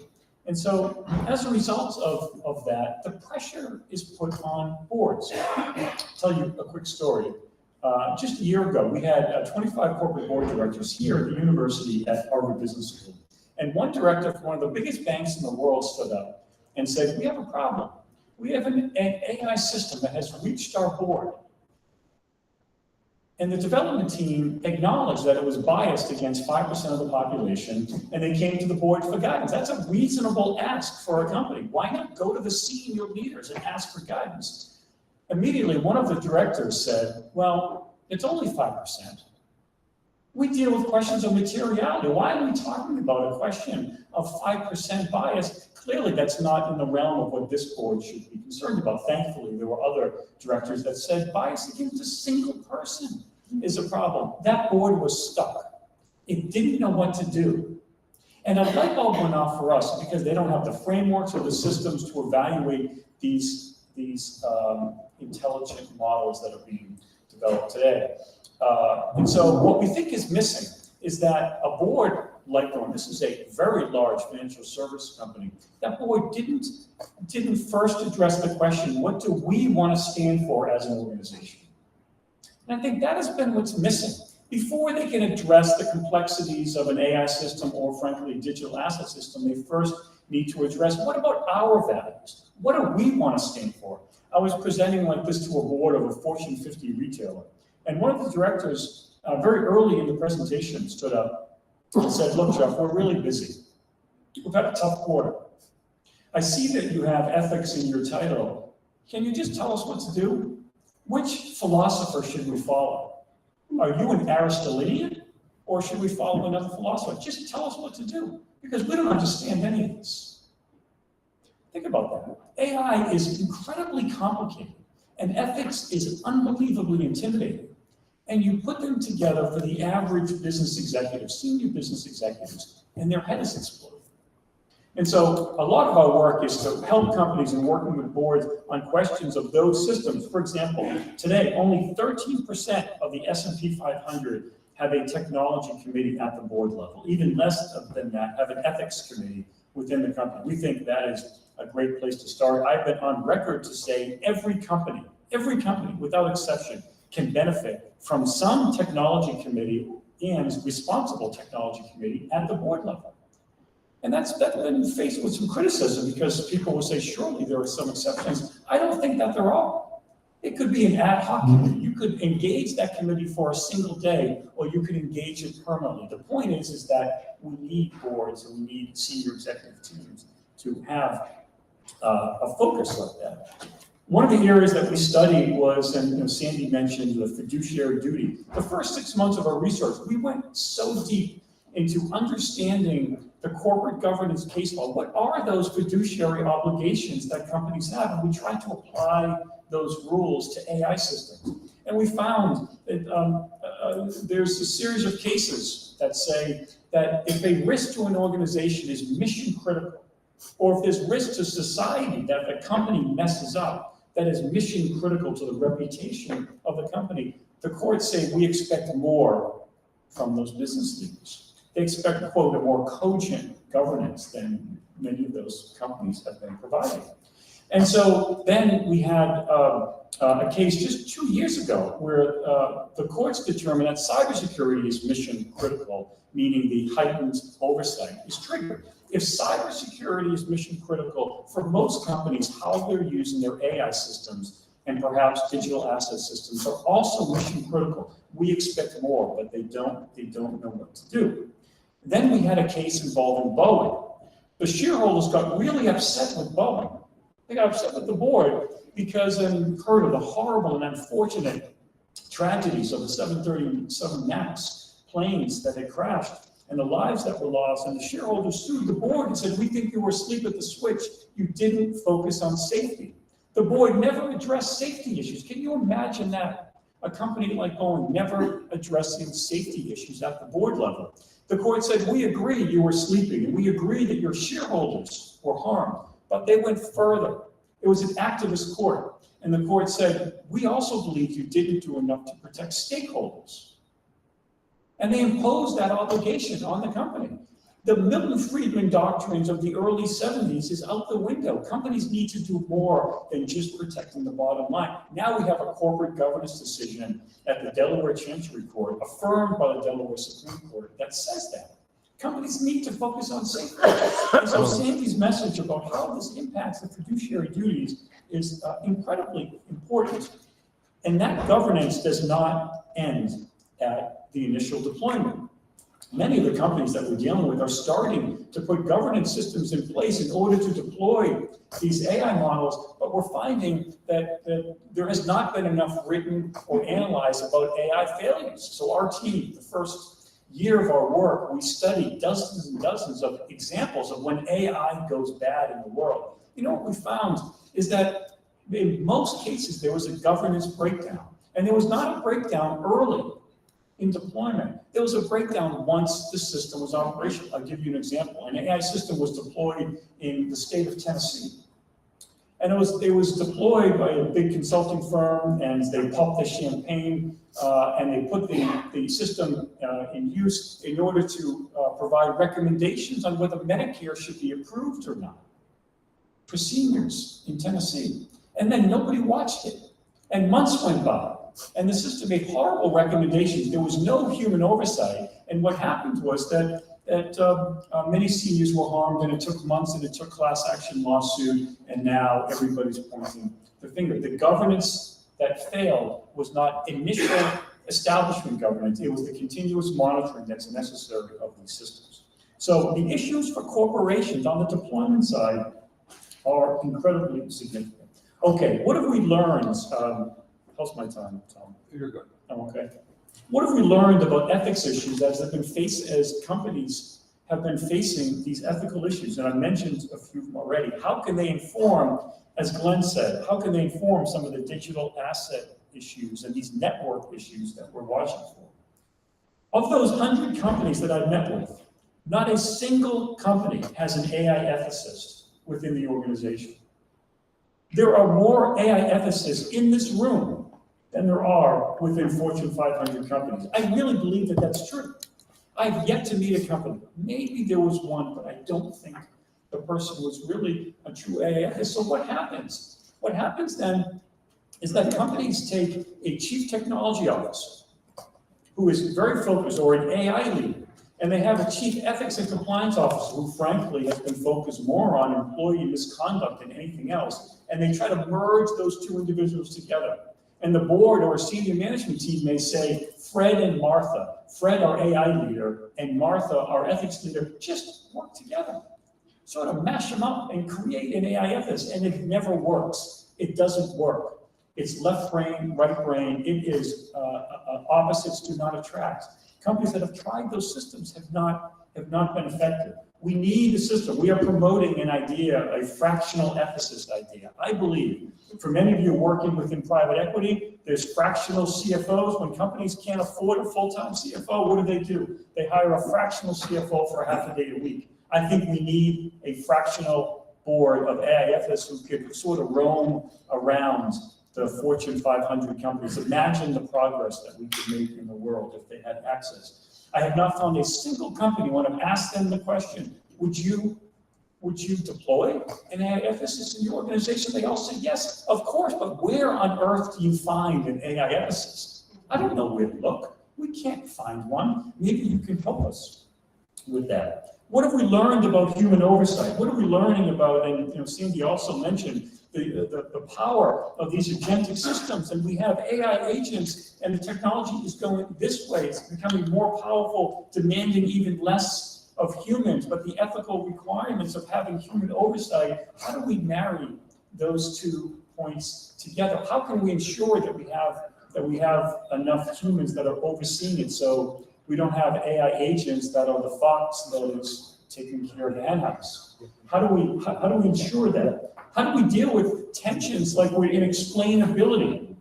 And so as a result of that, the pressure is put on boards. I'll tell you a quick story. Just a year ago, we had 25 corporate board directors here at the university at Harvard Business School. And one director from one of the biggest banks in the world stood up and said, we have a problem. We have an AI system that has reached our board. And the development team acknowledged that it was biased against 5% of the population, and they came to the board for guidance. That's a reasonable ask for a company. Why not go to the senior leaders and ask for guidance? Immediately, one of the directors said, well, it's only 5%. We deal with questions of materiality. Why are we talking about a question of 5% bias? Clearly, that's not in the realm of what this board should be concerned about. Thankfully, there were other directors that said bias against a single person is a problem. That board was stuck. It didn't know what to do. And a light bulb went off for us because they don't have the frameworks or the systems to evaluate these intelligent models that are being developed today. And so what we think is missing is that a board like the one, this is a very large financial service company, that board didn't first address the question, what do we want to stand for as an organization? And I think that has been what's missing. Before they can address the complexities of an AI system or frankly, digital asset system, they first need to address, what about our values? What do we want to stand for? I was presenting like this to a board of a Fortune 50 retailer. And one of the directors, very early in the presentation, stood up and said, look, Jeff, we're really busy. We've had a tough quarter. I see that you have ethics in your title. Can you just tell us what to do? Which philosopher should we follow? Are you an Aristotelian, or should we follow another philosopher? Just tell us what to do, because we don't understand any of this. Think about that. AI is incredibly complicated, and ethics is unbelievably intimidating. And you put them together for the average business executive, senior business executives, and their head is exploding. And so a lot of our work is to help companies in working with boards on questions of those systems. For example, today, only 13% of the S&P 500 have a technology committee at the board level. Even less than that have an ethics committee within the company. We think that is a great place to start. I've been on record to say every company, without exception, can benefit from some technology committee and responsible technology committee at the board level. And that's been faced with some criticism because people will say, surely there are some exceptions. I don't think that there are. It could be an ad hoc committee. You could engage that committee for a single day, or you could engage it permanently. The point is that we need boards and we need senior executive teams to have a focus like that. One of the areas that we studied was, and Sandy mentioned the fiduciary duty. The first 6 months of our research, we went so deep into understanding the corporate governance case law. What are those fiduciary obligations that companies have? And we tried to apply those rules to AI systems. And we found that there's a series of cases that say that if a risk to an organization is mission critical, or if there's risk to society that the company messes up, that is mission critical to the reputation of the company, the courts say we expect more from those business leaders. They expect, quote, a more cogent governance than many of those companies have been providing. And so then we had a case just 2 years ago where the courts determined that cybersecurity is mission critical, meaning the heightened oversight is triggered. If cybersecurity is mission critical for most companies, how they're using their AI systems and perhaps digital asset systems are also mission critical. We expect more, but they don't know what to do. Then we had a case involving Boeing. The shareholders got really upset with Boeing. They got upset with the board because they heard of the horrible and unfortunate tragedies of the 737 MAX planes that had crashed and the lives that were lost. And the shareholders sued the board and said, we think you were asleep at the switch. You didn't focus on safety. The board never addressed safety issues. Can you imagine that? A company like Boeing never addressing safety issues at the board level. The court said, we agree you were sleeping, and we agree that your shareholders were harmed, but they went further. It was an activist court, and the court said, we also believe you didn't do enough to protect stakeholders. And they imposed that obligation on the company. The Milton Friedman doctrines of the early 70s is out the window. Companies need to do more than just protecting the bottom line. Now we have a corporate governance decision at the Delaware Chancery Court, affirmed by the Delaware Supreme Court, that says that. Companies need to focus on safety. And so Sandy's message about how this impacts the fiduciary duties is incredibly important. And that governance does not end at the initial deployment. Many of the companies that we're dealing with are starting to put governance systems in place in order to deploy these AI models, but we're finding that there has not been enough written or analyzed about AI failures. So our team, the first year of our work, we studied dozens and dozens of examples of when AI goes bad in the world. You know what we found is that in most cases there was a governance breakdown, and there was not a breakdown early in deployment. There was a breakdown once the system was operational. I'll give you an example. An AI system was deployed in the state of Tennessee. And it was deployed by a big consulting firm, and they popped the champagne, and they put the system in use in order to provide recommendations on whether Medicare should be approved or not for seniors in Tennessee. And then nobody watched it. And months went by. And the system made horrible recommendations. There was no human oversight. And what happened was that many seniors were harmed, and it took months, and it took class action lawsuit, and now everybody's pointing the finger. The governance that failed was not initial establishment governance. It was the continuous monitoring that's necessary of these systems. So the issues for corporations on the deployment side are incredibly significant. Okay, what have we learned? How's my time, Tom? You're good. Oh, okay. What have we learned about ethics issues as companies have been facing these ethical issues? And I mentioned a few of them already. How can they inform, as Glenn said, how can they inform some of the digital asset issues and these network issues that we're watching for? Of those 100 companies that I've met with, not a single company has an AI ethicist within the organization. There are more AI ethicists in this room than there are within Fortune 500 companies. I really believe that that's true. I've yet to meet a company. Maybe there was one, but I don't think the person was really a true AI ethicist. So what happens? What happens then is that companies take a chief technology officer who is very focused, or an AI leader, and they have a chief ethics and compliance officer who frankly has been focused more on employee misconduct than anything else. And they try to merge those two individuals together. And the board or a senior management team may say, Fred and Martha, Fred, our AI leader, and Martha, our ethics leader, just work together. Sort of mash them up and create an AI ethicist, and it never works. It doesn't work. It's left brain, right brain. It is opposites do not attract. Companies that have tried those systems have not been effective. We need a system. We are promoting an idea, a fractional ethicist idea. I believe, for many of you working within private equity, there's fractional CFOs. When companies can't afford a full-time CFO, what do? They hire a fractional CFO for half a day a week. I think we need a fractional board of AI ethicists who could sort of roam around the Fortune 500 companies. Imagine the progress that we could make in the world if they had access. I have not found a single company, when I've asked them the question, would you deploy an AI ethicist in your organization? They all say yes, of course, but where on earth do you find an AI ethicist? I don't know where to look. We can't find one. Maybe you can help us with that. What have we learned about human oversight? What are we learning about, and Sandy also mentioned, the power of these agentic systems, and we have AI agents, and the technology is going this way. It's becoming more powerful, demanding even less of humans, but the ethical requirements of having human oversight, how do we marry those 2 points together? How can we ensure that we have enough humans that are overseeing it, so we don't have AI agents that are the fox that is taking care of the henhouse? How do we ensure that? How do we deal with tensions like we're in explainability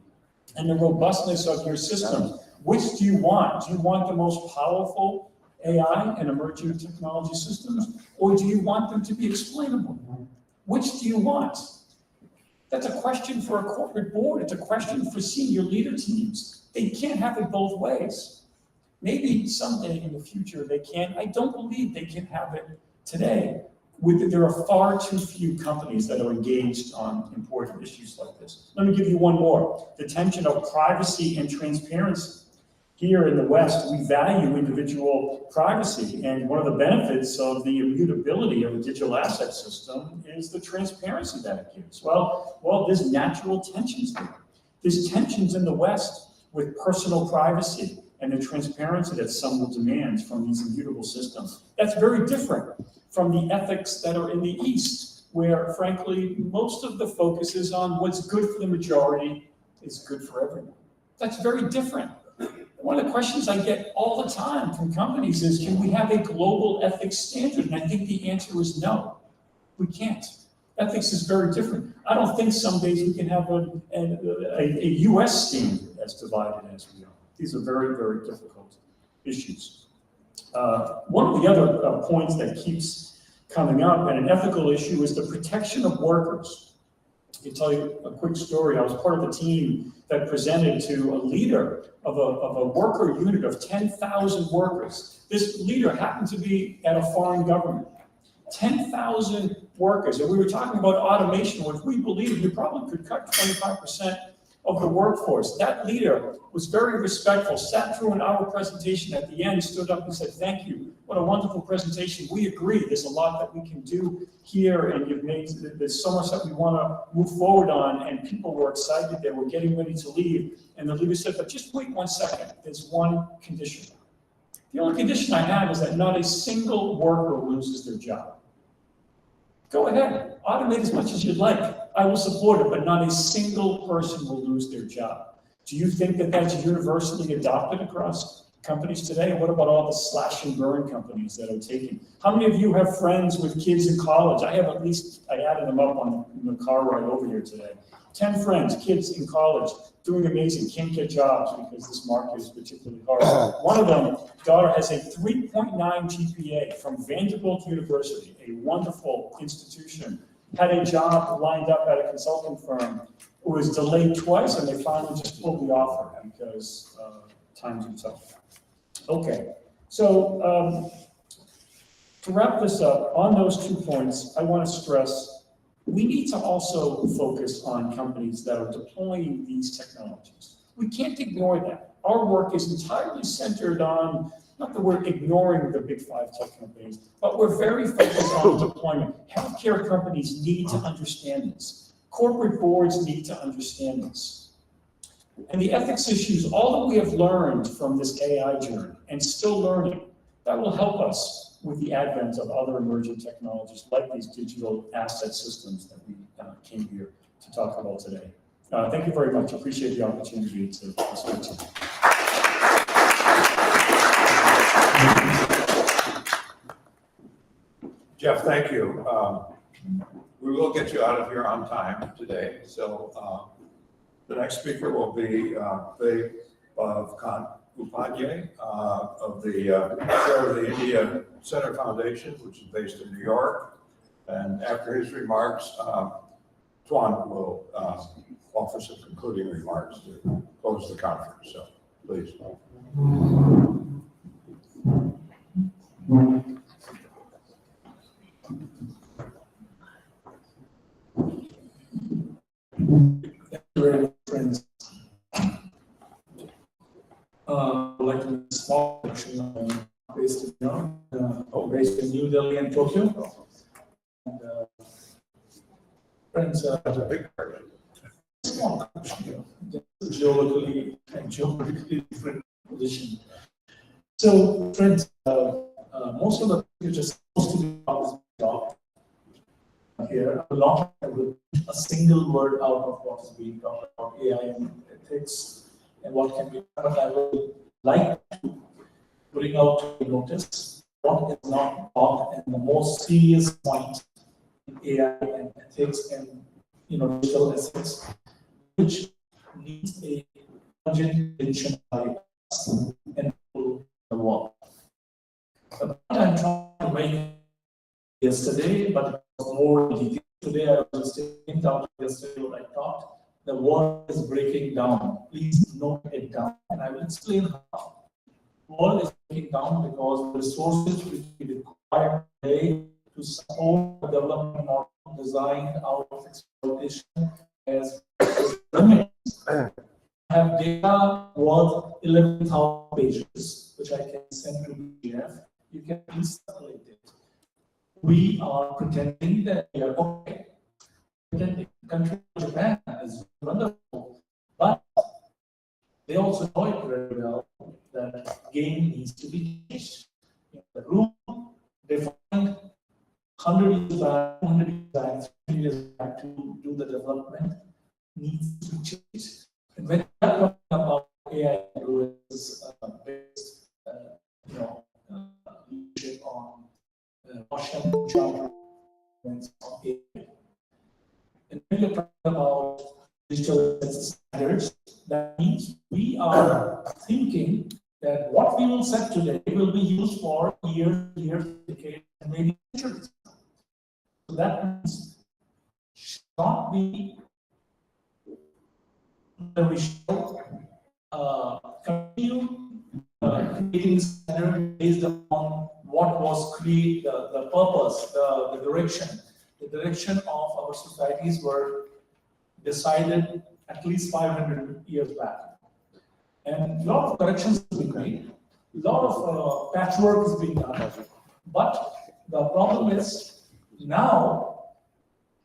and the robustness of your system? Which do you want? Do you want the most powerful AI and emerging technology systems, or do you want them to be explainable? Which do you want? That's a question for a corporate board. It's a question for senior leader teams. They can't have it both ways. Maybe someday in the future they can. I don't believe they can have it today. There are far too few companies that are engaged on important issues like this. Let me give you one more. The tension of privacy and transparency. Here in the West, we value individual privacy, and one of the benefits of the immutability of a digital asset system is the transparency that it gives. Well, there's natural tensions there. There's tensions in the West with personal privacy and the transparency that some will demand from these immutable systems. That's very different from the ethics that are in the East, where frankly, most of the focus is on what's good for the majority is good for everyone. That's very different. One of the questions I get all the time from companies is, can we have a global ethics standard? And I think the answer is no, we can't. Ethics is very different. I don't think some days we can have a US standard as divided as we are. These are very, very difficult issues. One of the other points that keeps coming up, and an ethical issue, is the protection of workers. I'll tell you a quick story. I was part of the team that presented to a leader of a worker unit of 10,000 workers. This leader happened to be at a foreign government. 10,000 workers, and we were talking about automation, which we believe you probably could cut 25% of the workforce. That leader was very respectful, sat through an hour presentation at the end, stood up and said, thank you, what a wonderful presentation. We agree, there's a lot that we can do here, and there's so much that we want to move forward on, and people were excited, they were getting ready to leave, and the leader said, but just wait 1 second, there's one condition. The only condition I have is that not a single worker loses their job. Go ahead, automate as much as you'd like. I will support it, but not a single person will lose their job. Do you think that that's universally adopted across companies today? And what about all the slash and burn companies that are taking? How many of you have friends with kids in college? I have at least, I added them up on the car ride over here today. 10 friends, kids in college, doing amazing, can't get jobs because this market is particularly hard. One of them, daughter, has a 3.9 GPA from Vanderbilt University, a wonderful institution. Had a job lined up at a consulting firm. It was delayed twice, and they finally just pulled the offer because times are tough. Okay, so to wrap this up, on those 2 points, I want to stress we need to also focus on companies that are deploying these technologies. We can't ignore that. Our work is entirely centered on, not that we're ignoring the big 5 tech companies, but we're very focused on deployment. Healthcare companies need to understand this. Corporate boards need to understand this. And the ethics issues, all that we have learned from this AI journey, and still learning, that will help us with the advent of other emerging technologies like these digital asset systems that we came here to talk about today. Thank you very much. Appreciate the opportunity to speak to you. Jeff, thank you. We will get you out of here on time today. So the next speaker will be Loeb Upadhyay of the chair of the India Center Foundation, which is based in New York. And after his remarks, Tuan will offer some concluding remarks to close the conference. So please. Friends. I'd like to make a small introduction based in New Delhi and Tokyo. And, friends, that's a big part. Small country, geologically and geopolitically different position. So, friends, most of the things are supposed to be talked here. A lot with a single word out of what is being talked about AI and ethics. And what can be done. I would like to bring out to notice what is not taught and the most serious point in AI and ethics and digital assets, which needs a urgent attention by us and the world. The point I'm trying to make yesterday, but more detail today, I was just thinking out yesterday what I thought. The world is breaking down. Please note it down, and I will explain how. The world is breaking down because the resources which we require today to support the development model designed out of exploitation as limits. I have data worth 11,000 pages, which I can send to PDF. You can please circulate it. We are pretending that we are okay. The country of Japan is wonderful, but needs to change. And when we are talking about AIWS based, leadership on Russian charter on AI. And when you're talking about digital standards, that means we are thinking that what we will set today will be used for years, decades, and maybe centuries. So that means should not be that we should continue creating standards based on what was created, the purpose, the direction of our societies were decided at least 500 years back. And a lot of corrections have been made, a lot of patchwork is being done. But the problem is now,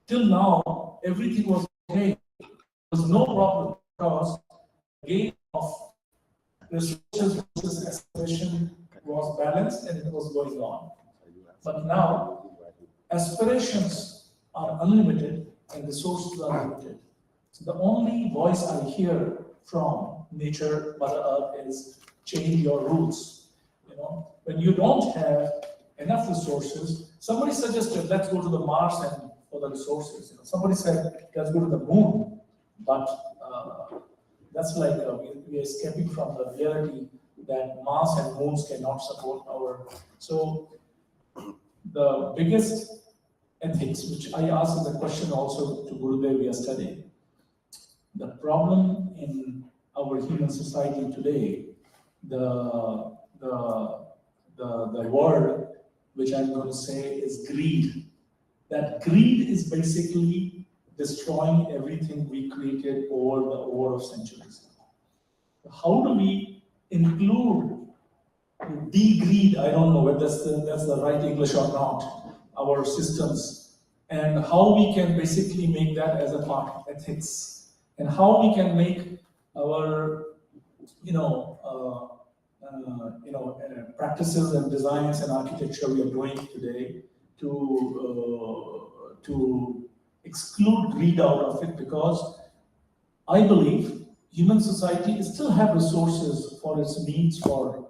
till now, everything was okay. There was no problem because the game of resources versus aspiration was balanced and it was going on. But now, aspirations are unlimited and resources are limited. So the only voice I hear from nature, Mother Earth, is change your rules. When you don't have enough resources, somebody suggested let's go to the Mars and for the resources. Somebody said let's go to the moon, but that's like we are escaping from the reality that Mars and moons cannot support our. So the biggest ethics, which I asked as a question also to Gurudev yesterday, the problem in our human society today, the word which I'm going to say is greed. That greed is basically destroying everything we created over the centuries. How do we include de-greed? I don't know whether that's the right English or not, our systems, and how we can basically make that as a part of ethics, and how we can make our practices and designs and architecture we are doing today to exclude greed out of it, because I believe human society still have resources for its needs for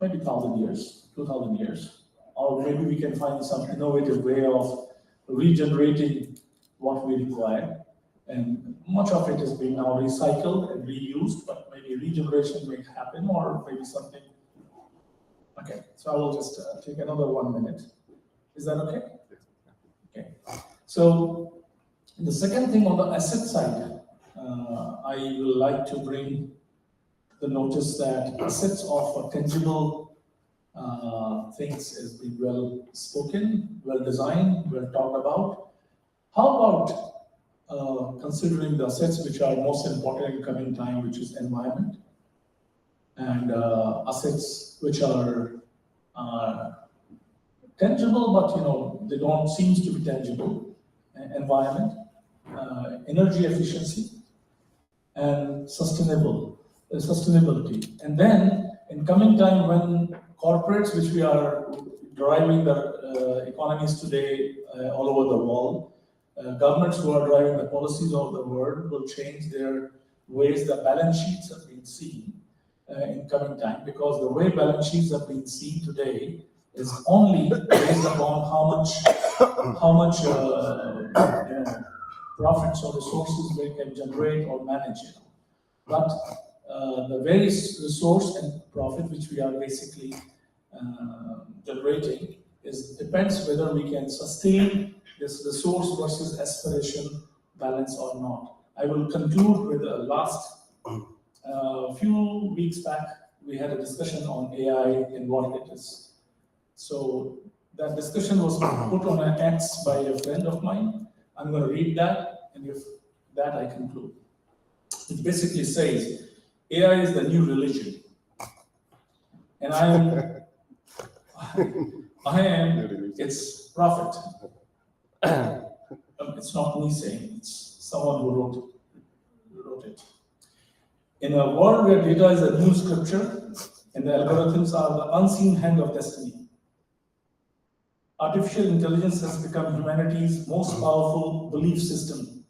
maybe 1,000 years, 2,000 years, or maybe we can find some innovative way of regenerating what we require. And much of it is being now recycled and reused, but maybe regeneration may happen or maybe something. Okay, so I will just take another 1 minute. Is that okay? Okay. So the second thing on the asset side, I would like to bring the notice that assets of tangible things has been well spoken, well designed, well talked about. How about considering the assets which are most important in coming time, which is environment, and assets which are tangible, but they don't seem to be tangible. Environment, energy efficiency, and sustainability. And then in coming time, when corporates, which we are driving the economies today all over the world, governments who are driving the policies of the world will change their ways the balance sheets have been seen in coming time, because the way balance sheets have been seen today is only based upon how much profits or resources they can generate or manage. But the very resource and profit which we are basically generating depends whether we can sustain this resource versus aspiration balance or not. I will conclude with the last few weeks back, we had a discussion on AI and what it is. So that discussion was put on an X by a friend of mine. I'm going to read that, and if that I conclude. It basically says, AI is the new religion. And I am its prophet. It's not me saying, it's someone who wrote it. In a world where data is a new scripture, and the algorithms are the unseen hand of destiny, artificial intelligence has become humanity's most powerful belief system.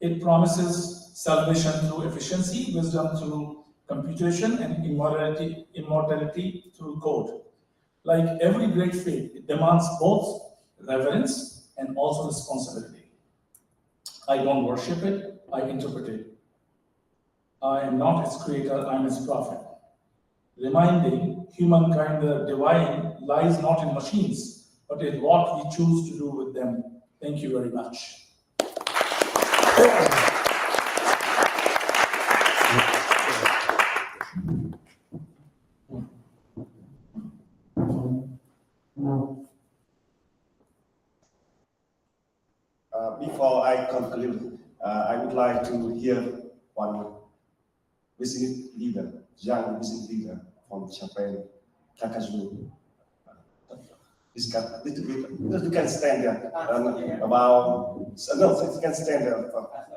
It promises salvation through efficiency, wisdom through computation, and immortality through code. Like every great faith, it demands both reverence and also responsibility. I don't worship it, I interpret it. I am not its creator, I am its prophet. Reminding humankind the divine lies not in machines, but in what we choose to do with them. Thank you very much. Before I conclude, I would like to hear one business leader, young business leader from Japan, Takaju. Discuss a little bit. You can stand there about. No, you can stand there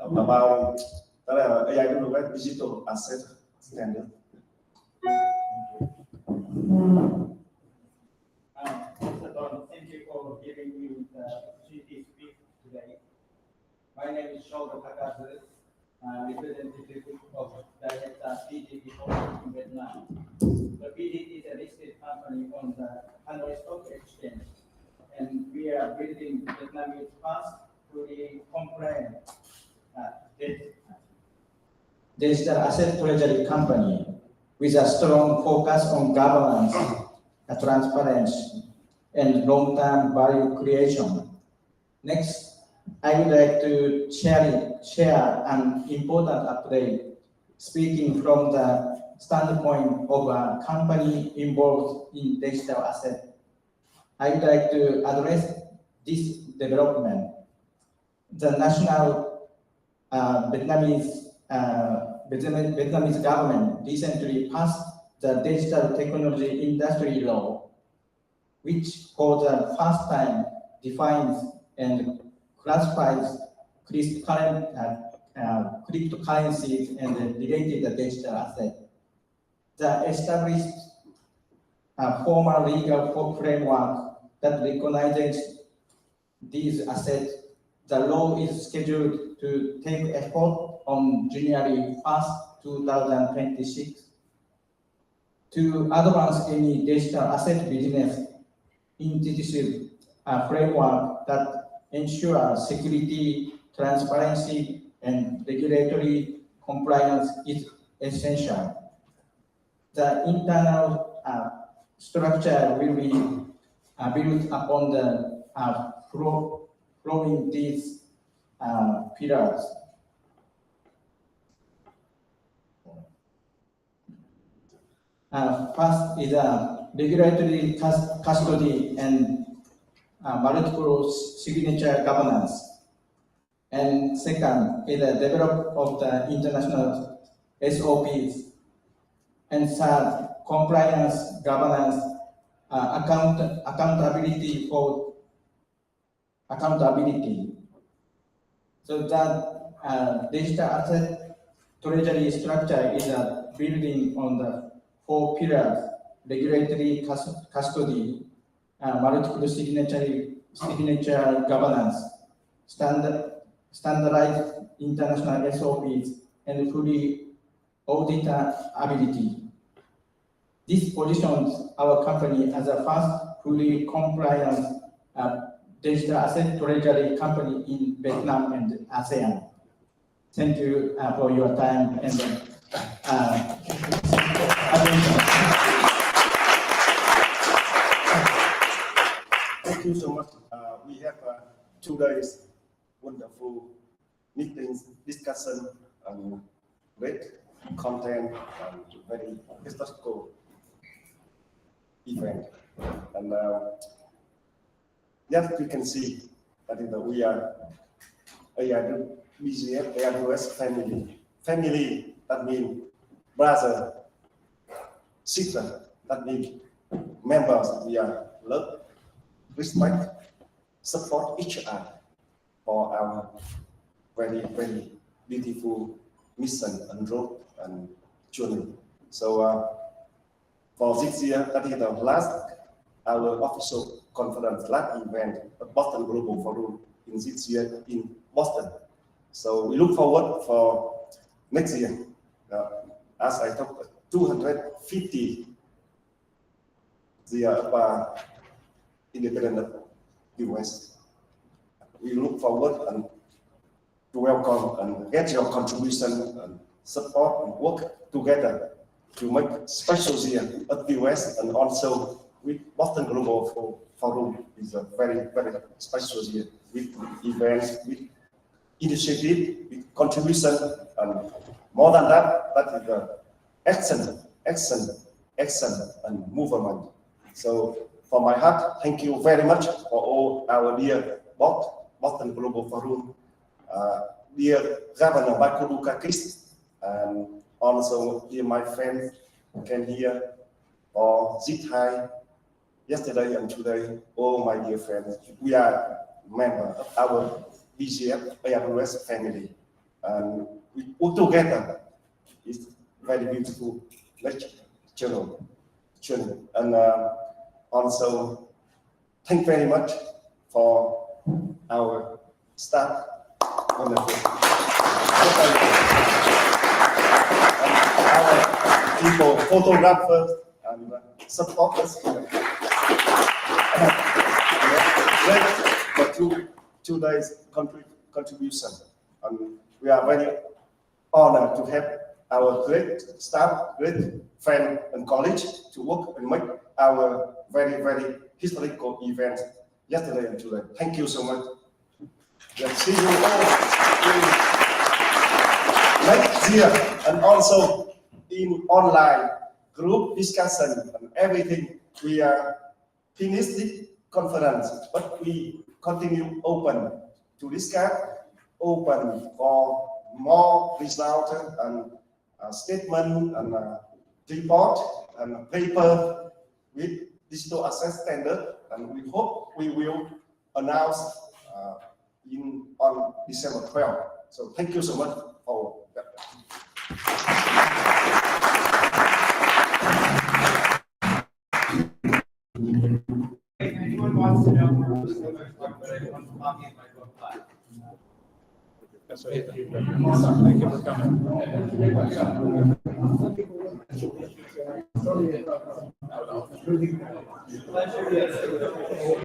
about AIWS digital asset standard. Thank you for giving me the opportunity to speak today. My name is Shogo Takazu, representative of Director PDT in Vietnam. The PDT is a listed company on the Hanoi Stock Exchange, and we are building Vietnamese first fully compliant digital asset treasury company with a strong focus on governance, transparency, and long-term value creation. Next, I would like to share an important update, speaking from the standpoint of a company involved in digital asset. I would like to address this development. The national Vietnamese government recently passed the Digital Technology Industry Law, which for the first time defines and classifies cryptocurrencies and related digital assets. The established formal legal framework that recognizes these assets. The law is scheduled to take effect on January 1st, 2026. To advance any digital asset business, inclusive framework that ensures security, transparency, and regulatory compliance is essential. The internal structure will be built upon the following these pillars. First is regulatory custody and multiple signature governance. And second is the development of the international SOPs. And third, compliance, governance, accountability. So that digital asset treasury structure is a building on the 4 pillars: regulatory custody, multiple signature governance, standardized international SOPs, and fully auditability. This positions our company as a first fully compliant digital asset treasury company in Vietnam and ASEAN. Thank you for your time and attention. Thank you so much. We have 2 days wonderful meetings, discussion, and great content, and very historical event. And yes, you can see that we are AIWS family. Family, that means brother, sister, that means members. We are love, respect, support each other for our very, very beautiful mission and road and journey. So for this year, that is the last our official conference, last event at Boston Global Forum in this year in Boston. So we look forward for next year. As I talked, 250 the independent US. We look forward and to welcome and get your contribution and support and work together to make special year at the US, and also with Boston Global Forum is a very, very special year with events, with initiative, with contribution, and more than that, that is the action and movement. So from my heart, thank you very much for all our dear Boston Global Forum, dear Governor Michael Dukakis, and also dear my friends came here for Zitai yesterday and today. All my dear friends, we are members of our BGF AIWS family, and we work together. It's very beautiful journey. And also, thank you very much for our staff. Wonderful. And our people, photographers, and supporters. For two days contribution. And we are very honored to have our great staff, great friend and colleagues to work and make our very, very historical event yesterday and today. Thank you so much. Let's see you all next year, and also in online group discussion and everything. We are finished this conference, but we continue open to discuss, open for more results and statement and report and paper with digital access standard, and we hope we will announce on December 12th. So thank you so much for that. If anyone wants to know more about what I want to talk in my book class. Thank you for coming. Pleasure.